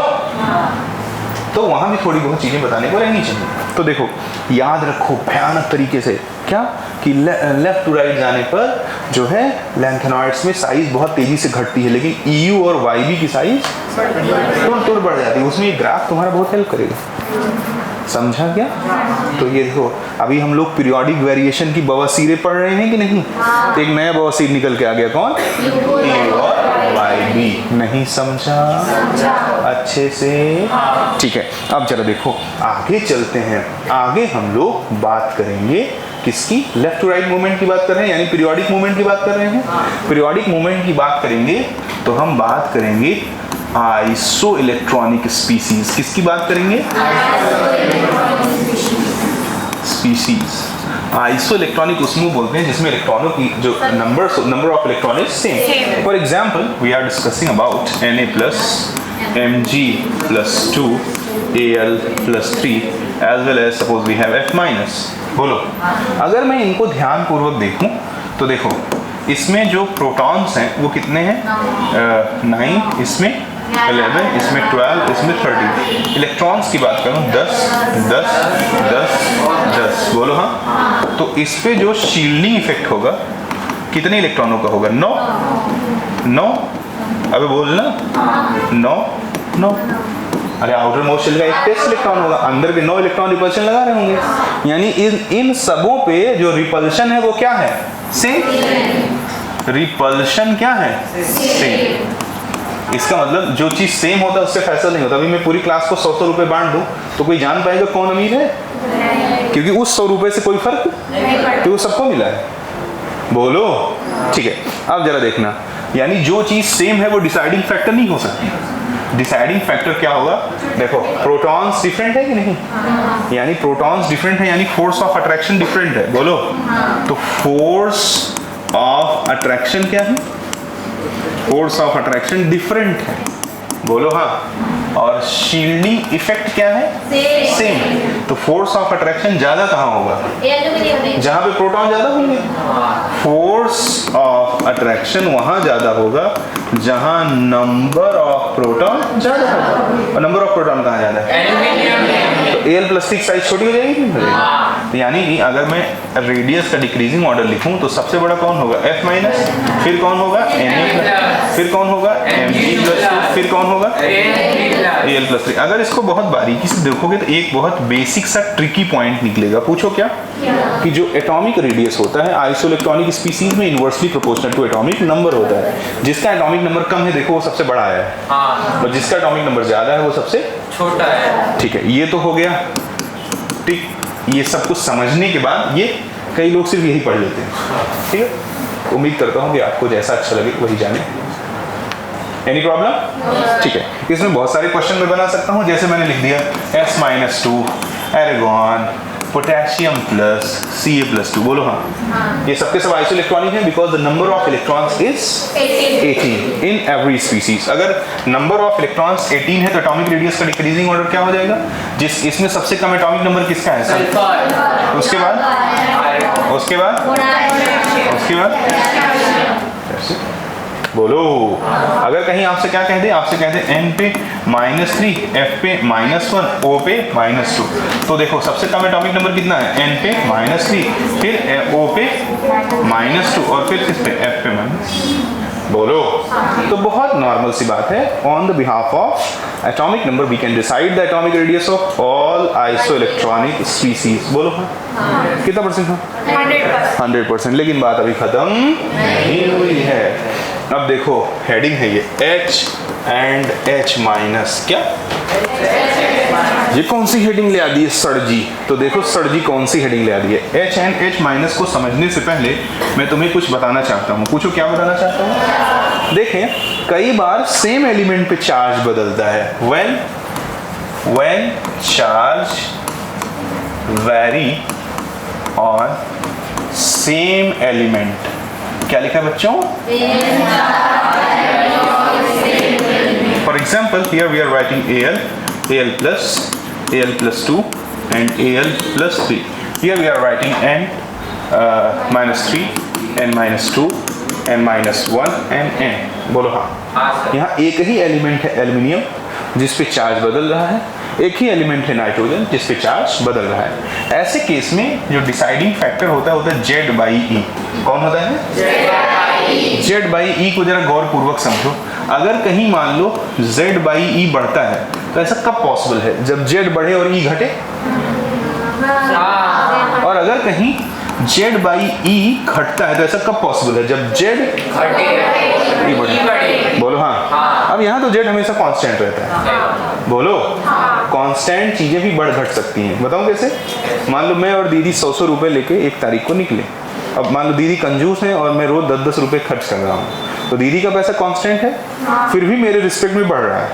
तो वहाँ भी थोड़ी बहुत चीज़ें बताने को रहनी चाहिए। तो देखो याद रखो भयानक तरीके से क्या कि लेफ्ट टू राइट जाने पर जो है लैंथेनॉइड्स में साइज बहुत तेज़ी से घटती है, लेकिन EU और YB की साइज तुरंत बढ़ जाती है। उसमें ये ग्राफ तुम्हारा बहुत हेल्प करेगा, समझा क्या? तो ये देखो अभी हम लोग पीरियोडिक वेरिएशन की बवासीरें पढ़ रहे हैं कि नहीं? तो एक नया बवासीर निकल के आ गया, कौन? EU और YB। नहीं समझा अच्छे से? ठीक है, अब जरा देखो आगे चलते हैं। आगे हम लोग बात करेंगे किसकी? लेफ्ट टू राइट मूवमेंट की बात कर रहे हैं, यानी पीरियोडिक मूवमेंट की बात कर रहे हैं। पीरियोडिक मूवमेंट की बात करेंगे तो हम बात करेंगे आइसो इलेक्ट्रॉनिक स्पीसीज। किसकी बात करेंगे? स्पीसीज। आइसो इलेक्ट्रॉनिक उसमें बोलते हैं जिसमें इलेक्ट्रॉनों की जो number of electron is same. For example we are discussing about Na+, Mg+2, Al+3 as well as suppose we have F-। बोलो अगर मैं इनको ध्यान पूर्वक देखूं तो देखो इसमें जो प्रोटॉन्स हैं वो कितने हैं? 9, इसमें 11, इसमें 12, इसमें 30। इलेक्ट्रॉन्स की बात करूं 10, 10, 10, 10। बोलो हाँ। तो इस पे जो शील्डिंग इफेक्ट होगा कितने इलेक्ट्रॉनों का होगा? 9, 9। अबे बोलना 9, 9। अरे आउटर मोस्ट शेल का एक टेस्ट इलेक्ट्रॉन होगा, अंदर के 9 इलेक्ट्रॉन रिपल्शन लगा रहे होंगे, यानी इन सबों पे जो रिपल्शन है वो क्या है? सेम। रिपल्शन क्या है? सेम। इसका मतलब जो चीज सेम होता है उससे फैसला नहीं होता। अभी मैं पूरी क्लास को 100 रुपए बांट दूं तो कोई जान पाएगा कौन अमीर है? क्योंकि उस 100 रुपए से कोई फर्क नहीं, क्योंकि वो सबको मिला है। बोलो ठीक है। अब जरा देखना, यानी जो चीज सेम है वो डिसाइडिंग फैक्टर नहीं हो सकती। डिसाइडिंग फैक्टर क्या होगा? देखो प्रोटॉन्स डिफरेंट है कि नहीं? यानी प्रोटॉन्स डिफरेंट है यानी फोर्स ऑफ अट्रैक्शन डिफरेंट है। बोलो तो फोर्स ऑफ अट्रैक्शन क्या है? फोर्स ऑफ अट्रैक्शन डिफरेंट है। बोलो हाँ। और शील्डिंग इफेक्ट क्या है? सेम। तो फोर्स ऑफ अट्रैक्शन ज्यादा कहाँ होगा? जहां पे प्रोटॉन ज्यादा होंगे। फोर्स ऑफ अट्रैक्शन वहां ज्यादा होगा जहां नंबर ऑफ प्रोटॉन ज्यादा होगा। और नंबर ऑफ प्रोटॉन कहाँ ज्यादा है? तो Al+3 साइज छोटी हो जाएगी। तो यानी कि अगर मैं रेडियस का डिक्रीजिंग ऑर्डर लिखूं तो सबसे बड़ा कौन होगा? F-, फिर कौन होगा? Na+, फिर कौन होगा? Mg+2, फिर कौन होगा? Al+3। अगर इसको बहुत बारीकी से देखोगे तो एक बहुत बेसिक सा ट्रिकी पॉइंट निकलेगा। पूछो क्या? कि जो एटॉमिक रेडियस होता है आइसो इलेक्ट्रॉनिक स्पीसीज में inversely proportional to atomic number होता है। जिसका एटॉमिक नंबर कम है देखो वो सबसे बड़ा है, और जिसका एटॉमिक नंबर ज्यादा है वो सबसे छोटा है। ठीक है, ये तो हो गया। ठीक, ये सब कुछ समझने के बाद ये कई लोग सिर्फ यही पढ़ लेते हैं। ठीक है, उम्मीद करता हूँ कि आपको जैसा अच्छा लगे वही जाने। Any problem? ठीक है, इसमें बहुत सारे क्वेश्चन मैं बना सकता हूँ। जैसे मैंने लिख दिया S-2 एरागोन पोटेशियम प्लस Ca+2। बोलो हाँ। ये सबके सब आइसो इलेक्ट्रॉनिक है because the number of electrons is 18 in every species. अगर नंबर ऑफ इलेक्ट्रॉन्स 18 है तो एटॉमिक रेडियस का डिक्रीजिंग ऑर्डर क्या हो जाएगा? जिस इसमें सबसे कम एटॉमिक नंबर किसका है? सल्फर। उसके बाद उसके बाद उसके बाद बोलो। अगर कहीं आपसे क्या कह दे? आपसे कह दे N पे -3, F पे -1, O पे -2। तो देखो सबसे कम एटॉमिक नंबर कितना है? N पे -3, फिर O पे -2 और फिर किस पे? F पे -। बोलो। तो बहुत नॉर्मल सी बात है। On the behalf of atomic number we can decide the atomic radius of all iso electronic species. बोलो हाँ। कितना परसेंट था? 100%। लेकिन बात अभी खत्म नहीं हुई है। अब देखो हेडिंग है ये H and H-। क्या ये कौन सी हेडिंग ले आ दी है? सर जी। तो देखो सर जी कौन सी हेडिंग ले आ दी है? H and H- को समझने से पहले मैं तुम्हें कुछ बताना चाहता हूँ। पूछो क्या बताना चाहता हूँ? देखें कई बार सेम एलिमेंट पे चार्ज बदलता है। when charge vary on same element. क्या लिखा है बच्चों? For example here we are writing AL plus 2 and AL plus 3. Here we are writing n minus 3, n minus 2, n minus 1 and n. बोलो हाँ। यहाँ एक ही एलिमेंट है एल्यूमिनियम जिस पे चार्ज बदल रहा है, एक ही एलिमेंट है नाइट्रोजन जिस पे चार्ज बदल रहा है। ऐसे केस में जो डिसाइडिंग फैक्टर होता है Z/E। कौन होता है? Z/E को जरा गौर पूर्वक समझो। अगर कहीं मान लो Z/E बढ़ता है तो ऐसा कब पॉसिबल है? जब Z बढ़े और E घटे। और अगर कहीं Z/E घटता है तो ऐसा कब पॉसिबल है? जब Z E बढ़े। बोलो हाँ। अब यहाँ तो Z हमेशा कांस्टेंट रहता है। बोलो कांस्टेंट चीजें भी बढ़ घट सकती हैं। बताऊँ कैसे? मान लो मैं और दीदी 100 रुपए लेके 1 तारीख को निकले। अब मान लो दीदी कंजूस है और मैं रोज 10-10 रुपए खर्च कर रहा हूँ, तो दीदी का पैसा कांस्टेंट है, फिर भी मेरे रिस्पेक्ट में बढ़ रहा है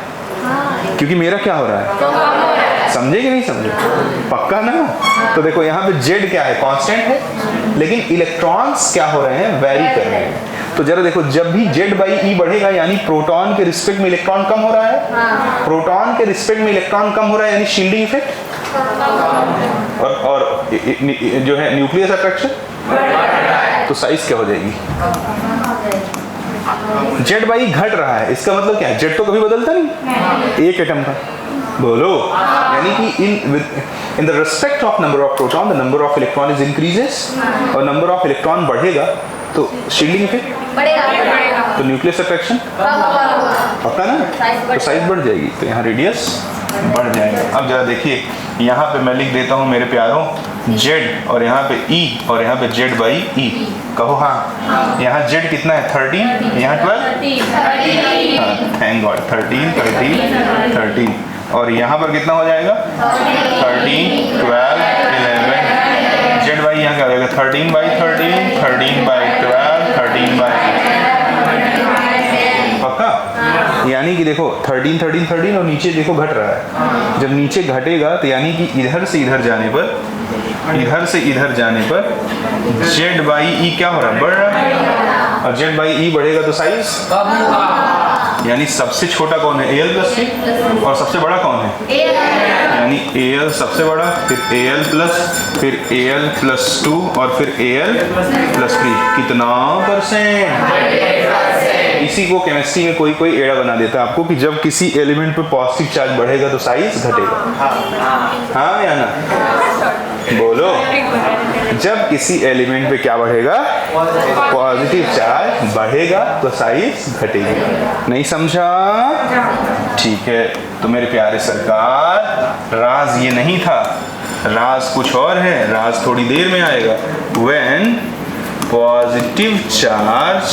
क्योंकि मेरा क्या हो रहा है? समझे कि नहीं समझे? पक्का ना? तो देखो यहाँ पे Z क्या है? कांस्टेंट है, लेकिन इलेक्ट्रॉन्स क्या हो रहे हैं? वेरी कर रहे हैं। तो जरा देखो, जब भी Z/E बढ़ेगा यानी प्रोटॉन के रिस्पेक्ट में इलेक्ट्रॉन कम हो रहा है, प्रोटॉन के रिस्पेक्ट में इलेक्ट्रॉन कम हो रहा है यानी शील्डिंग इफेक्ट और जो है न्यूक्लियस अट्रैक्शन, तो साइज क्या हो जाएगी? Z/E घट रहा है, इसका मतलब क्या है? Z तो कभी बदलता नहीं एक एटम का। बोलो यानी कि in the respect of number of proton the number of electron is increases, और नंबर ऑफ इलेक्ट्रॉन बढ़ेगा तो शील्डिंग इफेक्ट बढ़ेगा, तो न्यूक्लियस अट्रैक्शन पक्का ना, तो साइज बढ़ जाएगी, तो यहाँ रेडियस बढ़ जाएगा। अब जरा देखिए, यहाँ पे मैं लिख देता हूँ मेरे प्यारों Z और यहाँ पे E और यहाँ पे Z/E। कहो हाँ। यहाँ Z कितना है? 13, यहाँ 12, हाँ थैंक गॉड, 13 और यहाँ पर कितना हो जाएगा? 13, 12, 11। Z/E यहाँ क्या हो जाएगा? 13/13, 13/12, 13/8। पक्का? यानी कि देखो 13 और नीचे देखो घट रहा है। जब नीचे घटेगा तो यानी कि इधर से इधर जाने पर Z/E क्या हो रहा है? बढ़ रहा है, और Z/E बढ़ेगा तो साइज कम होगा। यानी सबसे छोटा कौन है? AL plus 3, और सबसे बड़ा कौन है? यानी AL सबसे बड़ा, फिर AL प्लस, फिर AL plus 2 और फिर AL plus 3। कितना %? इसी को केमिस्ट्री में कोई एड़ा बना देता है आपको कि जब किसी एलिमेंट पे पॉजिटिव चार्ज बढ़ेगा तो साइज घटेगा। हाँ या ना? बोलो, जब किसी एलिमेंट पे क्या बढ़ेगा? पॉजिटिव चार्ज बढ़ेगा तो साइज घटेगी। नहीं समझा? ठीक है, तो मेरे प्यारे सरकार, राज ये नहीं था, राज कुछ और है। राज थोड़ी देर में आएगा। When positive charge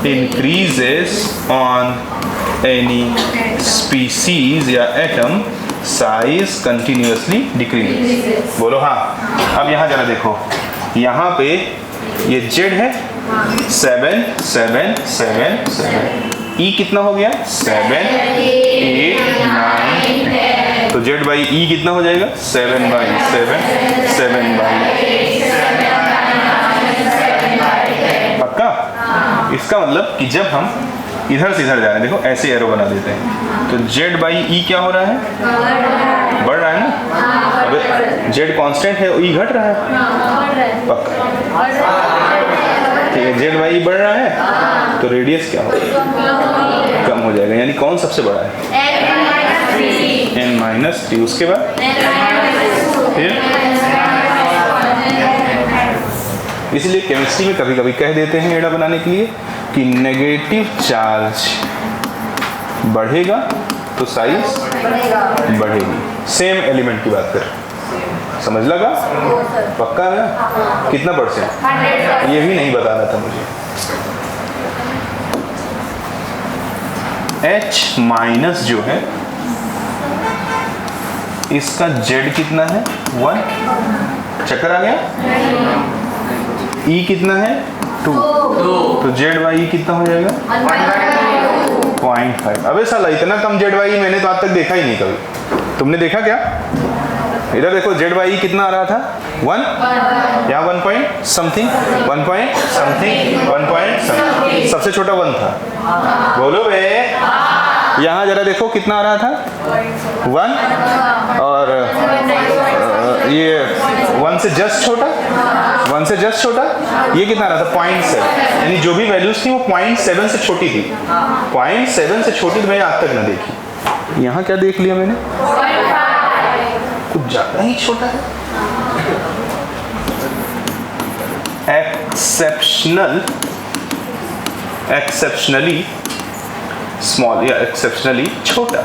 increases on any species या atom, size continuously decreases। बोलो हाँ। अब यहाँ जरा देखो, यहाँ पे ये Z है 7, 7, 7, 7। E कितना हो गया? 7, 8, 9। तो Z/E कितना हो जाएगा? 7/7, 7/8। पक्का? इसका मतलब कि जब हम इधर से इधर जा रहे हैं, देखो ऐसे एरो बना देते हैं, तो Z/E क्या हो रहा है? बढ़ रहा है ना। अब Z कांस्टेंट है, E घट रहा है। पक्का? ठीक है, Z/E बढ़ रहा है तो रेडियस क्या होगा? कम हो जाएगा। यानी कौन सबसे बड़ा है? n-3। उसके बाद फिर, इसलिए केमिस्ट्री में कभी कभी कह देते हैं एड़ा बनाने के लिए कि नेगेटिव चार्ज बढ़ेगा तो साइज बढ़ेगी। सेम एलिमेंट की बात कर, समझ लगा? पक्का ना? कितना %? ये भी नहीं बताना था मुझे। H- जो है इसका Z कितना है? 1। चक्कर आ गया? E कितना है? 2। तो Z/E कितना हो जाएगा? 0.5। अबे साला, इतना कम Z/E मैंने तो आज तक देखा ही नहीं कभी। तुमने देखा क्या? इधर देखो जेड वाई कितना आ रहा था 1, यहाँ 1 point something, 1 point something, 1 point something, सबसे छोटा 1 था। बोलो बे। यहाँ जरा देखो कितना आ रहा था 1, और ये 1 से जस्ट छोटा, 1 से जस्ट छोटा, ये कितना आ रहा था 0.7, यानी जो भी वैल्यूज थी वो 0.7 से छोटी थी। 0.7 से छोटी तो मैंने आज तक ना देखी। यहाँ क्या देख लिया मैंने, कुछ ज्यादा ही छोटा है। एक्सेप्शनली स्मॉल या एक्सेप्शनली छोटा।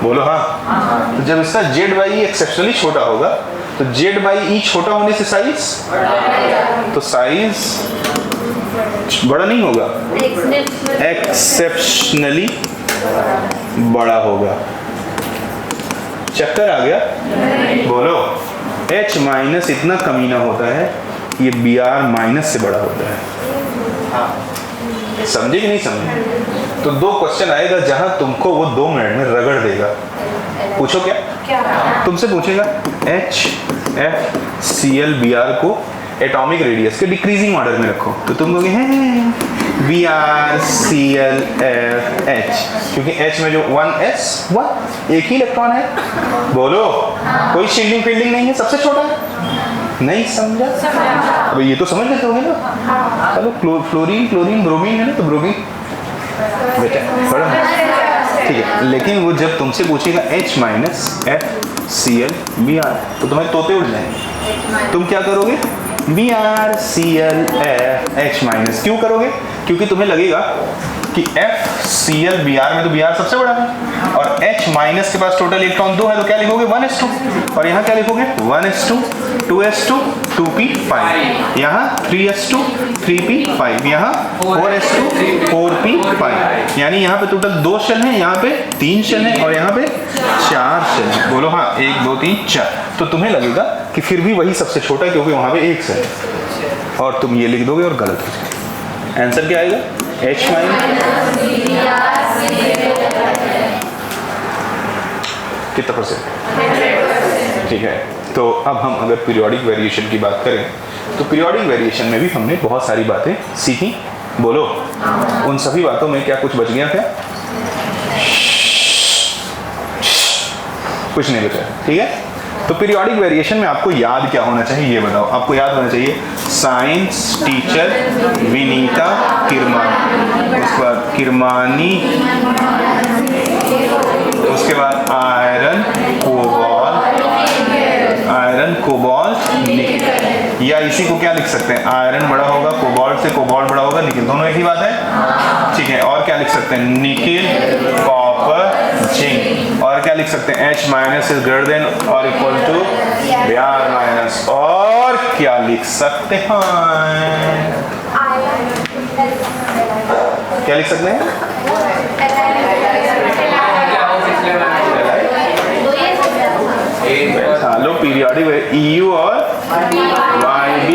बोलो हाँ। तो जब इसका जेड वाई एक्सेप्शनली छोटा होगा तो जेड बाई ई छोटा होने से साइज, तो साइज बड़ा नहीं होगा, एक्सेप्शनली बड़ा होगा। चक्कर आ गया? बोलो। H माइनस इतना कमीना होता है, ये बी आर माइनस से बड़ा होता है। समझे कि नहीं समझे? तो 2 क्वेश्चन आएगा जहां तुमको वो 2 मिनट में रगड़ देगा। पूछो क्या? तुमसे पूछेगा H F Cl Br को एटॉमिक रेडियस के डिक्रीजिंग ऑर्डर में रखो, तो तुम कहोगे Br Cl F H, क्योंकि H में जो 1s एक ही इलेक्ट्रॉन है। बोलो। कोई शील्डिंग फील्डिंग नहीं है, सबसे छोटा है। नहीं समझा? अब ये तो समझ लेते होगे ना। चलो फ्लोरीन क्लोरीन ब्रोमीन है ना, तो ब्रोमीन बेटा बड़ा है, ठीक है। लेकिन वो जब तुमसे पूछेगा H minus F Cl Br, तो तुम्हें तोते उड़ जाएंगे। तुम क्या करोगे? Br Cl F H minus. क्यों करोगे? क्योंकि तुम्हें लगेगा कि F Cl Br में तो Br सबसे बड़ा है, और H माइनस के पास टोटल इलेक्ट्रॉन 2 है, तो क्या लिखोगे 1s2, और यहाँ क्या लिखोगे 1s2 2s2 2p5, यहाँ 3s2 3p5, यहाँ 4s2 4p5, यानी यहाँ पे टोटल 2 शेल हैं, यहाँ पे 3 शेल हैं, और यहाँ पे 4 शेल हैं। बोलो हाँ, 1 2 3 4। तो तुम्हें लगेगा कि फिर भी वही सबसे छोटा है, क्योंकि वहाँ पे 1 शेल है, और तुम ये लिख दोगे और गलत हो जाएगा। आंसर क्या आएगा? H माइनस कितना %? ठीक है। तो अब हम अगर पीरियोडिक वेरिएशन की बात करें, तो पीरियोडिक वेरिएशन में भी हमने बहुत सारी बातें सीखी। बोलो। उन सभी बातों में क्या कुछ बच गया? क्या कुछ नहीं बचा? ठीक है। तो पीरियोडिक वेरिएशन में आपको याद क्या होना चाहिए, ये बताओ। आपको याद होना चाहिए साइंस टीचर विनीता किरमानी, उसके बाद किरमानी, उसके बाद आयरन कोबाल्ट निकेल, या इसी को क्या लिख सकते हैं, आयरन बड़ा होगा, कोबाल्ट से कोबाल्ट बड़ा होगा, निकेल, दोनों एक ही बात है। ठीक है। और क्या लिख सकते हैं? Nickel copper zinc. और क्या लिख सकते हैं? H minus is greater than और इक्वल टू Br माइनस। और क्या लिख सकते हैं? क्या लिख सकते हैं? लो पीरियोडिक EU और YB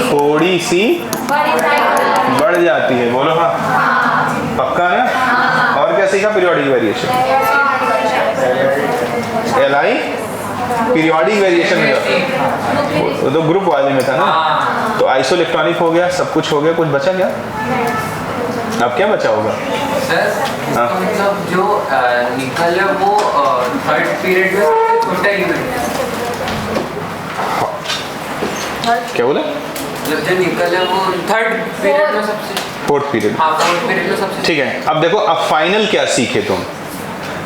थोड़ी सी बढ़ जाती है। बोलो हाँ, पक्का ना? और क्या सीखा periodic variation? Li periodic variation में वो तो ग्रुप वाले में था ना, तो आइसोइलेक्ट्रॉनिक हो गया, सब कुछ हो गया, कुछ बचा क्या? अब क्या बचा होगा सर? मतलब जो निकल है वो 3rd पीरियड में छोटा एलिमेंट है। क्या बोला? मतलब जो निकल है वो 3rd पीरियड में सबसे, 4th पीरियड। हाँ 4th पीरियड में सबसे। ठीक है। अब देखो, अब फाइनल क्या सीखे तुम?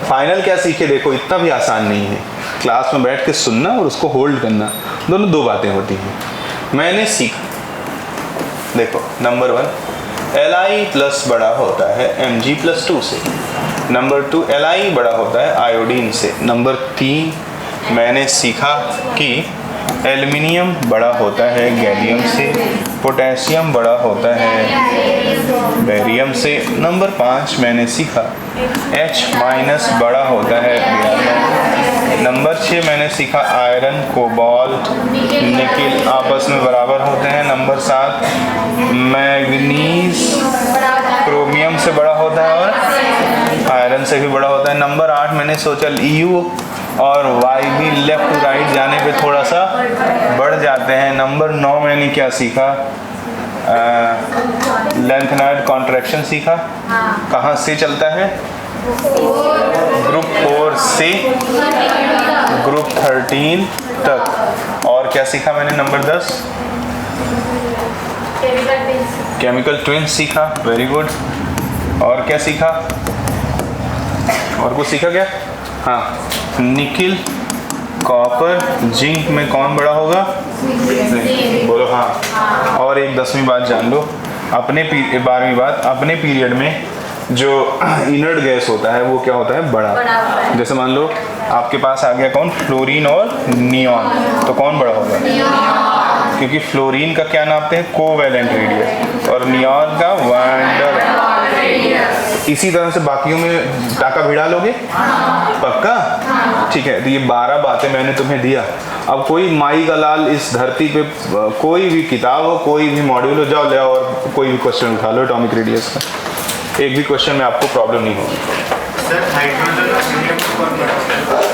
फाइनल क्या सीखे? देखो, इतना भी आसान नहीं है। क्लास में बैठ के सुनना और उसको होल्ड करना, दोनों 2 बातें होती हैं। मैंने सीखा, देखो, नंबर 1 Li प्लस बड़ा होता है Mg+2 से। नंबर 2 Li बड़ा होता है आयोडीन से। नंबर 3 मैंने सीखा कि एल्युमिनियम बड़ा होता है गैलियम से, पोटेशियम बड़ा होता है बेरियम से। नंबर 5 मैंने सीखा H माइनस बड़ा होता है Br। नंबर 6 मैंने सीखा आयरन कोबाल्ट निकेल आपस में बराबर होते हैं। नंबर 7 मैग्नीज क्रोमियम से बड़ा होता है और आयरन से भी बड़ा होता है। नंबर 8 मैंने सोचा EU और वाई भी लेफ्ट टू राइट जाने पे थोड़ा सा बढ़ जाते हैं। नंबर 9 मैंने क्या सीखा? लेंथनाइड कॉन्ट्रैक्शन सीखा। कहाँ से चलता है? ग्रुप 4 से ग्रुप 13 तक। और क्या सीखा मैंने? नंबर 10 केमिकल ट्विंस सीखा। Very good. और क्या सीखा? और कुछ सीखा क्या? हाँ, निकिल कॉपर जिंक में कौन बड़ा होगा? बोलो हाँ। और एक 10वीं बात जान लो, अपने 12वीं बात, अपने पीरियड में जो इनर्ट गैस होता है वो क्या होता है? बड़ा। जैसे मान लो आपके पास आ गया कौन? फ्लोरीन और नियॉन, तो कौन बड़ा होगा? क्योंकि फ्लोरीन का क्या नापते हैं? कोवैलेंट रेडियस, और नियॉन का वैन डेर वाल्स। इसी तरह से बाकियों में टाका भिड़ा लोगे? पक्का? ठीक है, तो ये 12 बातें मैंने तुम्हें दिया। अब कोई माई का लाल इस धरती पे कोई भी किताब हो, कोई भी मॉड्यूल हो, जाओ ले आओ और कोई भी क्वेश्चन उठा लो एटॉमिक रेडियस का। एक भी क्वेश्चन में आपको प्रॉब्लम नहीं होगी। सर हाइड्रोजन और हीलियम कौन बड़ा होता है?